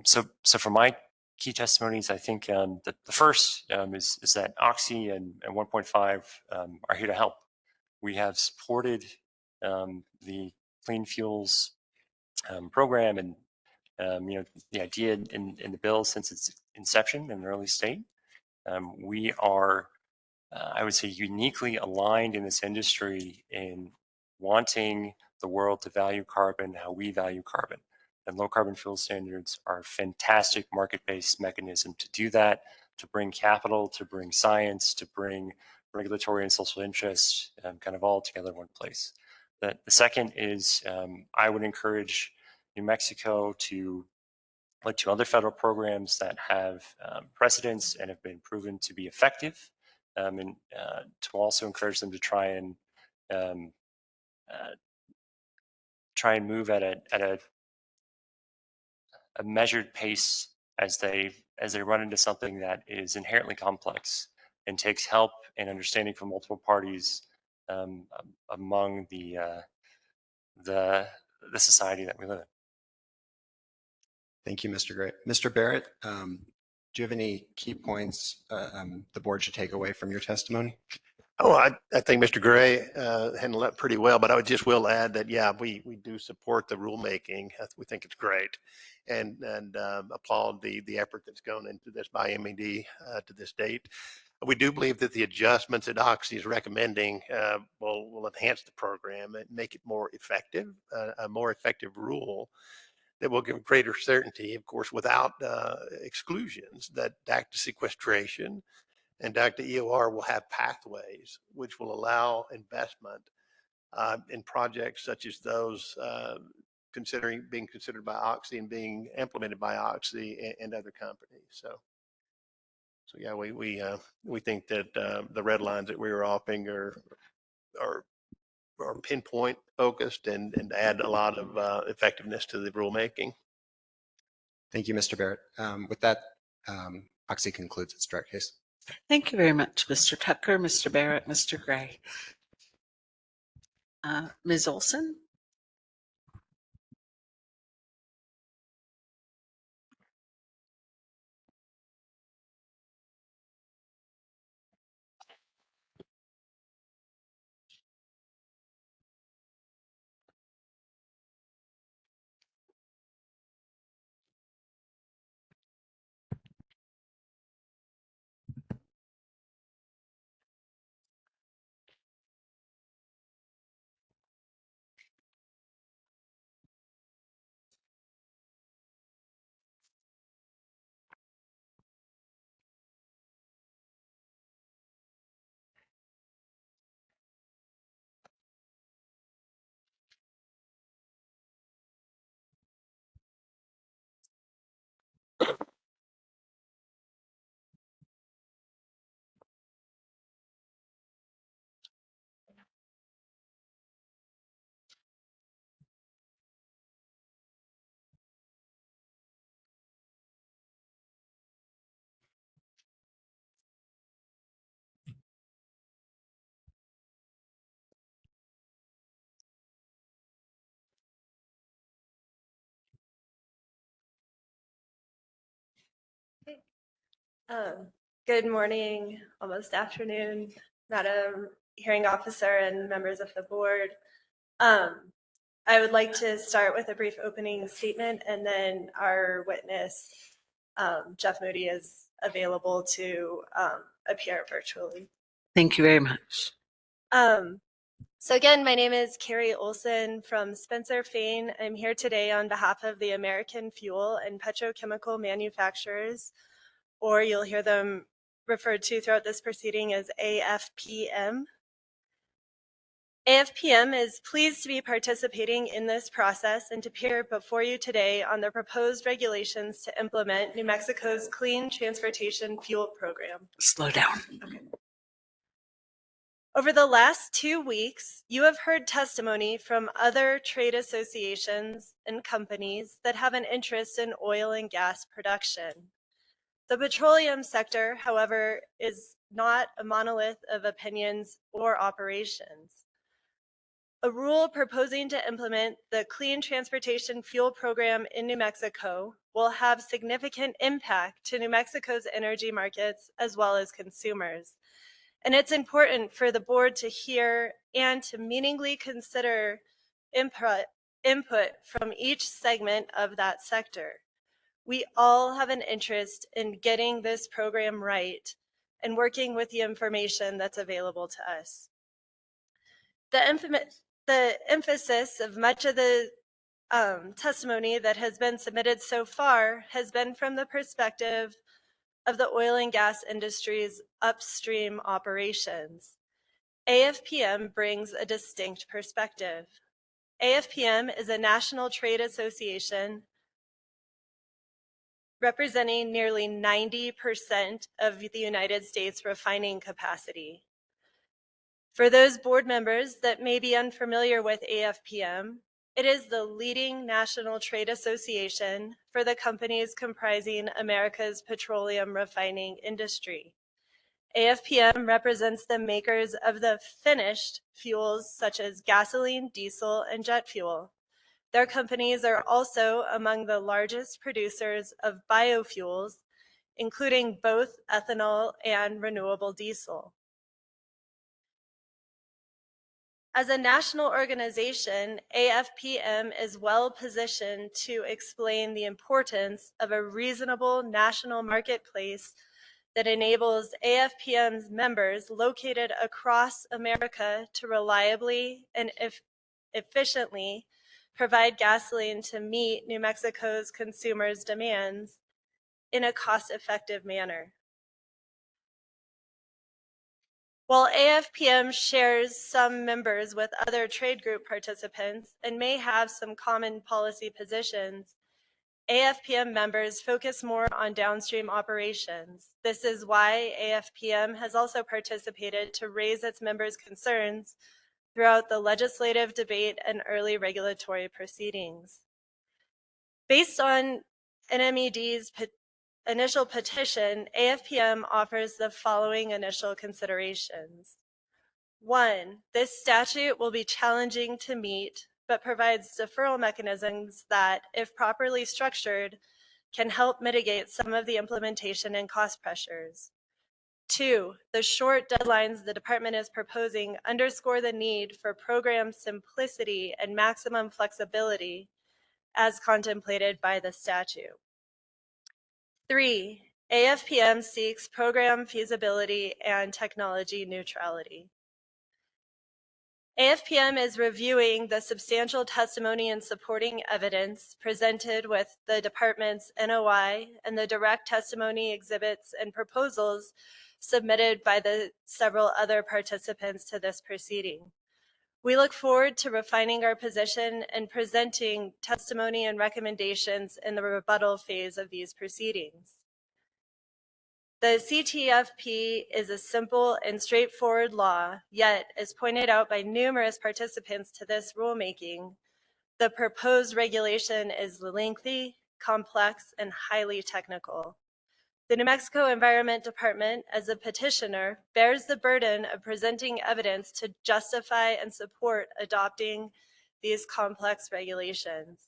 So for my key testimonies, I think the first is that Oxy and 1.5 are here to help. We have supported the clean fuels program and the idea in the bill since its inception in an early state. We are, I would say, uniquely aligned in this industry in wanting the world to value carbon how we value carbon. And low carbon fuel standards are a fantastic market-based mechanism to do that, to bring capital, to bring science, to bring regulatory and social interests kind of all together in one place. The second is I would encourage New Mexico to look to other federal programs that have precedence and have been proven to be effective, and to also encourage them to try and move at a measured pace as they run into something that is inherently complex and takes help and understanding from multiple parties among the society that we live in. Thank you, Mr. Gray. Mr. Barrett, do you have any key points the board should take away from your testimony? Oh, I think Mr. Gray handled that pretty well, but I will add that, yeah, we do support the rulemaking. We think it's great and applaud the effort that's gone into this by MED to this date. We do believe that the adjustments that Oxy is recommending will enhance the program and make it more effective, a more effective rule that will give greater certainty, of course, without exclusions, that DAC to sequestration and DAC to EOR will have pathways which will allow investment in projects such as those being considered by Oxy and being implemented by Oxy and other companies. So yeah, we think that the red lines that we were offering are pinpoint focused and add a lot of effectiveness to the rulemaking. Thank you, Mr. Barrett. With that, Oxy concludes its direct case. Thank you very much, Mr. Tucker, Mr. Barrett, Mr. Gray. Ms. Olson? Good morning, almost afternoon, Madam Hearing Officer and members of the board. I would like to start with a brief opening statement, and then our witness, Jeff Moody, is available to appear virtually. Thank you very much. So again, my name is Carrie Olson from Spencer Fane. I'm here today on behalf of the American Fuel and Petrochemical Manufacturers, or you'll hear them referred to throughout this proceeding as AFPM. AFPM is pleased to be participating in this process and to appear before you today on the proposed regulations to implement New Mexico's Clean Transportation Fuel Program. Slow down. Okay. Over the last 2 weeks, you have heard testimony from other trade associations and companies that have an interest in oil and gas production. The petroleum sector, however, is not a monolith of opinions or operations. A rule proposing to implement the Clean Transportation Fuel Program in New Mexico will have significant impact to New Mexico's energy markets as well as consumers. And it's important for the board to hear and to meaningfully consider input from each segment of that sector. We all have an interest in getting this program right and working with the information that's available to us. The emphasis of much of the testimony that has been submitted so far has been from the perspective of the oil and gas industry's upstream operations. AFPM brings a distinct perspective. AFPM is a national trade association representing nearly 90% of the United States refining capacity. For those board members that may be unfamiliar with AFPM, it is the leading national trade association for the companies comprising America's petroleum refining industry. AFPM represents the makers of the finished fuels such as gasoline, diesel, and jet fuel. Their companies are also among the largest producers of biofuels, including both ethanol and renewable diesel. As a national organization, AFPM is well positioned to explain the importance of a reasonable national marketplace that enables AFPM's members located across America to reliably and efficiently provide gasoline to meet New Mexico's consumers' demands in a cost-effective manner. While AFPM shares some members with other trade group participants and may have some common policy positions, AFPM members focus more on downstream operations. This is why AFPM has also participated to raise its members' concerns throughout the legislative debate and early regulatory proceedings. Based on NMED's initial petition, AFPM offers the following initial considerations. 1, this statute will be challenging to meet, but provides deferral mechanisms that, if properly structured, can help mitigate some of the implementation and cost pressures. 2, the short deadlines the department is proposing underscore the need for program simplicity and maximum flexibility as contemplated by the statute. 3, AFPM seeks program feasibility and technology neutrality. AFPM is reviewing the substantial testimony and supporting evidence presented with the department's NOI and the direct testimony exhibits and proposals submitted by the several other participants to this proceeding. We look forward to refining our position and presenting testimony and recommendations in the rebuttal phase of these proceedings. The CTFP is a simple and straightforward law, yet, as pointed out by numerous participants to this rulemaking, the proposed regulation is lengthy, complex, and highly technical. The New Mexico Environment Department, as a petitioner, bears the burden of presenting evidence to justify and support adopting these complex regulations.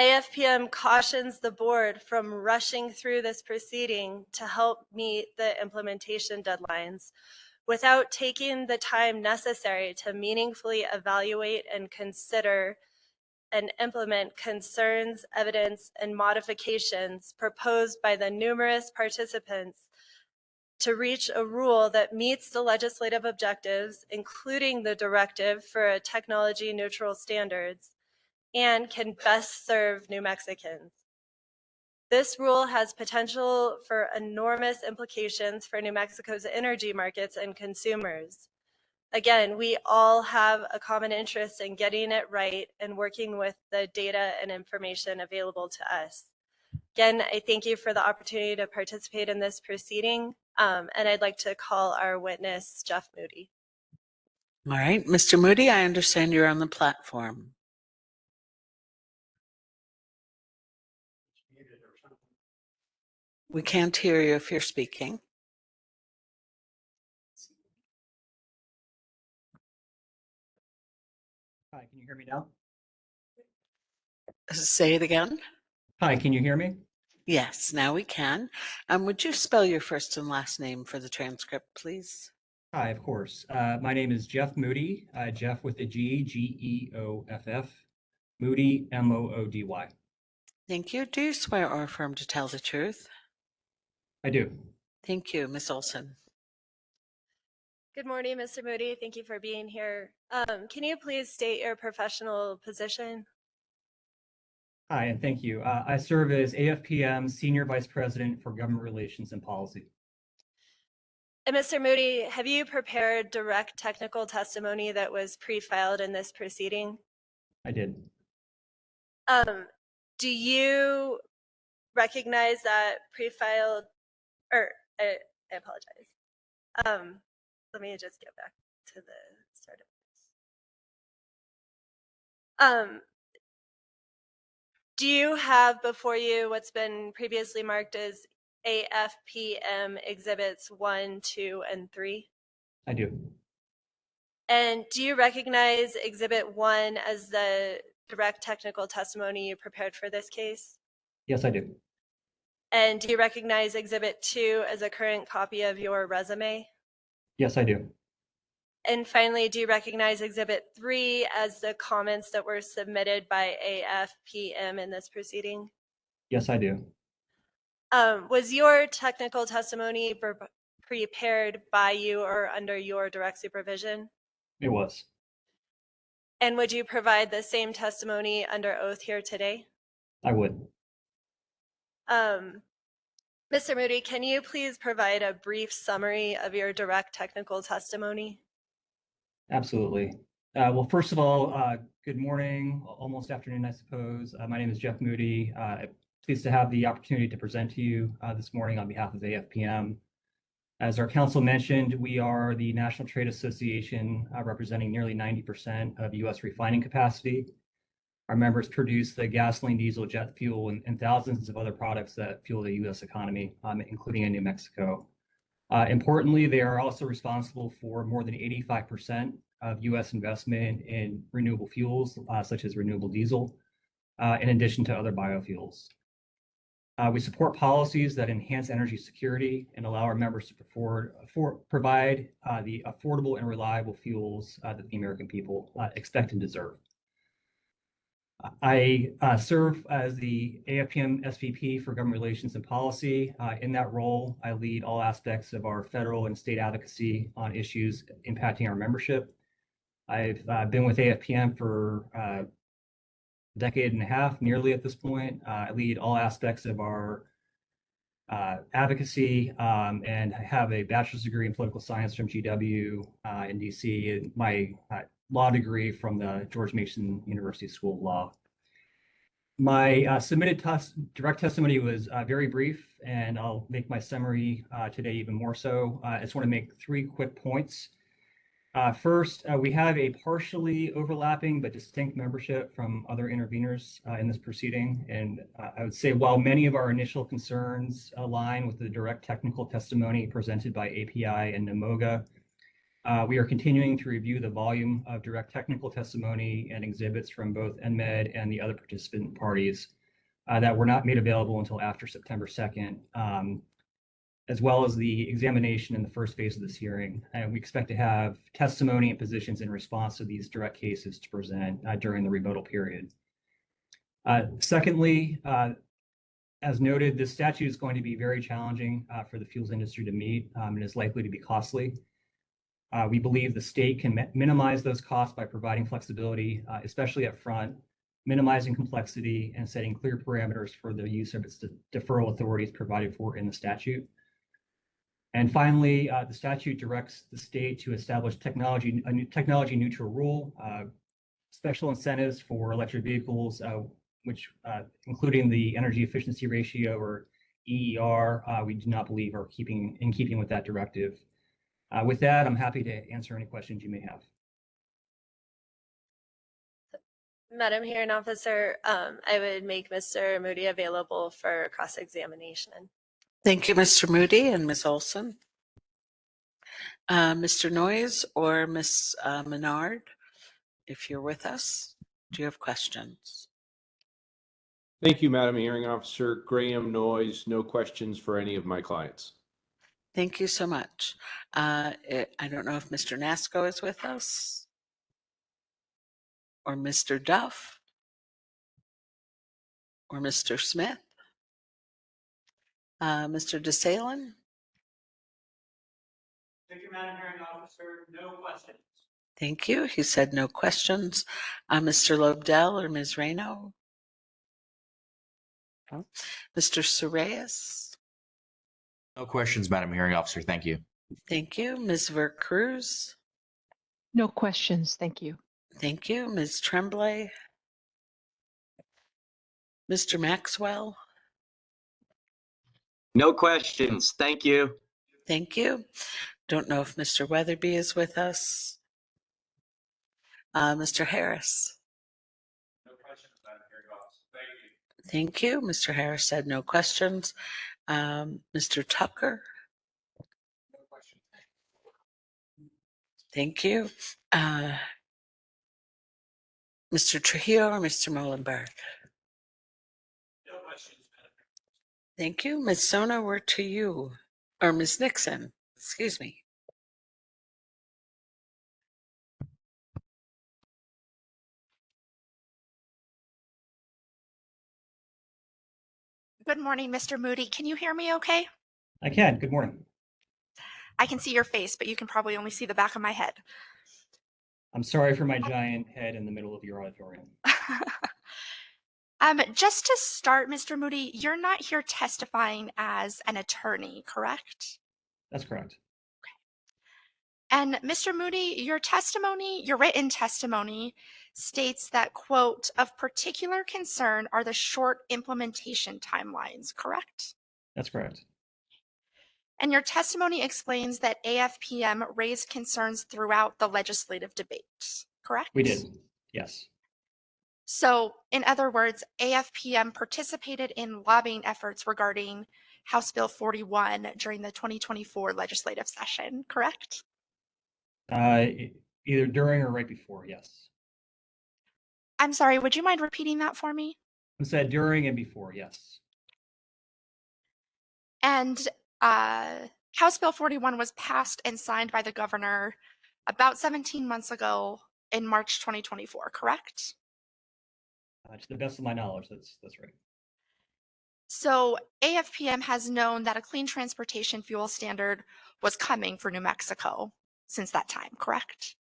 AFPM cautions the board from rushing through this proceeding to help meet the implementation deadlines without taking the time necessary to meaningfully evaluate and consider and implement concerns, evidence, and modifications proposed by the numerous participants to reach a rule that meets the legislative objectives, including the directive for a technology neutral standards, and can best serve New Mexicans. This rule has potential for enormous implications for New Mexico's energy markets and consumers. Again, we all have a common interest in getting it right and working with the data and information available to us. Again, I thank you for the opportunity to participate in this proceeding, and I'd like to call our witness, Jeff Moody. All right, Mr. Moody, I understand you're on the platform. We can't hear you if you're speaking. Hi, can you hear me now? Say it again. Hi, can you hear me? Yes, now we can. Would you spell your first and last name for the transcript, please? Hi, of course. My name is Jeff Moody, Jeff with a G, G-E-O-F-F, Moody, M-O-O-D-Y. Thank you. Do you swear or affirm to tell the truth? I do. Thank you, Ms. Olson. Good morning, Mr. Moody. Thank you for being here. Can you please state your professional position? Hi, and thank you. I serve as AFPM Senior Vice President for Government Relations and Policy. And Mr. Moody, have you prepared direct technical testimony that was pre-filed in this proceeding? I did. Do you recognize that pre-filed, or I apologize. Let me just get back to the start of this. Do you have before you what's been previously marked as AFPM Exhibits 1, 2, and 3? I do. And do you recognize Exhibit 1 as the direct technical testimony you prepared for this case? Yes, I do. And do you recognize Exhibit 2 as a current copy of your resume? Yes, I do. And finally, do you recognize Exhibit 3 as the comments that were submitted by AFPM in this proceeding? Yes, I do. Was your technical testimony prepared by you or under your direct supervision? It was. And would you provide the same testimony under oath here today? I would. Mr. Moody, can you please provide a brief summary of your direct technical testimony? Absolutely. Well, first of all, good morning, almost afternoon, I suppose. My name is Jeff Moody. Pleased to have the opportunity to present to you this morning on behalf of AFPM. As our council mentioned, we are the National Trade Association representing nearly 90% of U.S. refining capacity. Our members produce the gasoline, diesel, jet fuel, and thousands of other products that fuel the U.S. economy, including in New Mexico. Importantly, they are also responsible for more than 85% of U.S. investment in renewable fuels, such as renewable diesel, in addition to other biofuels. We support policies that enhance energy security and allow our members to provide the affordable and reliable fuels that the American people expect and deserve. I serve as the AFPM SVP for Government Relations and Policy. In that role, I lead all aspects of our federal and state advocacy on issues impacting our membership. I've been with AFPM for a decade and a half, nearly at this point. I lead all aspects of our advocacy and I have a bachelor's degree in political science from GW in DC, and my law degree from the George Mason University School of Law. My submitted direct testimony was very brief, and I'll make my summary today even more so. I just want to make 3 quick points. First, we have a partially overlapping but distinct membership from other interveners in this proceeding. And I would say while many of our initial concerns align with the direct technical testimony presented by API and NMOGA, We are continuing to review the volume of direct technical testimony and exhibits from both NMED and the other participant parties that were not made available until after September 2nd, as well as the examination in the first phase of this hearing. And we expect to have testimony and positions in response to these direct cases to present during the rebuttal period. Secondly, as noted, this statute is going to be very challenging for the fuels industry to meet and is likely to be costly. We believe the state can minimize those costs by providing flexibility, especially up front, minimizing complexity, and setting clear parameters for the use of its deferral authorities provided for in the statute. And finally, the statute directs the state to establish a new technology neutral rule, special incentives for electric vehicles, which including the energy efficiency ratio or EER, we do not believe are in keeping with that directive. With that, I'm happy to answer any questions you may have. Madam Hearing Officer, I would make Mr. Moody available for cross-examination. Thank you, Mr. Moody and Ms. Olson. Mr. Noyes or Ms. Menard, if you're with us, do you have questions? Thank you, Madam Hearing Officer. Graham Noyes, no questions for any of my clients. Thank you so much. I don't know if Mr. Nasco is with us or Mr. Duff or Mr. Smith. Mr. DeSalen? Thank you, Madam Hearing Officer. No questions. Thank you. He said no questions. Mr. Lobdell or Ms. Reno? No. Mr. Sorayas? No questions, Madam Hearing Officer. Thank you. Thank you. Ms. Vercruz? No questions. Thank you. Thank you. Ms. Tremblay? Mr. Maxwell? No questions. Thank you. Thank you. Don't know if Mr. Weatherby is with us. Mr. Harris? No questions, Madam Hearing Officer. Thank you. Thank you. Mr. Harris said no questions. Mr. Tucker? No questions. Thank you. Mr. Trujillo or Mr. Molenberg? No questions, Madam. Thank you. Ms. Sona, we're to you. Or Ms. Nixon, excuse me. Good morning, Mr. Moody. Can you hear me okay? I can. Good morning. I can see your face, but you can probably only see the back of my head. I'm sorry for my giant head in the middle of your auditorium. Just to start, Mr. Moody, you're not here testifying as an attorney, correct? That's correct. And Mr. Moody, your written testimony states that, quote, of particular concern are the short implementation timelines, correct? That's correct. And your testimony explains that AFPM raised concerns throughout the legislative debate, correct? We did, yes. So, in other words, AFPM participated in lobbying efforts regarding House Bill 41 during the 2024 legislative session, correct? Either during or right before, yes. I'm sorry, would you mind repeating that for me? I said during and before, yes. And House Bill 41 was passed and signed by the governor about 17 months ago in March 2024, correct? To the best of my knowledge, that's right. So AFPM has known that a clean transportation fuel standard was coming for New Mexico since that time, correct?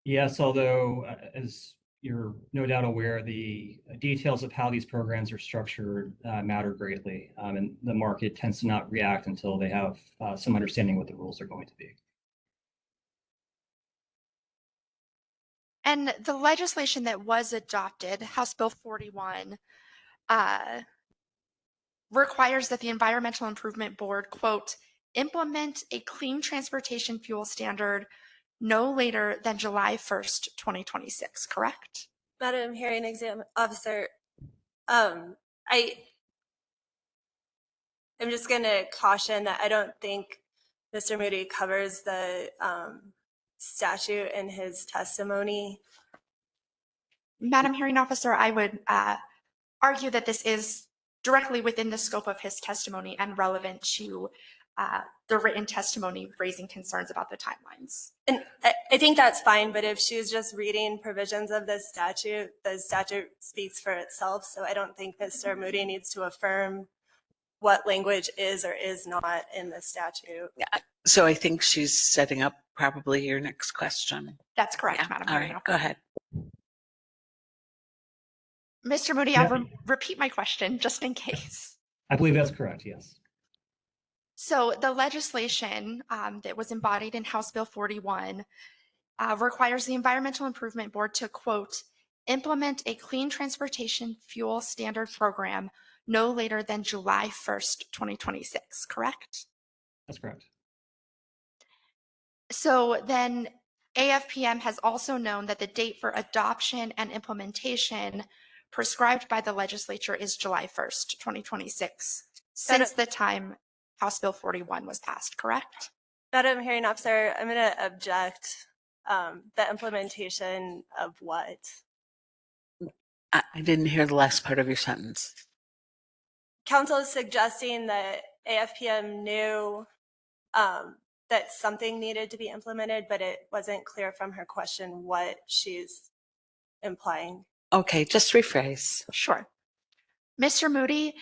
Yes, although as you're no doubt aware, the details of how these programs are structured matter greatly, and the market tends to not react until they have some understanding what the rules are going to be. And the legislation that was adopted, House Bill 41, requires that the Environmental Improvement Board, quote, implement a clean transportation fuel standard no later than July 1st, 2026, correct? Madam Hearing Officer, I'm just going to caution that I don't think Mr. Moody covers the statute in his testimony. Madam Hearing Officer, I would argue that this is directly within the scope of his testimony and relevant to the written testimony raising concerns about the timelines. And I think that's fine, but if she's just reading provisions of the statute speaks for itself. So I don't think Mr. Moody needs to affirm what language is or is not in the statute. Yeah. So I think she's setting up probably your next question. That's correct, Yeah. Madam All Hearing right, Officer. go ahead. Mr. Moody, I'll repeat my question just in case. I believe that's correct, yes. So the legislation that was embodied in House Bill 41 requires the Environmental Improvement Board to, quote, implement a clean transportation fuel standard program no later than July 1st, 2026, correct? That's correct. So then AFPM has also known that the date for adoption and implementation prescribed by the legislature is July 1st, 2026, since the time House Bill 41 was passed, correct? Madam Hearing Officer, I'm going to object. The implementation of what? I didn't hear the last part of your sentence. Council is suggesting that AFPM knew that something needed to be implemented, but it wasn't clear from her question what she's implying. Okay, just rephrase. Sure. Mr. Moody,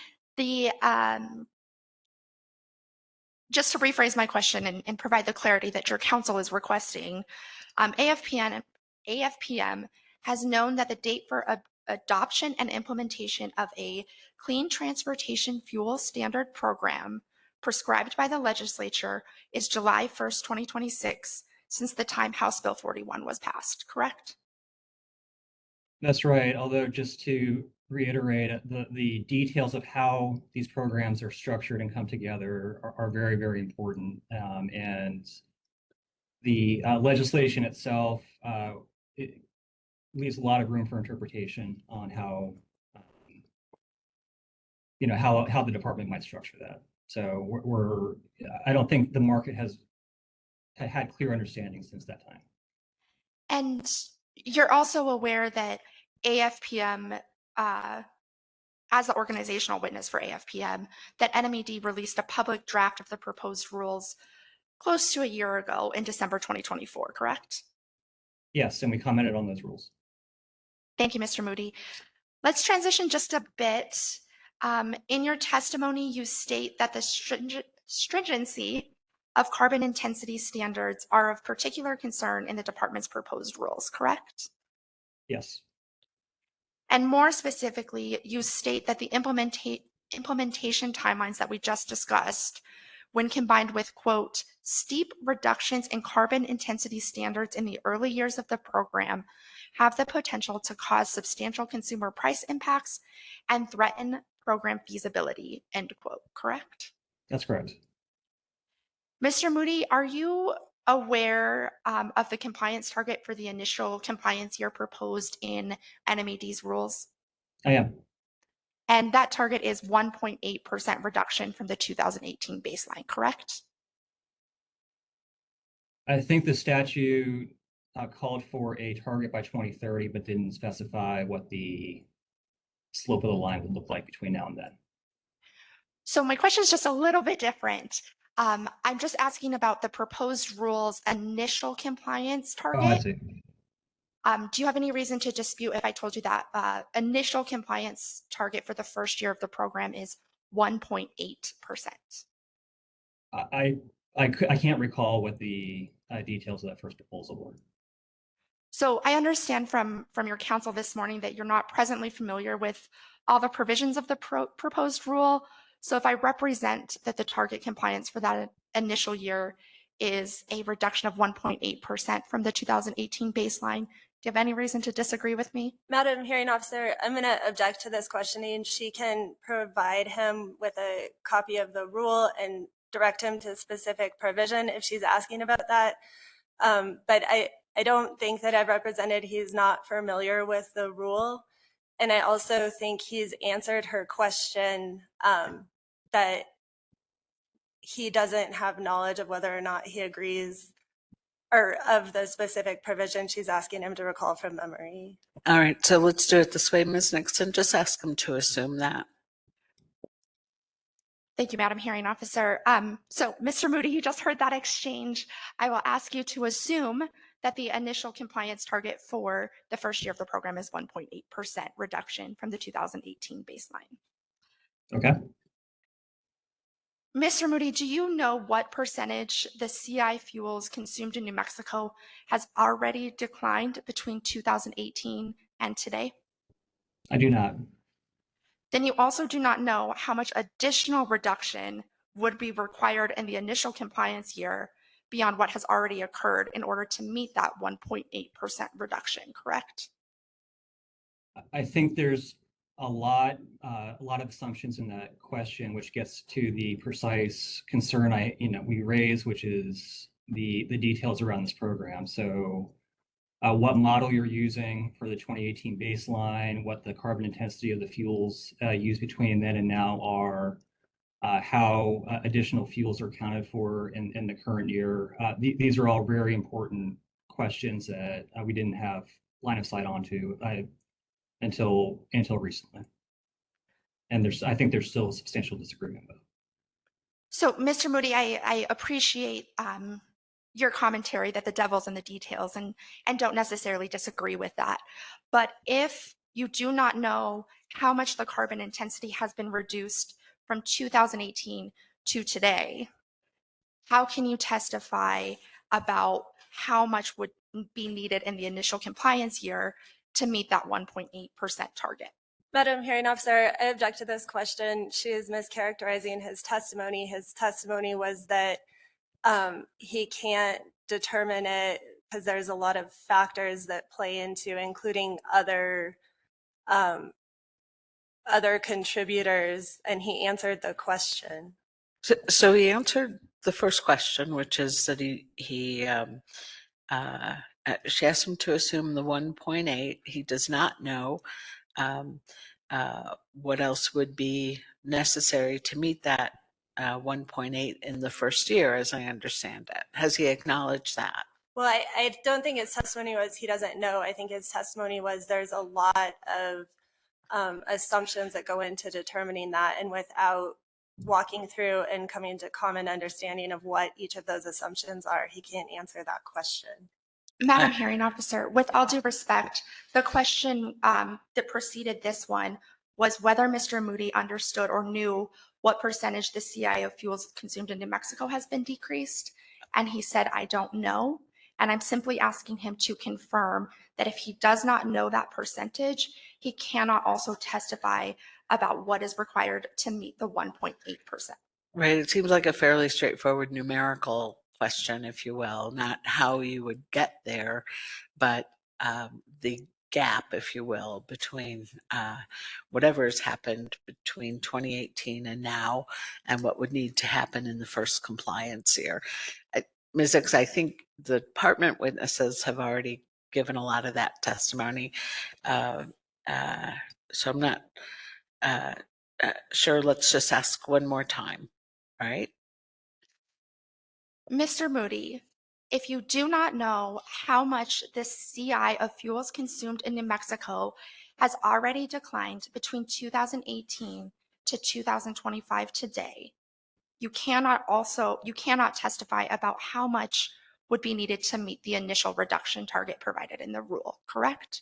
just to rephrase my question and provide the clarity that your counsel is requesting, AFPM has known that the date for adoption and implementation of a clean transportation fuel standard program prescribed by the legislature is July 1st, 2026, since the time House Bill 41 was passed, correct? That's right. Although just to reiterate, the details of how these programs are structured and come together are very, very important. And the legislation itself it leaves a lot of room for interpretation on how how the department might structure that. So I don't think the market has had clear understanding since that time. And you're also aware that AFPM, as the organizational witness for AFPM, that NMED released a public draft of the proposed rules close to a year ago in December 2024, correct? Yes, and we commented on those rules. Thank you, Mr. Moody. Let's transition just a bit. In your testimony, you state that the stringency of carbon intensity standards are of particular concern in the department's proposed rules, correct? Yes. And more specifically, you state that the implementation timelines that we just discussed, when combined with, quote, steep reductions in carbon intensity standards in the early years of the program, have the potential to cause substantial consumer price impacts and threaten program feasibility, end quote, correct? That's correct. Mr. Moody, are you aware of the compliance target for the initial compliance year proposed in NMED's rules? I am. And that target is 1.8% reduction from the 2018 baseline, correct? I think the statute called for a target by 2030, but didn't specify what the slope of the line would look like between now and then. So my question is just a little bit different. I'm just asking about the proposed rules initial compliance target. Oh, I see. Do you have any reason to dispute if I told you that initial compliance target for the first year of the program is 1.8%? I can't recall what the details of that first proposal were. So I understand from your counsel this morning that you're not presently familiar with all the provisions of the proposed rule. So if I represent that the target compliance for that initial year is a reduction of 1.8% from the 2018 baseline, do you have any reason to disagree with me? Madam Hearing Officer, I'm going to object to this questioning. She can provide him with a copy of the rule and direct him to specific provision if she's asking about that. But I don't think that I've represented he's not familiar with the rule. And I also think he's answered her question that he doesn't have knowledge of whether or not he agrees or of the specific provision she's asking him to recall from memory. All right, so let's do it this way, Ms. Nixon. Just ask him to assume that. Thank you, Madam Hearing Officer. So, Mr. Moody, you just heard that exchange. I will ask you to assume that the initial compliance target for the first year of the program is 1.8% reduction from the 2018 baseline. Okay. Mr. Moody, do you know what percentage the CI fuels consumed in New Mexico has already declined between 2018 and today? I do not. Then you also do not know how much additional reduction would be required in the initial compliance year beyond what has already occurred in order to meet that 1.8% reduction, correct? I think there's a lot of assumptions in that question, which gets to the precise concern we raise, which is the details around this program. So what model you're using for the 2018 baseline, what the carbon intensity of the fuels used between then and now are, how additional fuels are accounted for in the current year. These are all very important questions that we didn't have line of sight onto until recently. And I think there's still a substantial disagreement about it. So, Mr. Moody, I appreciate your commentary that the devil's in the details and don't necessarily disagree with that. But if you do not know how much the carbon intensity has been reduced from 2018 to today, how can you testify about how much would be needed in the initial compliance year to meet that 1.8% target? Madam Hearing Officer, I object to this question. She is mischaracterizing his testimony. His testimony was that he can't determine it because there's a lot of factors that play into, including other contributors, and he answered the question. So he answered the first question, which is that she asked him to assume the 1.8. He does not know what else would be necessary to meet that 1.8 in the first year, as I understand it. Has he acknowledged that? Well, I don't think his testimony was he doesn't know. I think his testimony was there's a lot of assumptions that go into determining that, and without walking through and coming to common understanding of what each of those assumptions are, he can't answer that question. Madam Hearing Officer, with all due respect, the question that preceded this one was whether Mr. Moody understood or knew what percentage the CI of fuels consumed in New Mexico has been decreased. And he said, I don't know. And I'm simply asking him to confirm that if he does not know that percentage, he cannot also testify about what is required to meet the 1.8%. Right. It seems like a fairly straightforward numerical question, if you will, not how you would get there, but the gap, if you will, between whatever has happened between 2018 and now and what would need to happen in the first compliance year. Ms. Hicks, I think the department witnesses have already given a lot of that testimony. So I'm not sure. Let's just ask one more time. All right. Mr. Moody, if you do not know how much the CI of fuels consumed in New Mexico has already declined between 2018 to 2025 today, you cannot testify about how much would be needed to meet the initial reduction target provided in the rule, correct?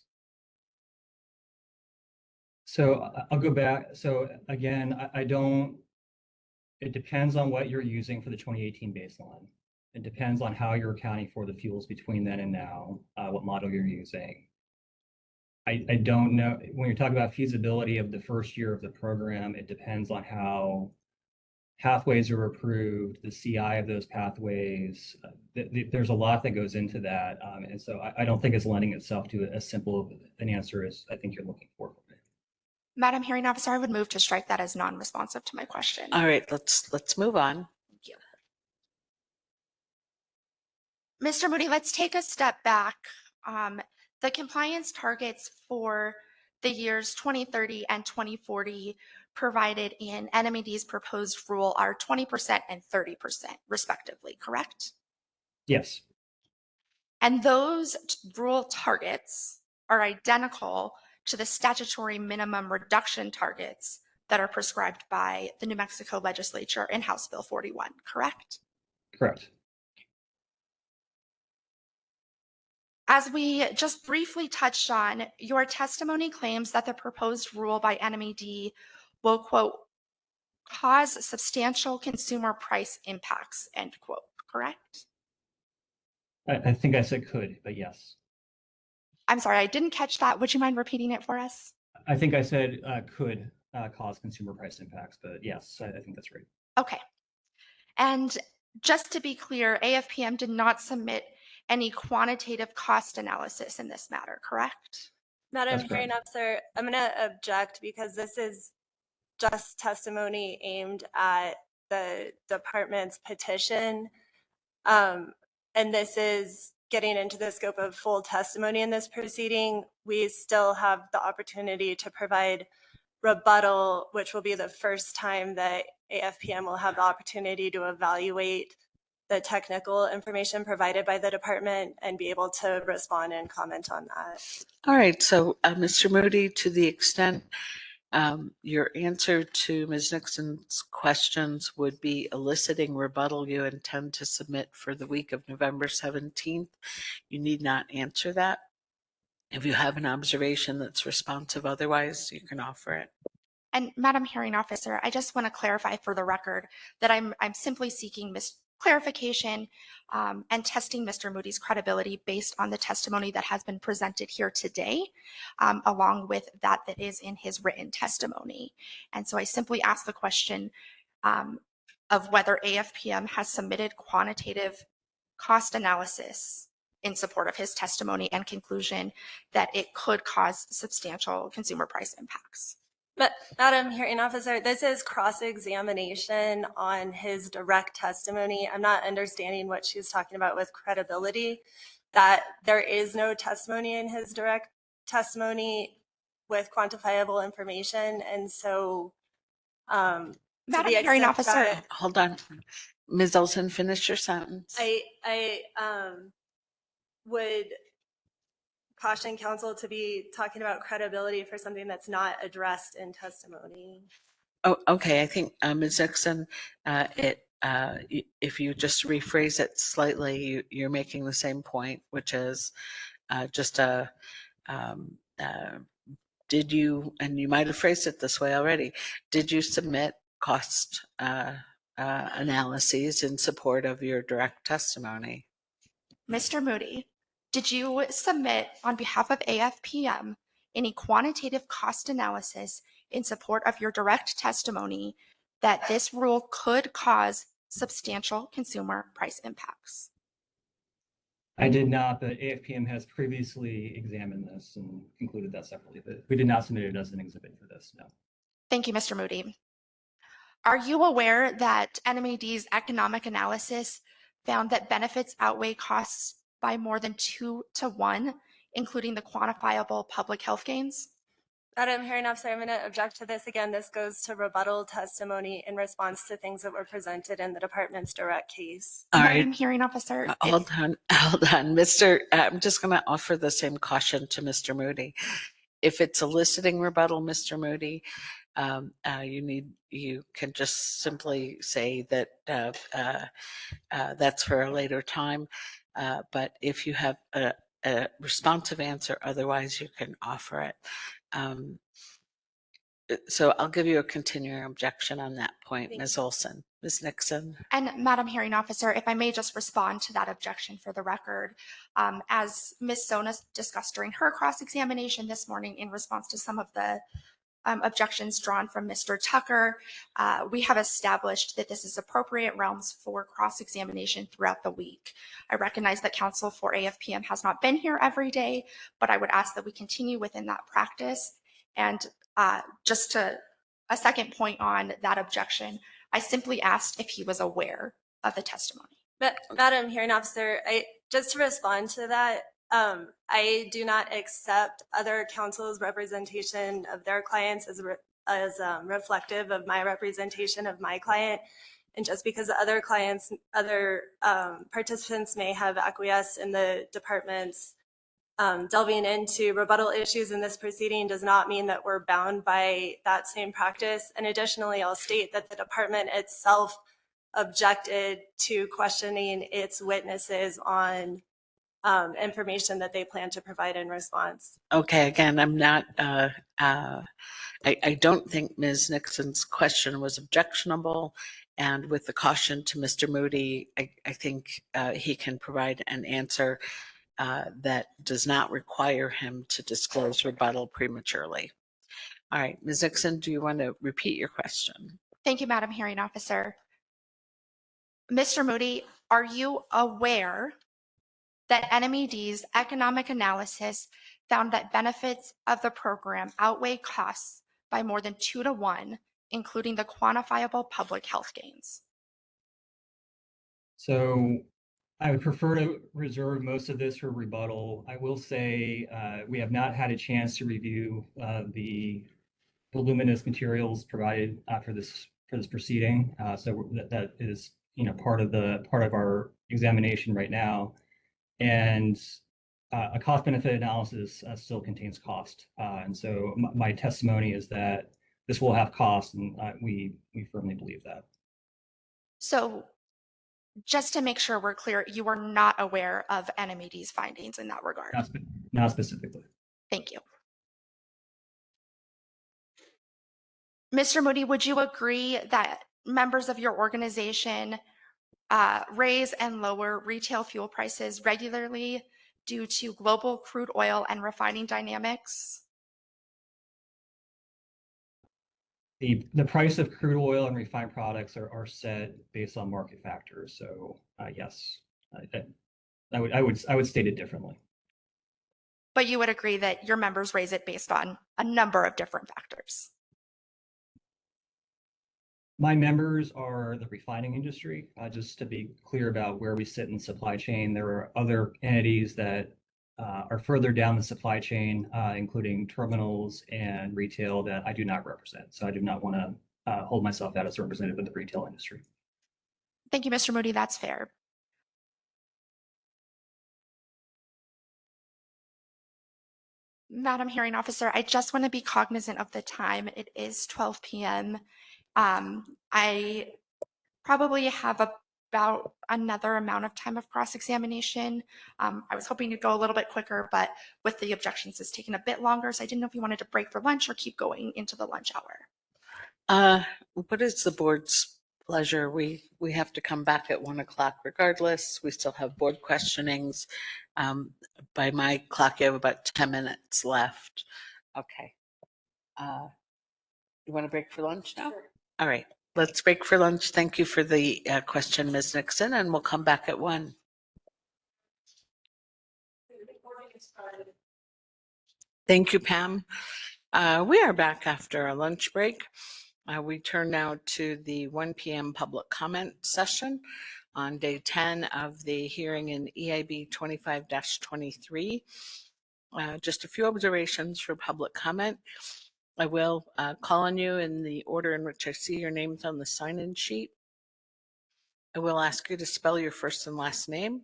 So I'll go back. So again, it depends on what you're using for the 2018 baseline. It depends on how you're accounting for the fuels between then and now, what model you're using. I don't know, when you're talking about feasibility of the first year of the program, it depends on how pathways are approved, the CI of those pathways. There's a lot that goes into that. And so I don't think it's lending itself to as simple an answer as I think you're looking for. Madam Hearing Officer, I would move to strike that as non-responsive to my question. All right, let's move on. Thank you. Mr. Moody, let's take a step back. The compliance targets for the years 2030 and 2040 provided in NMED's proposed rule are 20% and 30% respectively, correct? Yes. And those rule targets are identical to the statutory minimum reduction targets that are prescribed by the New Mexico legislature in House Bill 41, correct? Correct. As we just briefly touched on, your testimony claims that the proposed rule by NMED will, quote, cause substantial consumer price impacts, end quote, correct? I think I said could, but yes. I'm sorry, I didn't catch that. Would you mind repeating it for us? I think I said could cause consumer price impacts, but yes, I think that's right. Okay. And just to be clear, AFPM did not submit any quantitative cost analysis in this matter, correct? Madam Hearing Officer, I'm going to object because this is just testimony aimed at the department's petition. And this is getting into the scope of full testimony in this proceeding. We still have the opportunity to provide rebuttal, which will be the first time that AFPM will have the opportunity to evaluate the technical information provided by the department and be able to respond and comment on that. All right, so Mr. Moody, to the extent your answer to Ms. Nixon's questions would be eliciting rebuttal you intend to submit for the week of November 17th, you need not answer that. If you have an observation that's responsive otherwise, you can offer it. And Madam Hearing Officer, I just want to clarify for the record that I'm simply seeking clarification and testing Mr. Moody's credibility based on the testimony that has been presented here today, along with that is in his written testimony. And so I simply ask the question of whether AFPM has submitted quantitative cost analysis in support of his testimony and conclusion that it could cause substantial consumer price impacts. But Madam Hearing Officer, this is cross-examination on his direct testimony. I'm not understanding what she's talking about with credibility, that there is no testimony in his direct testimony with quantifiable information. And so, Madam Hearing Officer. Hold on. Ms. Olson, finish your sentence. I would caution counsel to be talking about credibility for something that's not addressed in testimony. Oh, okay. I think Ms. Nixon, if you just rephrase it slightly, you're making the same point, which is did you, and you might have phrased it this way already, did you submit cost analyses in support of your direct testimony? Mr. Moody, did you submit on behalf of AFPM any quantitative cost analysis in support of your direct testimony that this rule could cause substantial consumer price impacts? I did not, but AFPM has previously examined this and concluded that separately, but we did not submit it as an exhibit for this, no. Thank you, Mr. Moody. Are you aware that NMED's economic analysis found that benefits outweigh costs by more than 2 to 1, including the quantifiable public health gains? Madam Hearing Officer, I'm going to object to this again. This goes to rebuttal testimony in response to things that were presented in the department's direct case. All Madam right. Hearing Officer. Hold on. I'm just going to offer the same caution to Mr. Moody. If it's eliciting rebuttal, Mr. Moody, you can just simply say that that's for a later time. But if you have a responsive answer, otherwise you can offer it. So I'll give you a continuing objection on that point, Ms. Olson. Ms. Nixon. And Madam Hearing Officer, if I may just respond to that objection for the record. As Ms. Sona discussed during her cross-examination this morning in response to some of the objections drawn from Mr. Tucker, we have established that this is appropriate realms for cross-examination throughout the week. I recognize that counsel for AFPM has not been here every day, but I would ask that we continue within that practice. And just to a second point on that objection, I simply asked if he was aware of the testimony. Madam Hearing Officer, just to respond to that, I do not accept other counsel's representation of their clients as as reflective of my representation of my client. And just because other participants may have acquiesced in the department's delving into rebuttal issues in this proceeding does not mean that we're bound by that same practice. And additionally, I'll state that the department itself objected to questioning its witnesses on information that they plan to provide in response. Okay, again, I'm not, I don't think Ms. Nixon's question was objectionable. And with the caution to Mr. Moody, I think he can provide an answer that does not require him to disclose rebuttal prematurely. All right, Ms. Nixon, do you want to repeat your question? Thank you, Madam Hearing Officer. Mr. Moody, are you aware that NMED's economic analysis found that benefits of the program outweigh costs by more than 2 to 1, including the quantifiable public health gains? So I would prefer to reserve most of this for rebuttal. I will say we have not had a chance to review the voluminous materials provided for this proceeding. So that is part of our examination right now, and a cost benefit analysis still contains cost. And so my testimony is that this will have cost, and we firmly believe that. So just to make sure we're clear, you are not aware of NMED's findings in that regard? Not specifically. Thank you. Mr. Moody, would you agree that members of your organization raise and lower retail fuel prices regularly due to global crude oil and refining dynamics? The price of crude oil and refined products are set based on market factors. So yes, I would state it differently. But you would agree that your members raise it based on a number of different factors? My members are the refining industry. Just to be clear about where we sit in the supply chain, there are other entities that are further down the supply chain, including terminals and retail, that I do not represent. So I do not want to hold myself out as a representative of the retail industry. Thank you, Mr. Moody. That's fair. Madam Hearing Officer, I just want to be cognizant of the time. It is 12 p.m. I probably have about another amount of time of cross-examination. I was hoping to go a little bit quicker, but with the objections, it's taken a bit longer. So I didn't know if you wanted to break for lunch or keep going into the lunch hour. What is the board's pleasure? We have to come back at 1 o'clock regardless. We still have board questionings. By my clock, you have about 10 minutes left. Okay. You want to break for lunch now? Sure. All right. Let's break for lunch. Thank you for the question, Ms. Nixon, and we'll come back at 1. Thank you, Pam. We are back after a lunch break. We turn now to the 1 p.m. public comment session on day 10 of the hearing in EIB 25-23. Just a few observations for public comment. I will call on you in the order in which I see your names on the sign-in sheet. I will ask you to spell your first and last name.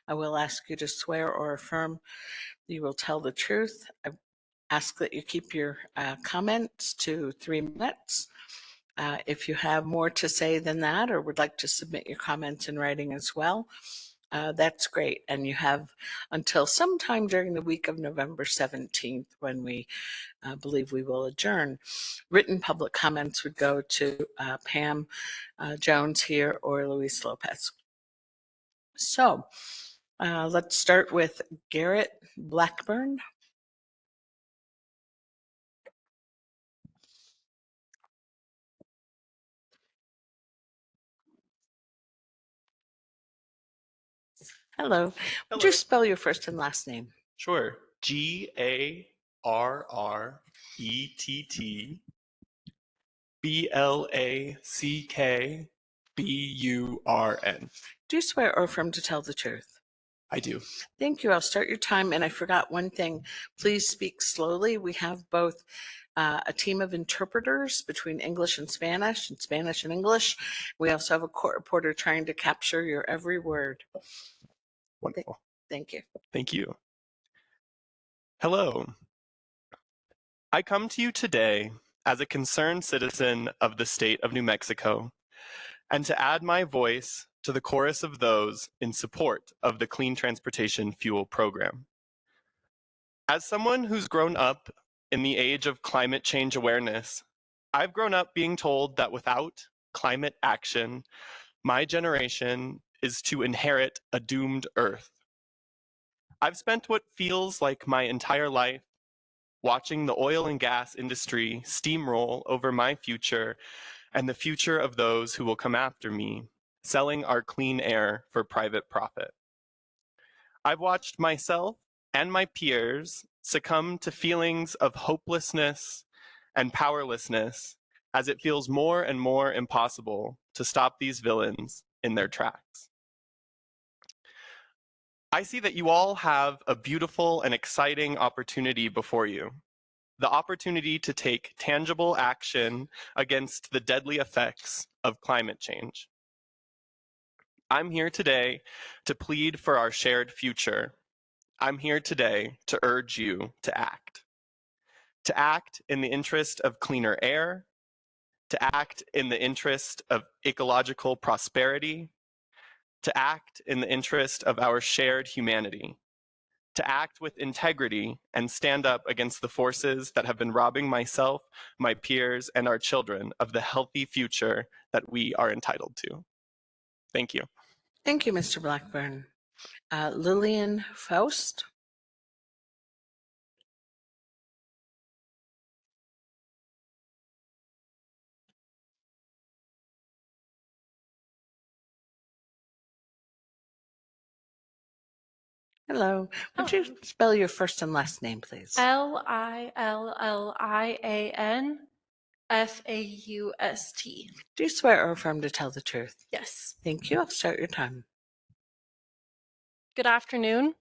I will ask you to swear or affirm you will tell the truth. I ask that you keep your comments to 3 minutes. If you have more to say than that or would like to submit your comments in writing as well, that's great. And you have until sometime during the week of November 17th when we believe we will adjourn. Written public comments would go to Pam Jones here or Luis Lopez. So let's start with Garrett Blackburn. Hello. Would you spell your first and last name? Sure. GARRETTBLACKBURN. Do you swear or affirm to tell the truth? I do. Thank you. I'll start your time. And I forgot one thing. Please speak slowly. We have both a team of interpreters between English and Spanish and English. We also have a court reporter trying to capture your every word. Wonderful. Thank you. Thank you. Hello. I come to you today as a concerned citizen of the state of New Mexico, and to add my voice to the chorus of those in support of the Clean Transportation Fuel Program. As someone who's grown up in the age of climate change awareness, I've grown up being told that without climate action, my generation is to inherit a doomed Earth. I've spent what feels like my entire life watching the oil and gas industry steamroll over my future and the future of those who will come after me, selling our clean air for private profit. I've watched myself and my peers succumb to feelings of hopelessness and powerlessness as it feels more and more impossible to stop these villains in their tracks. I see that you all have a beautiful and exciting opportunity before you. The opportunity to take tangible action against the deadly effects of climate change. I'm here today to plead for our shared future. I'm here today to urge you to act. To act in the interest of cleaner air, to act in the interest of ecological prosperity, to act in the interest of our shared humanity, to act with integrity and stand up against the forces that have been robbing myself, my peers, and our children of the healthy future that we are entitled to. Thank you. Thank you, Mr. Blackburn. Lillian Faust. Hello. Would you spell your first and last name, please? Lillianfaust. Do you swear or affirm to tell the truth? Yes. Thank you. I'll start your time. Good afternoon.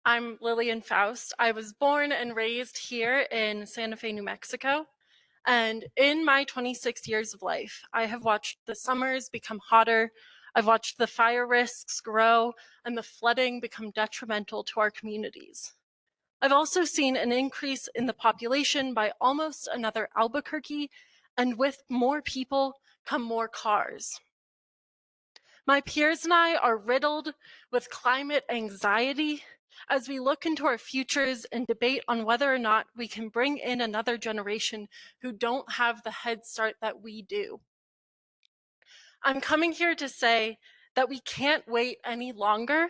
I'm Lillian Faust. I was born and raised here in Santa Fe, New Mexico. And in my 26 years of life, I have watched the summers become hotter. I've watched the fire risks grow and the flooding become detrimental to our communities. I've also seen an increase in the population by almost another Albuquerque, and with more people come more cars. My peers and I are riddled with climate anxiety as we look into our futures and debate on whether or not we can bring in another generation who don't have the head start that we do. I'm coming here to say that we can't wait any longer.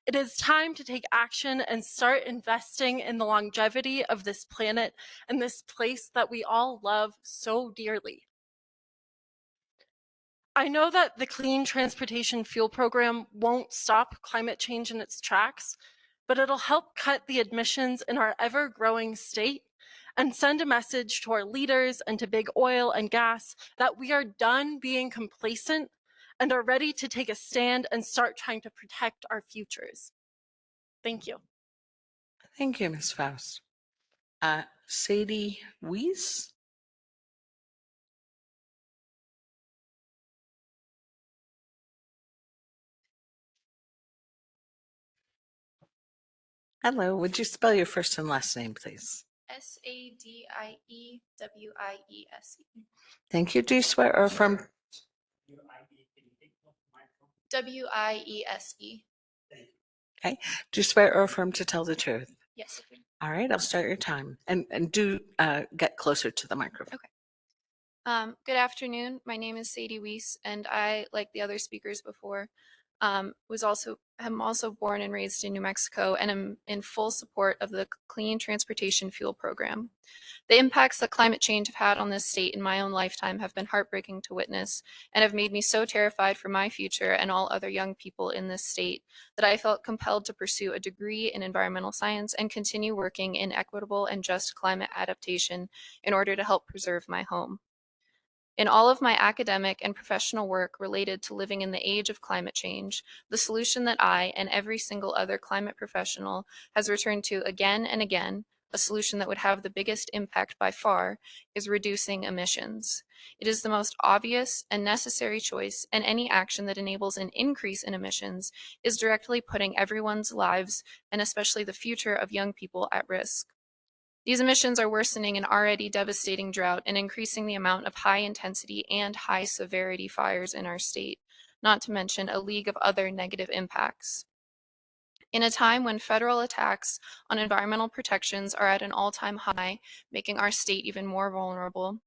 It is time to take action and start investing in the longevity of this planet and this place that we all love so dearly. I know that the Clean Transportation Fuel Program won't stop climate change in its tracks, but it'll help cut the emissions in our ever-growing state and send a message to our leaders and to big oil and gas that we are done being complacent and are ready to take a stand and start trying to protect our futures. Thank you. Thank you, Ms. Faust. Sadie Weiss. Hello. Would you spell your first and last name, please? Sadiewiese. Thank you. Do you swear or affirm? Wiese. Okay. Do you swear or affirm to tell the truth? Yes. All right. I'll start your time. And do get closer to the microphone. Okay. Good afternoon. My name is Sadie Weiss, and I, like the other speakers before, am also born and raised in New Mexico, and am in full support of the Clean Transportation Fuel Program. The impacts that climate change have had on this state in my own lifetime have been heartbreaking to witness, and have made me so terrified for my future and all other young people in this state that I felt compelled to pursue a degree in environmental science and continue working in equitable and just climate adaptation in order to help preserve my home. In all of my academic and professional work related to living in the age of climate change, the solution that I and every single other climate professional has returned to again and again, a solution that would have the biggest impact by far, is reducing emissions. It is the most obvious and necessary choice, and any action that enables an increase in emissions is directly putting everyone's lives, and especially the future of young people, at risk. These emissions are worsening an already devastating drought and increasing the amount of high intensity and high severity fires in our state, not to mention a league of other negative impacts. In a time when federal attacks on environmental protections are at an all-time high, making our state even more vulnerable,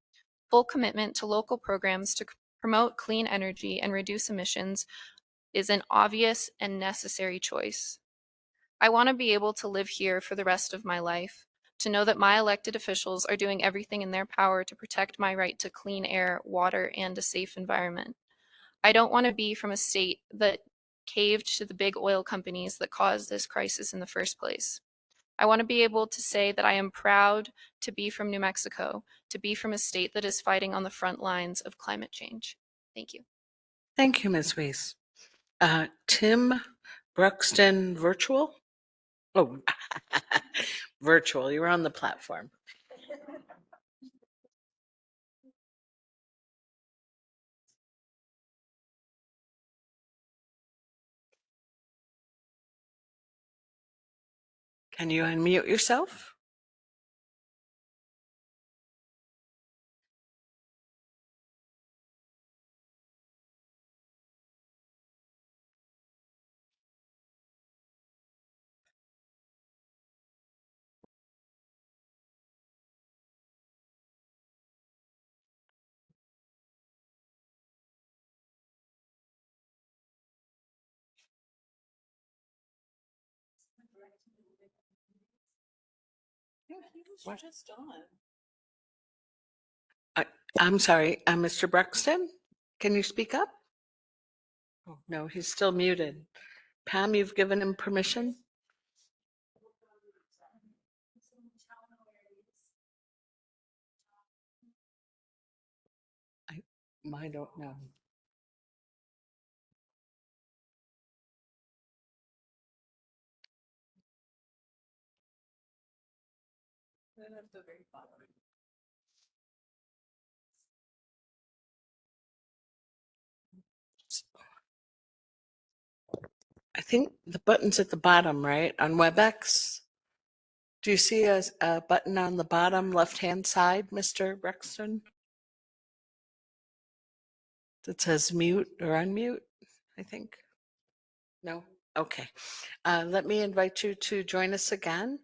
full commitment to local programs to promote clean energy and reduce emissions is an obvious and necessary choice. I want to be able to live here for the rest of my life, to know that my elected officials are doing everything in their power to protect my right to clean air, water, and a safe environment. I don't want to be from a state that caved to the big oil companies that caused this crisis in the first place. I want to be able to say that I am proud to be from New Mexico, to be from a state that is fighting on the front lines of climate change. Thank you. Thank you, Ms. Weiss. Tim Bruxton, virtual? Oh, virtual. You're on the platform. Can you unmute yourself? I'm sorry, Mr. Bruxton, can you speak up? Oh, no, he's still muted. Pam, you've given him permission? I don't know. I think the button's at the bottom, right, on Webex? Do you see a button on the bottom left-hand side, Mr. Bruxton? That says mute or unmute, I think. No? Okay. Let me invite you to join us again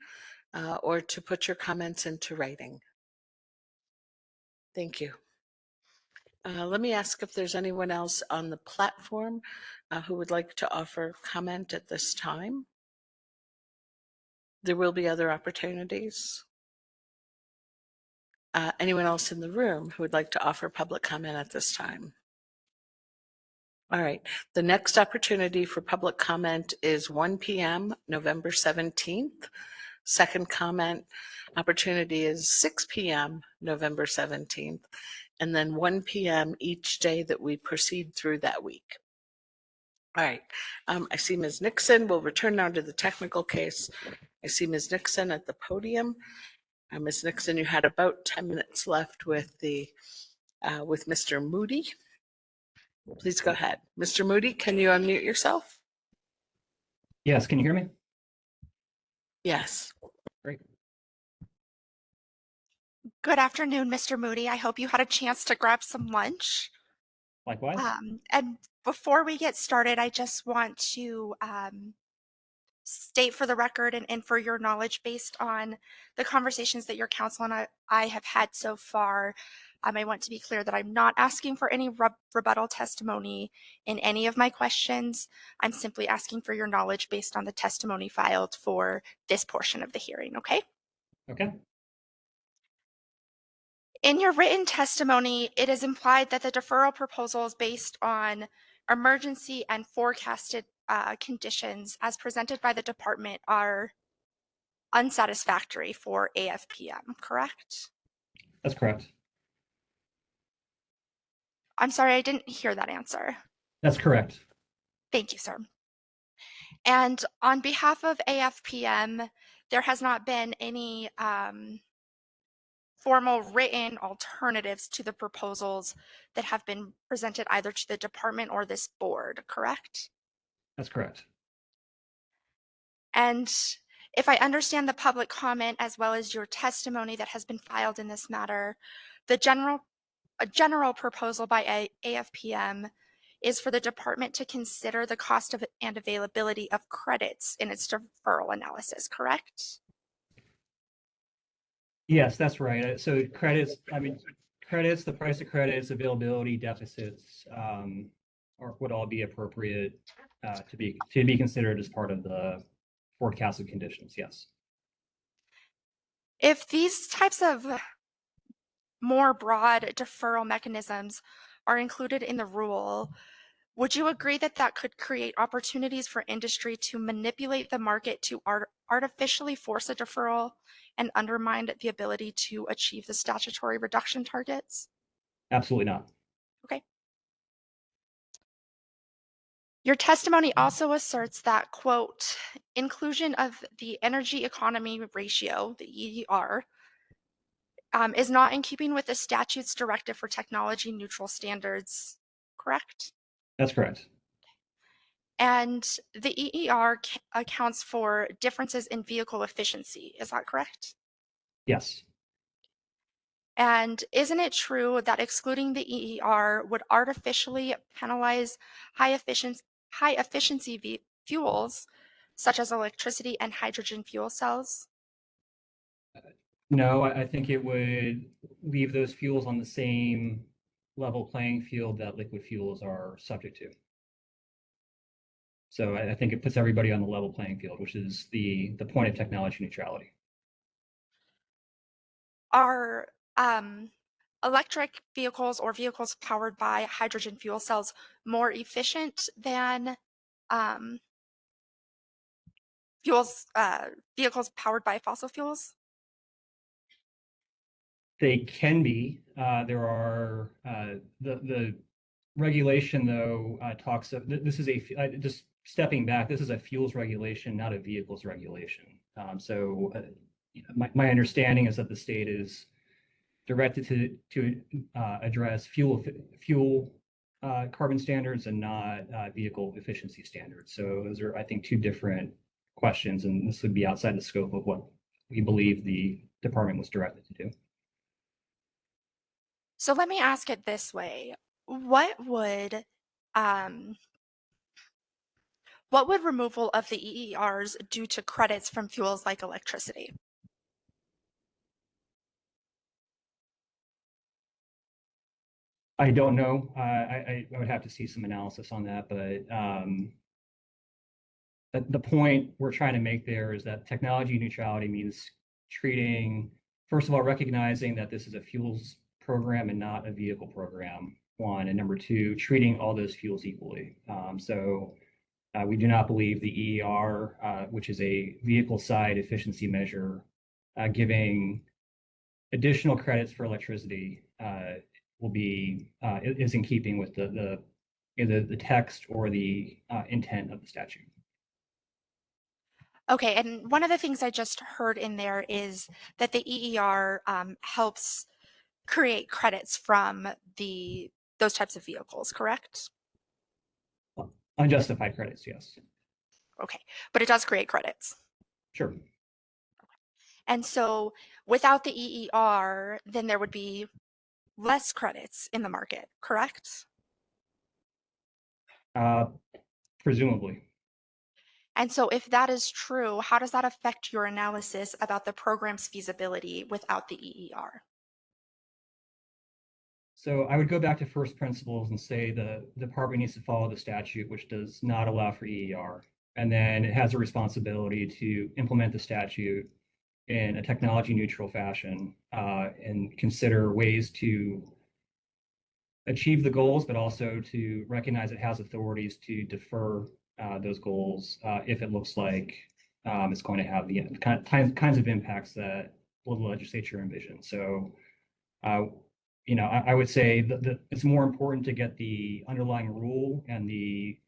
or to put your comments into writing. Thank you. Let me ask if there's anyone else on the platform who would like to offer comment at this time. There will be other opportunities. Anyone else in the room who would like to offer public comment at this time? All right. The next opportunity for public comment is 1 p.m. November 17th. Second comment opportunity is 6 p.m. November 17th, and then 1 p.m. each day that we proceed through that week. All right. I see Ms. Nixon. We'll return now to the technical case. I see Ms. Nixon at the podium. Ms. Nixon, you had about 10 minutes left with Mr. Moody. Please go ahead. Mr. Moody, can you unmute yourself? Yes, can you hear me? Yes. Great. Good afternoon, Mr. Moody. I hope you had a chance to grab some lunch. Likewise. And before we get started, I just want to state for the record and for your knowledge, based on the conversations that your counsel and I have had so far, I want to be clear that I'm not asking for any rebuttal testimony in any of my questions. I'm simply asking for your knowledge based on the testimony filed for this portion of the hearing, okay? Okay. In your written testimony, it is implied that the deferral proposals based on emergency and forecasted conditions as presented by the department are unsatisfactory for AFPM, correct? That's correct. I'm sorry, I didn't hear that answer. That's correct. Thank you, sir. And on behalf of AFPM, there has not been any formal written alternatives to the proposals that have been presented either to the department or this board, correct? That's correct. And if I understand the public comment as well as your testimony that has been filed in this matter, a general proposal by AFPM is for the department to consider the cost of and availability of credits in its deferral analysis, correct? Yes, that's right. So credits, credits, the price of credits, availability, deficits, would all be appropriate to be considered as part of the forecasted conditions. Yes. If these types of more broad deferral mechanisms are included in the rule, would you agree that that could create opportunities for industry to manipulate the market to artificially force a deferral and undermine the ability to achieve the statutory reduction targets? Absolutely not. Okay. Your testimony also asserts that, quote, inclusion of the energy economy ratio, the EER, is not in keeping with the statute's directive for technology neutral standards, correct? That's correct. And the EER accounts for differences in vehicle efficiency, is that correct? Yes. And isn't it true that excluding the EER would artificially penalize high efficiency fuels, such as electricity and hydrogen fuel cells? No, I think it would leave those fuels on the same level playing field that liquid fuels are subject to. So I think it puts everybody on the level playing field, which is the point of technology neutrality. Are electric vehicles or vehicles powered by hydrogen fuel cells more efficient than vehicles powered by fossil fuels? They can be. There are the regulation though talks of this is just stepping back. This is a fuels regulation, not a vehicles regulation. My understanding is that the state is directed to address fuel carbon standards and not vehicle efficiency standards. So those are, I think, two different questions, and this would be outside the scope of what we believe the department was directed to do. So let me ask it this way. What would removal of the EERs do to credits from fuels like electricity? I don't know. I would have to see some analysis on that, but the point we're trying to make there is that technology neutrality means treating, first of all, recognizing that this is a fuels program and not a vehicle program, one, and number two, treating all those fuels equally. We do not believe the EER, which is a vehicle side efficiency measure, giving additional credits for electricity is in keeping with the text or the intent of the statute. Okay, and one of the things I just heard in there is that the EER helps create credits from those types of vehicles, correct? Unjustified credits, yes. Okay, but it does create credits. Sure. And so without the EER, then there would be less credits in the market, correct? Presumably. And so if that is true, how does that affect your analysis about the program's feasibility without the EER? So I would go back to first principles and say the department needs to follow the statute, which does not allow for EER. And then it has a responsibility to implement the statute in a technology neutral fashion and consider ways to achieve the goals, but also to recognize it has authorities to defer those goals if it looks like it's going to have the kinds of impacts that the legislature envisions. So I would say that it's more important to get the underlying rule and the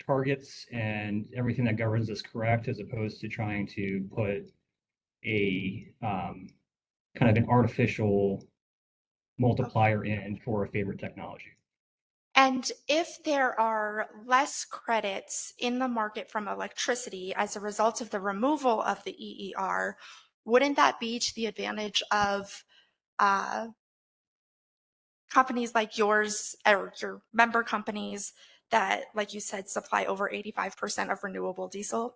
targets and everything that governs this correct, as opposed to trying to put a kind of an artificial multiplier in for a favorite technology. And if there are less credits in the market from electricity as a result of the removal of the EER, wouldn't that be to the advantage of companies like yours or your member companies that, like you said, supply over 85% of renewable diesel?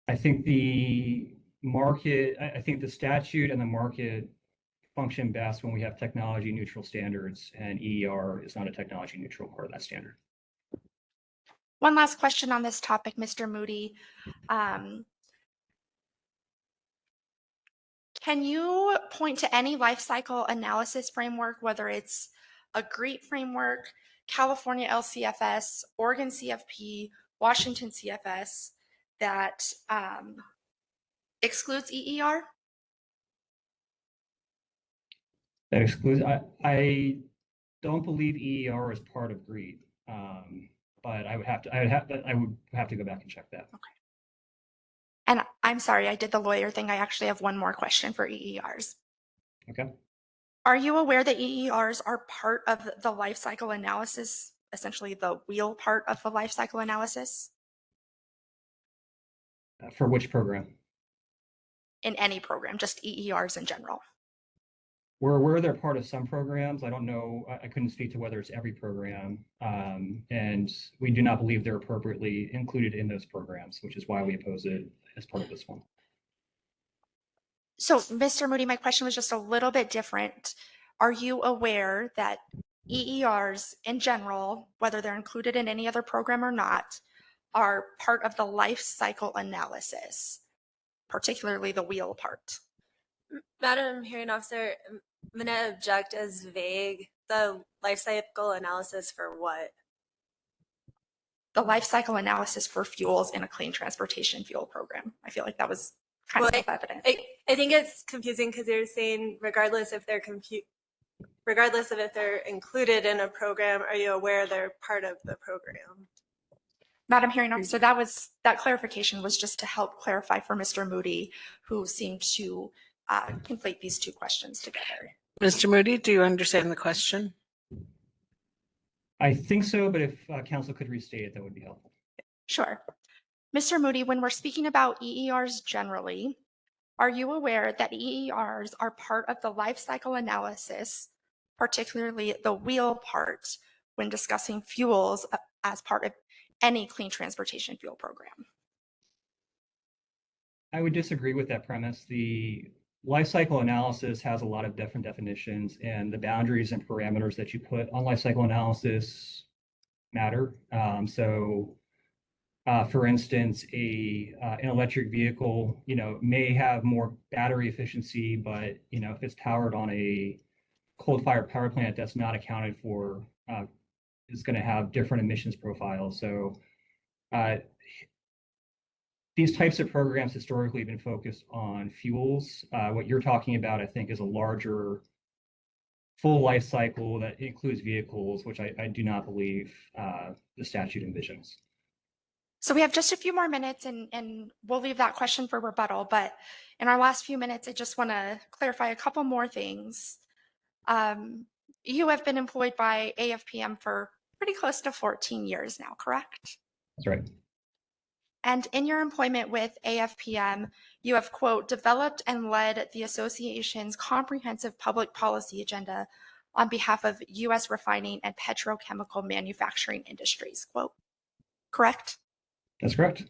I think the market, I think the statute and the market function best when we have technology neutral standards, and EER is not a technology neutral part of that standard. One last question on this topic, Mr. Moody. Can you point to any life cycle analysis framework, whether it's a GREET framework, California LCFS, Oregon CFP, Washington CFS, that excludes EER? That excludes, I don't believe EER is part of GREET, but I would have to go back and check that. Okay. And I'm sorry, I did the lawyer thing. I actually have one more question for EERs. Okay. Are you aware that EERs are part of the life cycle analysis, essentially the wheel part of the life cycle analysis? For which program? In any program, just EERs in general. Where they're part of some programs, I don't know, I couldn't speak to whether it's every program, and we do not believe they're appropriately included in those programs, which is why we oppose it as part of this one. So, Mr. Moody, my question was just a little bit different. Are you aware that EERs in general, whether they're included in any other program or not, are part of the life cycle analysis, particularly the wheel part? Madam Hearing Officer, I'm going to object as vague. The life cycle analysis for what? The life cycle analysis for fuels in a clean transportation fuel program. I feel like that was kind of self-evident. I think it's confusing because you're saying regardless if they're included in a program, are you aware they're part of the program? Madam Hearing Officer, that clarification was just to help clarify for Mr. Moody, who seemed to conflate these two questions together. Mr. Moody, do you understand the question? I think so, but if council could restate it, that would be helpful. Sure. Mr. Moody, when we're speaking about EERs generally, are you aware that EERs are part of the life cycle analysis, particularly the wheel part, when discussing fuels as part of any clean transportation fuel program? I would disagree with that premise. The life cycle analysis has a lot of different definitions, and the boundaries and parameters that you put on life cycle analysis matter. For instance, an electric vehicle, may have more battery efficiency, but if it's powered on a coal-fired power plant that's not accounted for, is going to have different emissions profiles. So these types of programs historically have been focused on fuels. What you're talking about, I think, is a larger full life cycle that includes vehicles, which I do not believe the statute envisions. So we have just a few more minutes, and we'll leave that question for rebuttal. But in our last few minutes, I just want to clarify a couple more things. You have been employed by AFPM for pretty close to 14 years now, correct? That's right. And in your employment with AFPM, you have, quote, developed and led the association's comprehensive public policy agenda on behalf of U.S. refining and petrochemical manufacturing industries, quote, correct? That's correct.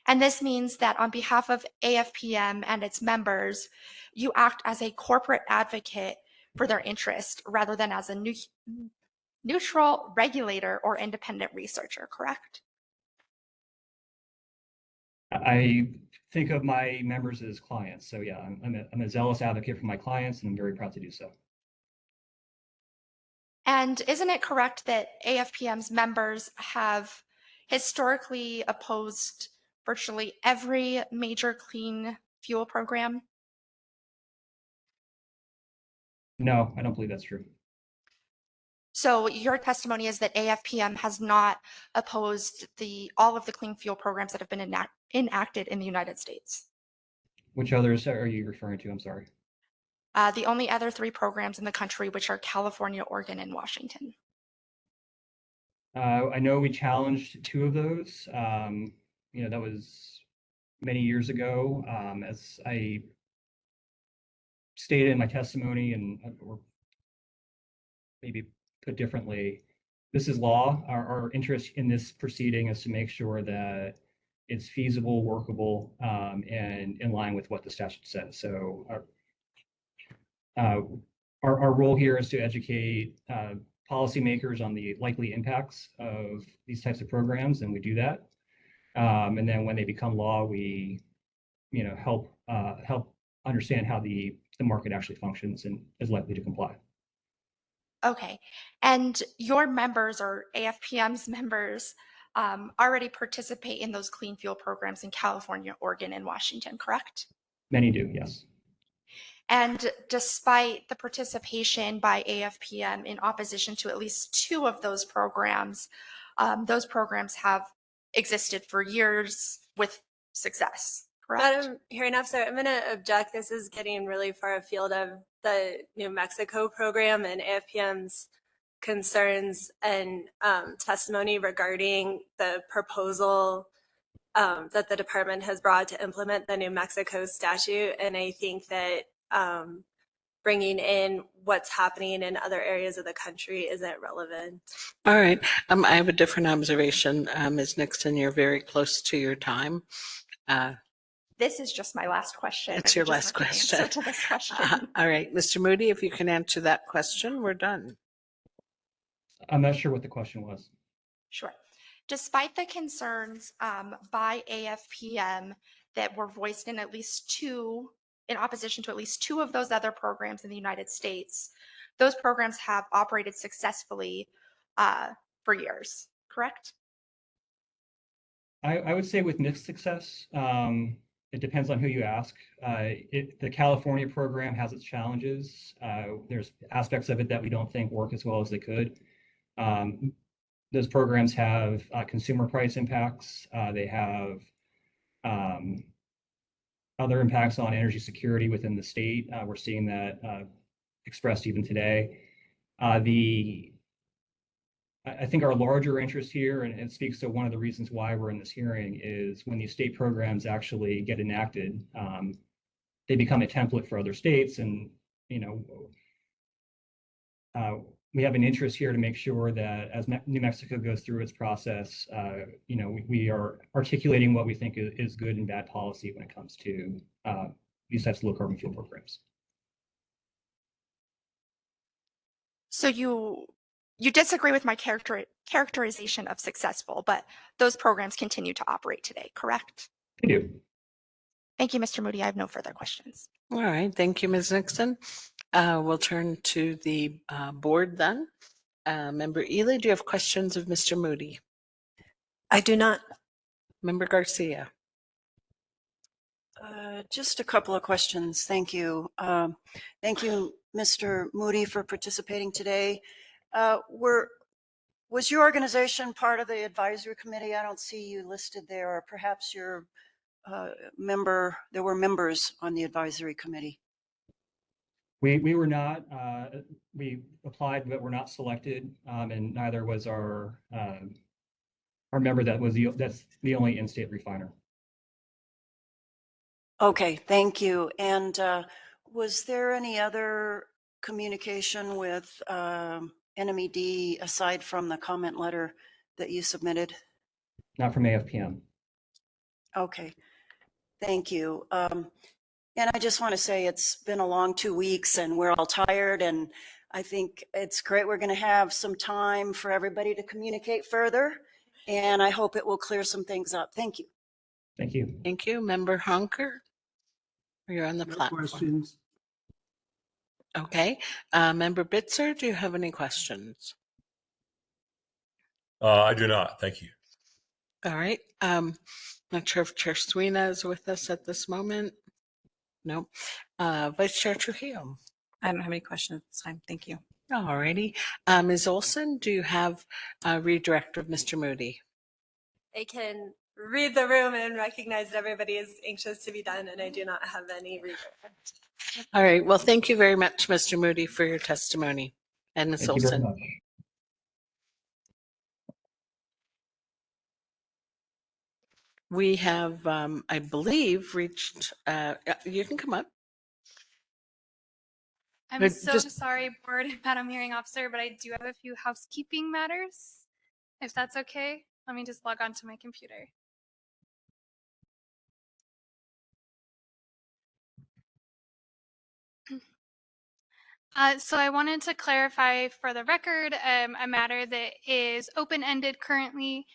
And this means that on behalf of AFPM and its members, you act as a corporate advocate for their interest rather than as a neutral regulator or independent researcher, correct? I think of my members as clients. So yeah, I'm a zealous advocate for my clients, and I'm very proud to do so. And isn't it correct that AFPM's members have historically opposed virtually every major clean fuel program? No, I don't believe that's true. So your testimony is that AFPM has not opposed all of the clean fuel programs that have been enacted in the United States. Which others are you referring to? I'm sorry. The only other 3 programs in the country, which are California, Oregon, and Washington. I know we challenged 2 of those. That was many years ago. As I stated in my testimony, or maybe put differently, this is law. Our interest in this proceeding is to make sure that it's feasible, workable, and in line with what the statute says. So our role here is to educate policymakers on the likely impacts of these types of programs, and we do that. And then when they become law, we help understand how the market actually functions and is likely to comply. Okay. And your members or AFPM's members already participate in those clean fuel programs in California, Oregon, and Washington, correct? Many do, yes. And despite the participation by AFPM in opposition to at least 2 of those programs have existed for years with success, correct? Madam Hearing Officer, I'm going to object. This is getting really far afield of the New Mexico program and AFPM's concerns and testimony regarding the proposal that the department has brought to implement the New Mexico statute. And I think that bringing in what's happening in other areas of the country isn't relevant. All right. I have a different observation. Ms. Nixon, you're very close to your time. This is just my last question. It's your last question. Answer to this question. All right. Mr. Moody, if you can answer that question, we're done. I'm not sure what the question was. Sure. Despite the concerns by AFPM that were voiced in opposition to at least 2 of those other programs in the United States, those programs have operated successfully for years, correct? I would say with mixed success. It depends on who you ask. The California program has its challenges. There's aspects of it that we don't think work as well as they could. Those programs have consumer price impacts. They have other impacts on energy security within the state. We're seeing that expressed even today. I think our larger interest here, and it speaks to one of the reasons why we're in this hearing, is when these state programs actually get enacted, they become a template for other states. And, we have an interest here to make sure that as New Mexico goes through its process, we are articulating what we think is good and bad policy when it comes to these types of low carbon fuel programs. So you disagree with my characterization of successful, but those programs continue to operate today, correct? They do. Thank you, Mr. Moody. I have no further questions. All right. Thank you, Ms. Nixon. We'll turn to the board then. Member Ely, do you have questions of Mr. Moody? I do not. Member Garcia. Just a couple of questions. Thank you. Thank you, Mr. Moody, for participating today. Was your organization part of the advisory committee? I don't see you listed there, or perhaps your there were members on the advisory committee. We were not. We applied, but were not selected, and neither was our member that's the only in-state refiner. Okay, thank you. And was there any other communication with NMED aside from the comment letter that you submitted? Not from AFPM. Okay, thank you. And I just want to say it's been a long 2 weeks and we're all tired, and I think it's great. We're going to have some time for everybody to communicate further, and I hope it will clear some things up. Thank you. Thank you. Thank you. Member Honker, you're on the platform. Questions? Okay. Member Bitzer, do you have any questions? I do not. Thank you. All right. Not sure if Chair Sweeney is with us at this moment. No. Vice Chair Trujillo. I don't have any questions at this time. Thank you. All righty. Ms. Olson, do you have a redirect of Mr. Moody? I can read the room and recognize that everybody is anxious to be done, and I do not have any redirect. All right. Well, thank you very much, Mr. Moody, for your testimony. And Ms. Thank you very Olson. much. We have, I believe, reached, you can come up. I'm But so just- sorry, Board and Madam Hearing Officer, but I do have a few housekeeping matters. If that's okay, let me just log on to my computer. So I wanted to clarify for the record a matter that is open-ended currently.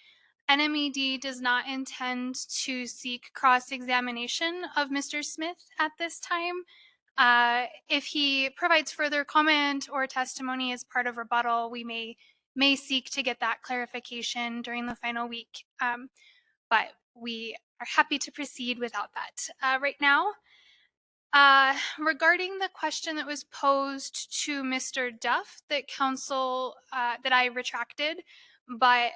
NMED does not intend to seek cross-examination of Mr. Smith at this time. If he provides further comment or testimony as part of rebuttal, we may seek to get that clarification during the final week. But we are happy to proceed without that right now. Regarding the question that was posed to Mr. Duff that council, that I retracted, but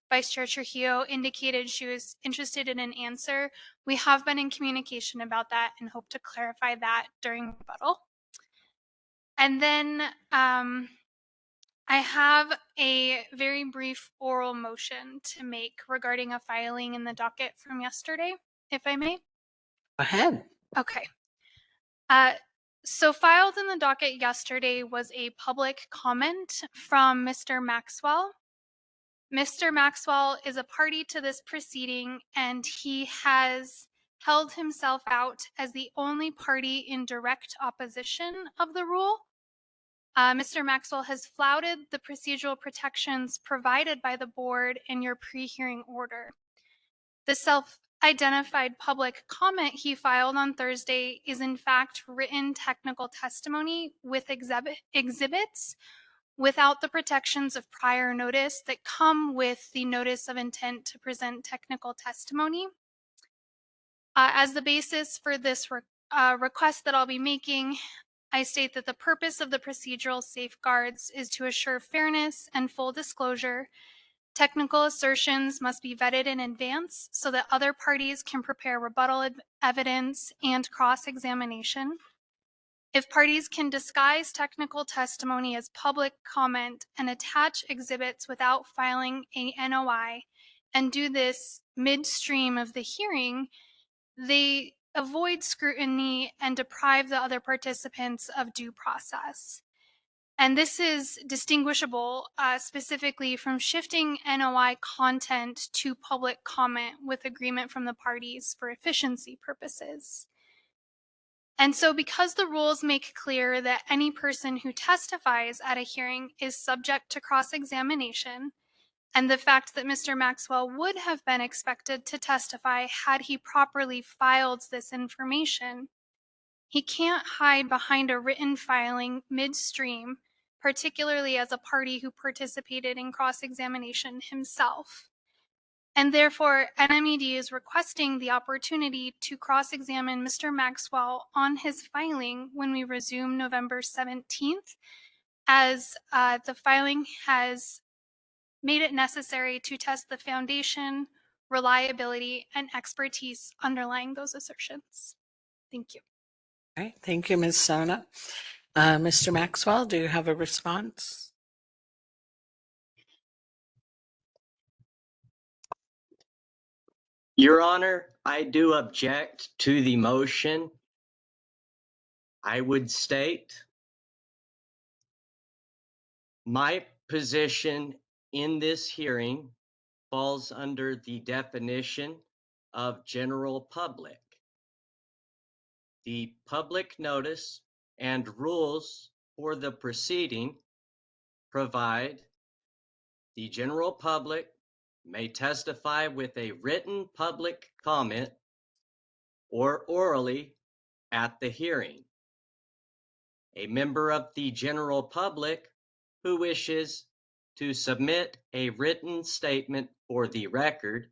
Vice Chair Trujillo indicated she was interested in an answer. We have been in communication about that and hope to clarify that during rebuttal. And then I have a very brief oral motion to make regarding a filing in the docket from yesterday, if I may. Go ahead. Okay. So filed in the docket yesterday was a public comment from Mr. Maxwell. Mr. Maxwell is a party to this proceeding, and he has held himself out as the only party in direct opposition of the rule. Mr. Maxwell has flouted the procedural protections provided by the board in your pre-hearing order. The self-identified public comment he filed on Thursday is in fact written technical testimony with exhibits without the protections of prior notice that come with the notice of intent to present technical testimony. As the basis for this request that I'll be making, I state that the purpose of the procedural safeguards is to assure fairness and full disclosure. Technical assertions must be vetted in advance so that other parties can prepare rebuttal evidence and cross-examination. If parties can disguise technical testimony as public comment and attach exhibits without filing a NOI and do this midstream of the hearing, they avoid scrutiny and deprive the other participants of due process. And this is distinguishable specifically from shifting NOI content to public comment with agreement from the parties for efficiency purposes. And so because the rules make clear that any person who testifies at a hearing is subject to cross-examination, and the fact that Mr. Maxwell would have been expected to testify had he properly filed this information, he can't hide behind a written filing midstream, particularly as a party who participated in cross-examination himself. And therefore, NMED is requesting the opportunity to cross-examine Mr. Maxwell on his filing when we resume November 17th, as the filing has made it necessary to test the foundation, reliability, and expertise underlying those assertions. Thank you. All right. Thank you, Ms. Sona. Mr. Maxwell, do you have a response? Your Honor, I do object to the motion. I would state my position in this hearing falls under the definition of general public. The public notice and rules for the proceeding provide the general public may testify with a written public comment or orally at the hearing. A member of the general public who wishes to submit a written statement for the record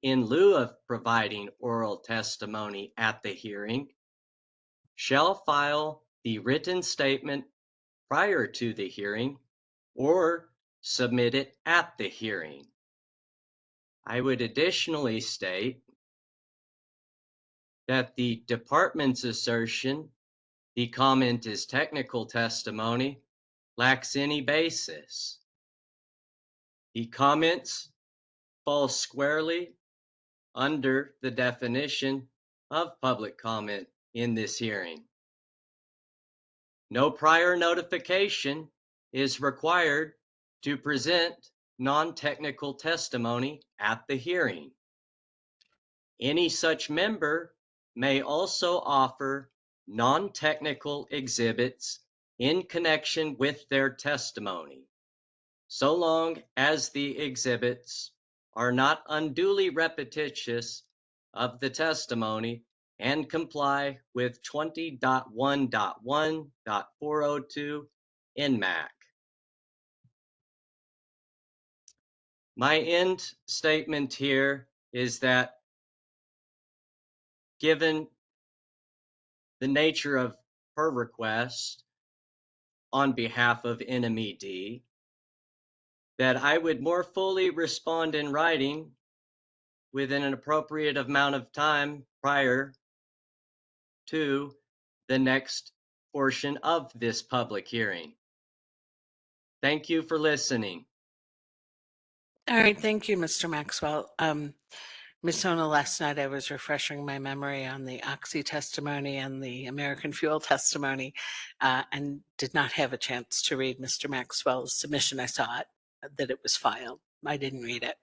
in lieu of providing oral testimony at the hearing shall file the written statement prior to the hearing or submit it at the hearing. I would additionally state that the department's assertion the comment is technical testimony lacks any basis. The comments fall squarely under the definition of public comment in this hearing. No prior notification is required to present non-technical testimony at the hearing. Any such member may also offer non-technical exhibits in connection with their testimony, so long as the exhibits are not unduly repetitious of the testimony and comply with 20.1.1.402 NMAC. My end statement here is that given the nature of her request on behalf of NMED, that I would more fully respond in writing within an appropriate amount of time prior to the next portion of this public hearing. Thank you for listening. All right, thank you, Mr. Maxwell. Ms. Sona, last night I was refreshing my memory on the Oxy testimony and the American Fuel testimony, and did not have a chance to read Mr. Maxwell's submission. I saw it, that it was filed. I didn't read it.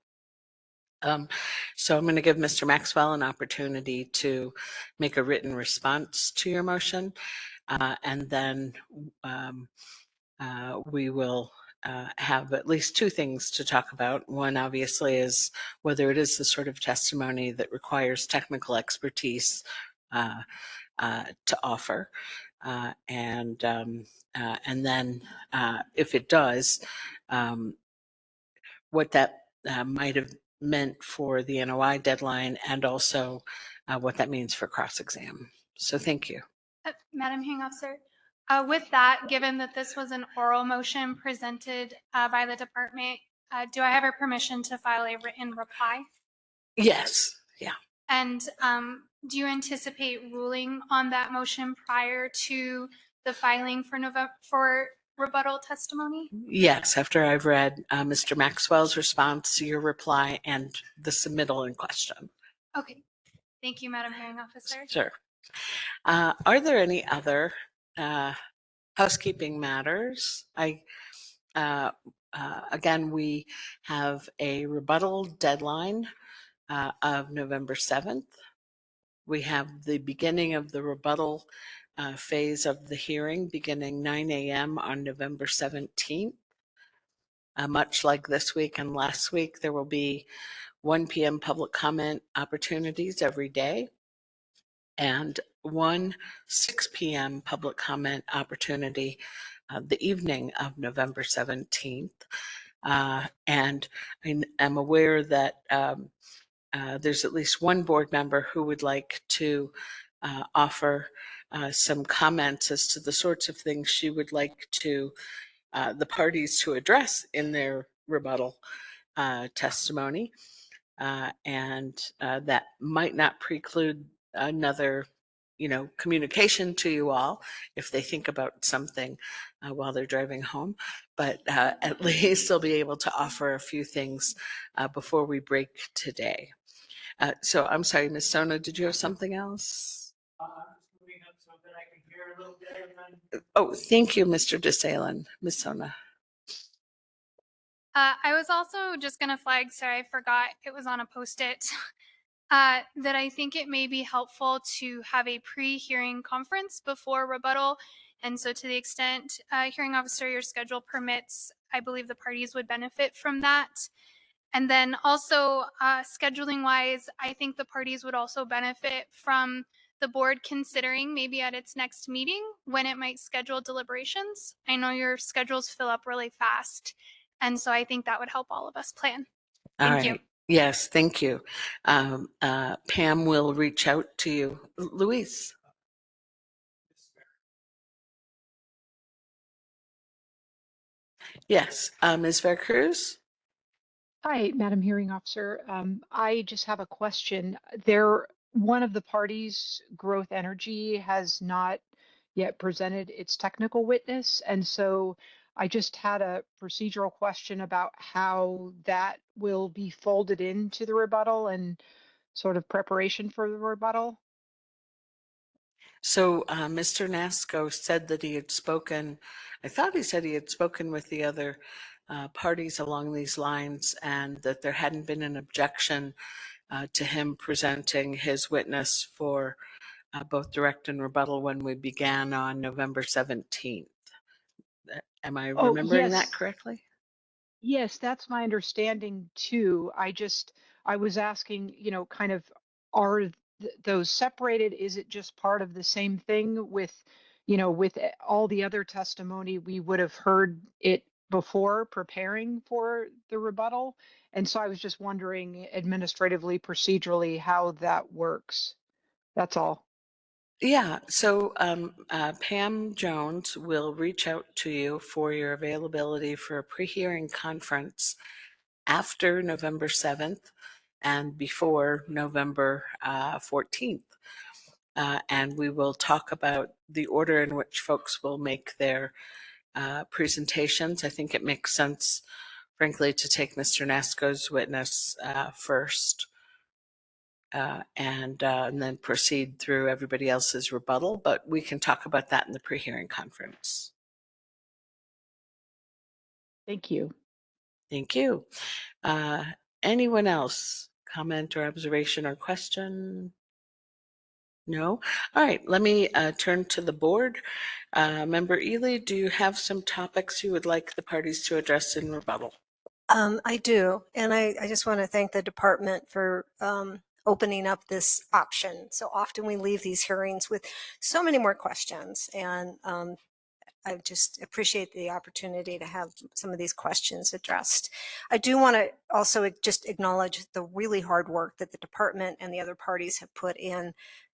So I'm going to give Mr. Maxwell an opportunity to make a written response to your motion, and then we will have at least two things to talk about. One, obviously, is whether it is the sort of testimony that requires technical expertise to offer, and then if it does, what that might have meant for the NOI deadline, and also what that means for cross-exam. So thank you. Madam Hearing Officer, with that, given that this was an oral motion presented by the department, do I have her permission to file a written reply? Yes, yeah. And do you anticipate ruling on that motion prior to the filing for rebuttal testimony? Yes, after I've read Mr. Maxwell's response to your reply and the submittal in question. Okay. Thank you, Madam Hearing Officer. Sure. Are there any other housekeeping matters? Again, we have a rebuttal deadline of November 7th. We have the beginning of the rebuttal phase of the hearing beginning 9 a.m. on November 17th. Much like this week and last week, there will be 1 p.m. public comment opportunities every day, and one 6 p.m. public comment opportunity the evening of November 17th. And I'm aware that there's at least one board member who would like to offer some comments as to the sorts of things she would like to the parties to address in their rebuttal testimony. And that might not preclude another communication to you all if they think about something while they're driving home, but at least they'll be able to offer a few things before we break today. So I'm sorry, Ms. Sona, did you have something else? I'm just moving up so that I can hear a little better. Oh, thank you, Mr. DeSalen. Ms. Sona. I was also just going to flag, sorry, I forgot it was on a Post-it, that I think it may be helpful to have a pre-hearing conference before rebuttal. And so to the extent, hearing officer, your schedule permits, I believe the parties would benefit from that. And then also scheduling wise, I think the parties would also benefit from the board considering maybe at its next meeting when it might schedule deliberations. I know your schedules fill up really fast. And so I think that would help all of us plan. Thank you. Yes, thank you. Pam will reach out to you. Luis. Yes, Ms. Vercruz? Hi, Madam Hearing Officer. I just have a question. One of the parties, Growth Energy, has not yet presented its technical witness. And so I just had a procedural question about how that will be folded into the rebuttal and sort of preparation for the rebuttal. So Mr. Nasco said that he had spoken, I thought he said he had spoken with the other parties along these lines and that there hadn't been an objection to him presenting his witness for both direct and rebuttal when we began on November 17th. Am I Oh, remembering that yes. correctly? Yes, that's my understanding too. I was asking, kind of, are those separated? Is it just part of the same thing with, with all the other testimony, we would have heard it before preparing for the rebuttal? And so I was just wondering administratively, procedurally, how that works. That's all. Yeah, so Pam Jones will reach out to you for your availability for a pre-hearing conference after November 7th and before November 14th. And we will talk about the order in which folks will make their presentations. I think it makes sense, frankly, to take Mr. Nasco's witness first. And then proceed through everybody else's rebuttal, but we can talk about that in the pre-hearing conference. Thank you. Thank you. Anyone else? Comment or observation or question? No? All right, let me turn to the board. Member Ely, do you have some topics you would like the parties to address in rebuttal? I do, and I just want to thank the department for opening up this option. So often we leave these hearings with so many more questions, and I just appreciate the opportunity to have some of these questions addressed. I do want to also just acknowledge the really hard work that the department and the other parties have put in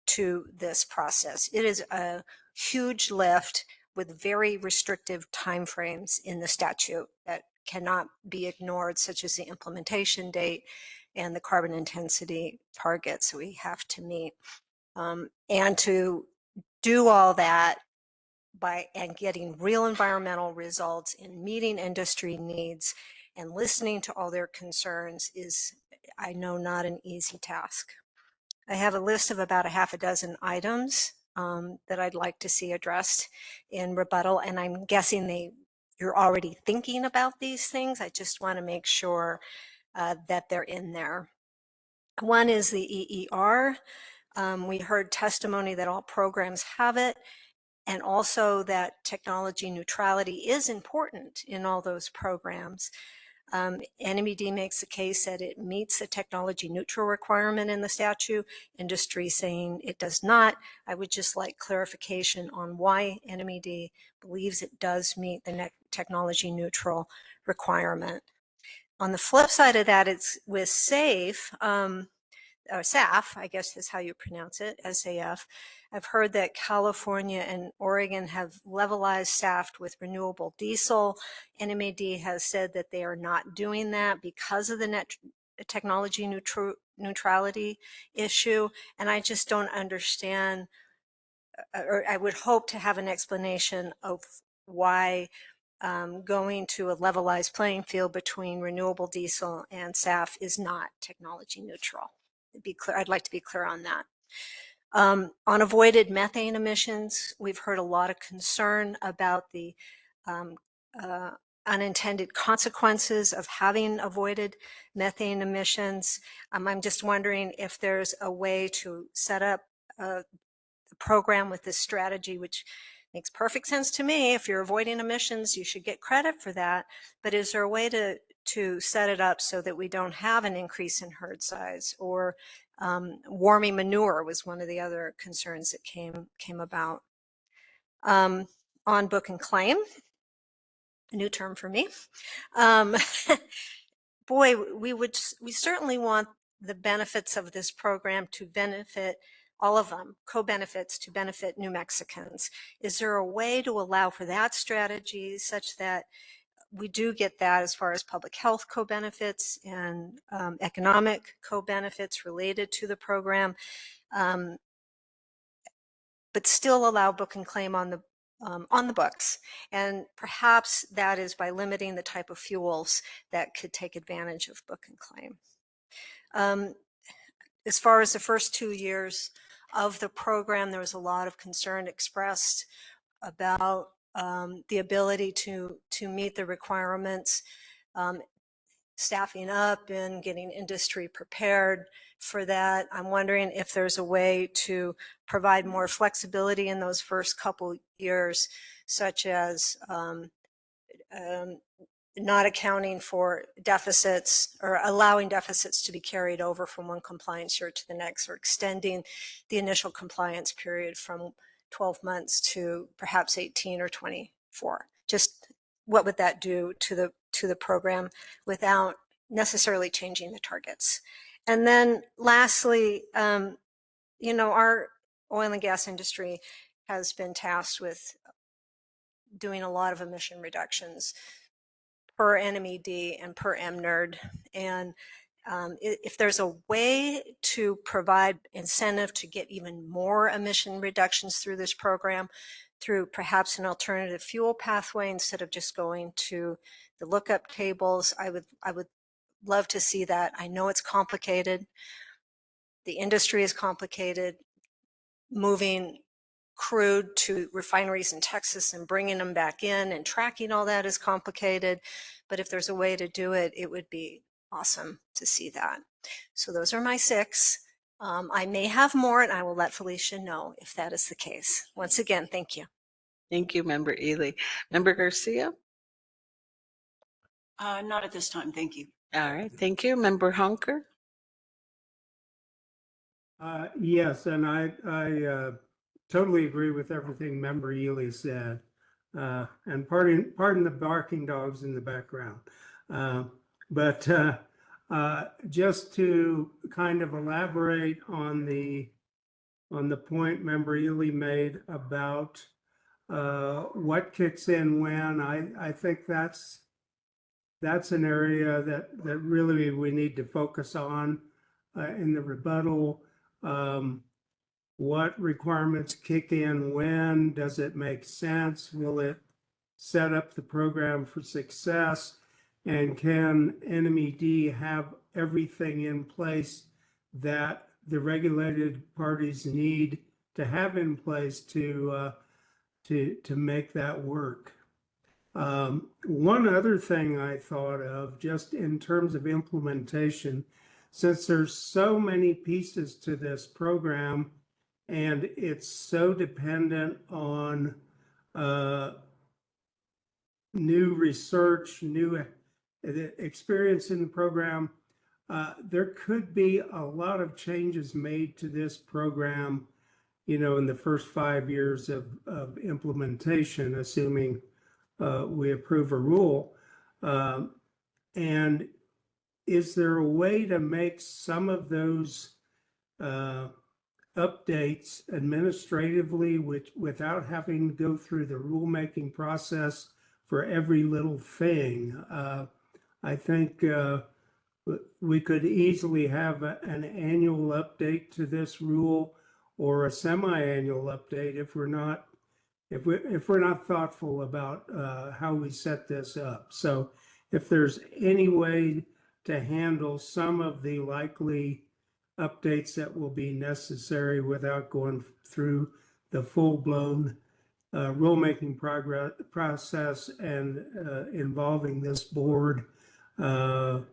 to this process. It is a huge lift with very restrictive timeframes in the statute that cannot be ignored, such as the implementation date and the carbon intensity targets we have to meet. And to do all that and getting real environmental results and meeting industry needs and listening to all their concerns is, I know, not an easy task. I have a list of about a half a dozen items that I'd like to see addressed in rebuttal, and I'm guessing you're already thinking about these things. I just want to make sure that they're in there. One is the EER. We heard testimony that all programs have it, and also that technology neutrality is important in all those programs. NMED makes the case that it meets the technology neutral requirement in the statute. Industry saying it does not. I would just like clarification on why NMED believes it does meet the technology neutral requirement. On the flip side of that, it's with SAFE, or SAF, I guess is how you pronounce it, SAF. I've heard that California and Oregon have levelized SAF with renewable diesel. NMAD has said that they are not doing that because of the technology neutrality issue. And I just don't understand, or I would hope to have an explanation of why going to a levelized playing field between renewable diesel and SAF is not technology neutral. I'd like to be clear on that. On avoided methane emissions, we've heard a lot of concern about the unintended consequences of having avoided methane emissions. I'm just wondering if there's a way to set up the program with this strategy, which makes perfect sense to me. If you're avoiding emissions, you should get credit for that. But is there a way to set it up so that we don't have an increase in herd size? Or warming manure was one of the other concerns that came about. On book and claim, a new term for me. Boy, we certainly want the benefits of this program to benefit all of them, co-benefits to benefit New Mexicans. Is there a way to allow for that strategy such that we do get that as far as public health co-benefits and economic co-benefits related to the program, but still allow book and claim on the books. And perhaps that is by limiting the type of fuels that could take advantage of book and claim. As far as the first 2 years of the program, there was a lot of concern expressed about the ability to meet the requirements, staffing up and getting industry prepared for that. I'm wondering if there's a way to provide more flexibility in those first couple years, such as not accounting for deficits or allowing deficits to be carried over from one compliance year to the next, or extending the initial compliance period from 12 months to perhaps 18 or 24. Just what would that do to the program without necessarily changing the targets? And then lastly, you know, our oil and gas industry has been tasked with doing a lot of emission reductions per NMED and per MNERD. And if there's a way to provide incentive to get even more emission reductions through this program, through perhaps an alternative fuel pathway instead of just going to the lookup tables, I would love to see that. I know it's complicated. The industry is complicated. Moving crude to refineries in Texas and bringing them back in and tracking all that is complicated. But if there's a way to do it, it would be awesome to see that. So those are my 6. I may have more, and I will let Felicia know if that is the case. Once again, thank you. Thank you, Member Ely. Member Garcia? Not at this time, thank you. All right, thank you. Member Hunker? Yes, and I totally agree with everything Member Ely said. And pardon the barking dogs in the background. But just to kind of elaborate on the point Member Ely made about what kicks in when, I think that's an area that really we need to focus on in the rebuttal. What requirements kick in when? Does it make sense? Will it set up the program for success? And can NMED have everything in place that the regulated parties need to have in place to make that work? One other thing I thought of, just in terms of implementation, since there's so many pieces to this program, and it's so dependent on new research, new experience in the program, there could be a lot of changes made to this program, you know, in the first 5 years of implementation, assuming we approve a rule. And is there a way to make some of those updates administratively without having to go through the rulemaking process for every little thing? I think we could easily have an annual update to this rule or a semi-annual update if we're not thoughtful about how we set this up. So if there's any way to handle some of the likely updates that will be necessary without going through the full-blown rulemaking process and involving this board, that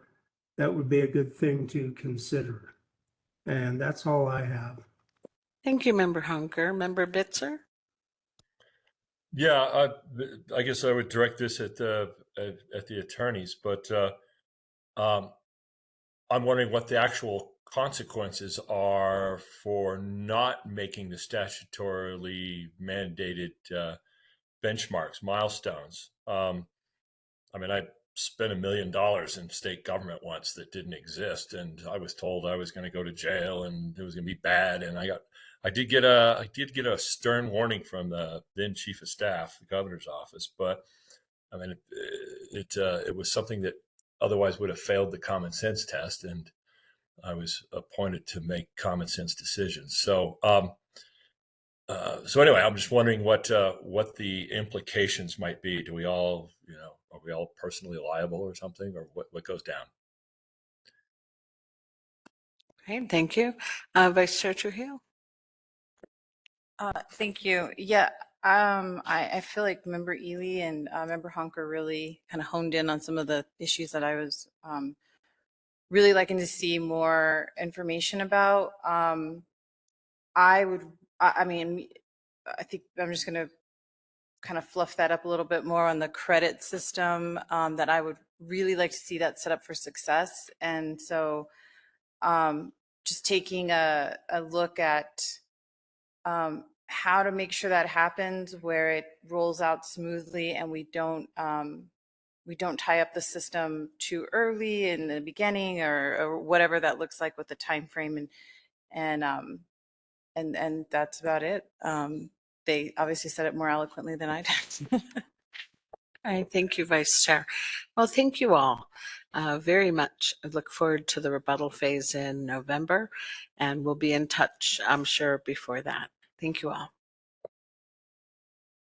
would be a good thing to consider. And that's all I have. Thank you, Member Hunker. Member Bitzer? Yeah, I guess I would direct this at the attorneys, but I'm wondering what the actual consequences are for not making the statutorily mandated benchmarks, milestones. I mean, I spent $1 million in state government once that didn't exist, and I was told I was going to go to jail and it was going to be bad. And I did get a stern warning from the then chief of staff, the governor's office, but I mean, it was something that otherwise would have failed the common sense test, and I was appointed to make common sense decisions. So, so anyway, I'm just wondering what the implications might be. Do we all, are we all personally liable or something, or what goes down? Okay, thank you. Vice Chair Trujillo. Thank you. Yeah, I feel like Member Ely and Member Honker really kind of honed in on some of the issues that I was really liking to see more information about. I mean, I think I'm just going to kind of fluff that up a little bit more on the credit system, that I would really like to see that set up for success. And so just taking a look at how to make sure that happens, where it rolls out smoothly and we don't tie up the system too early in the beginning, or whatever that looks like with the time frame, and that's about it. They obviously said it more eloquently than I did. All right, thank you, Vice Chair. Well, thank you all very much. I look forward to the rebuttal phase in November, and we'll be in touch, I'm sure, before that. Thank you all.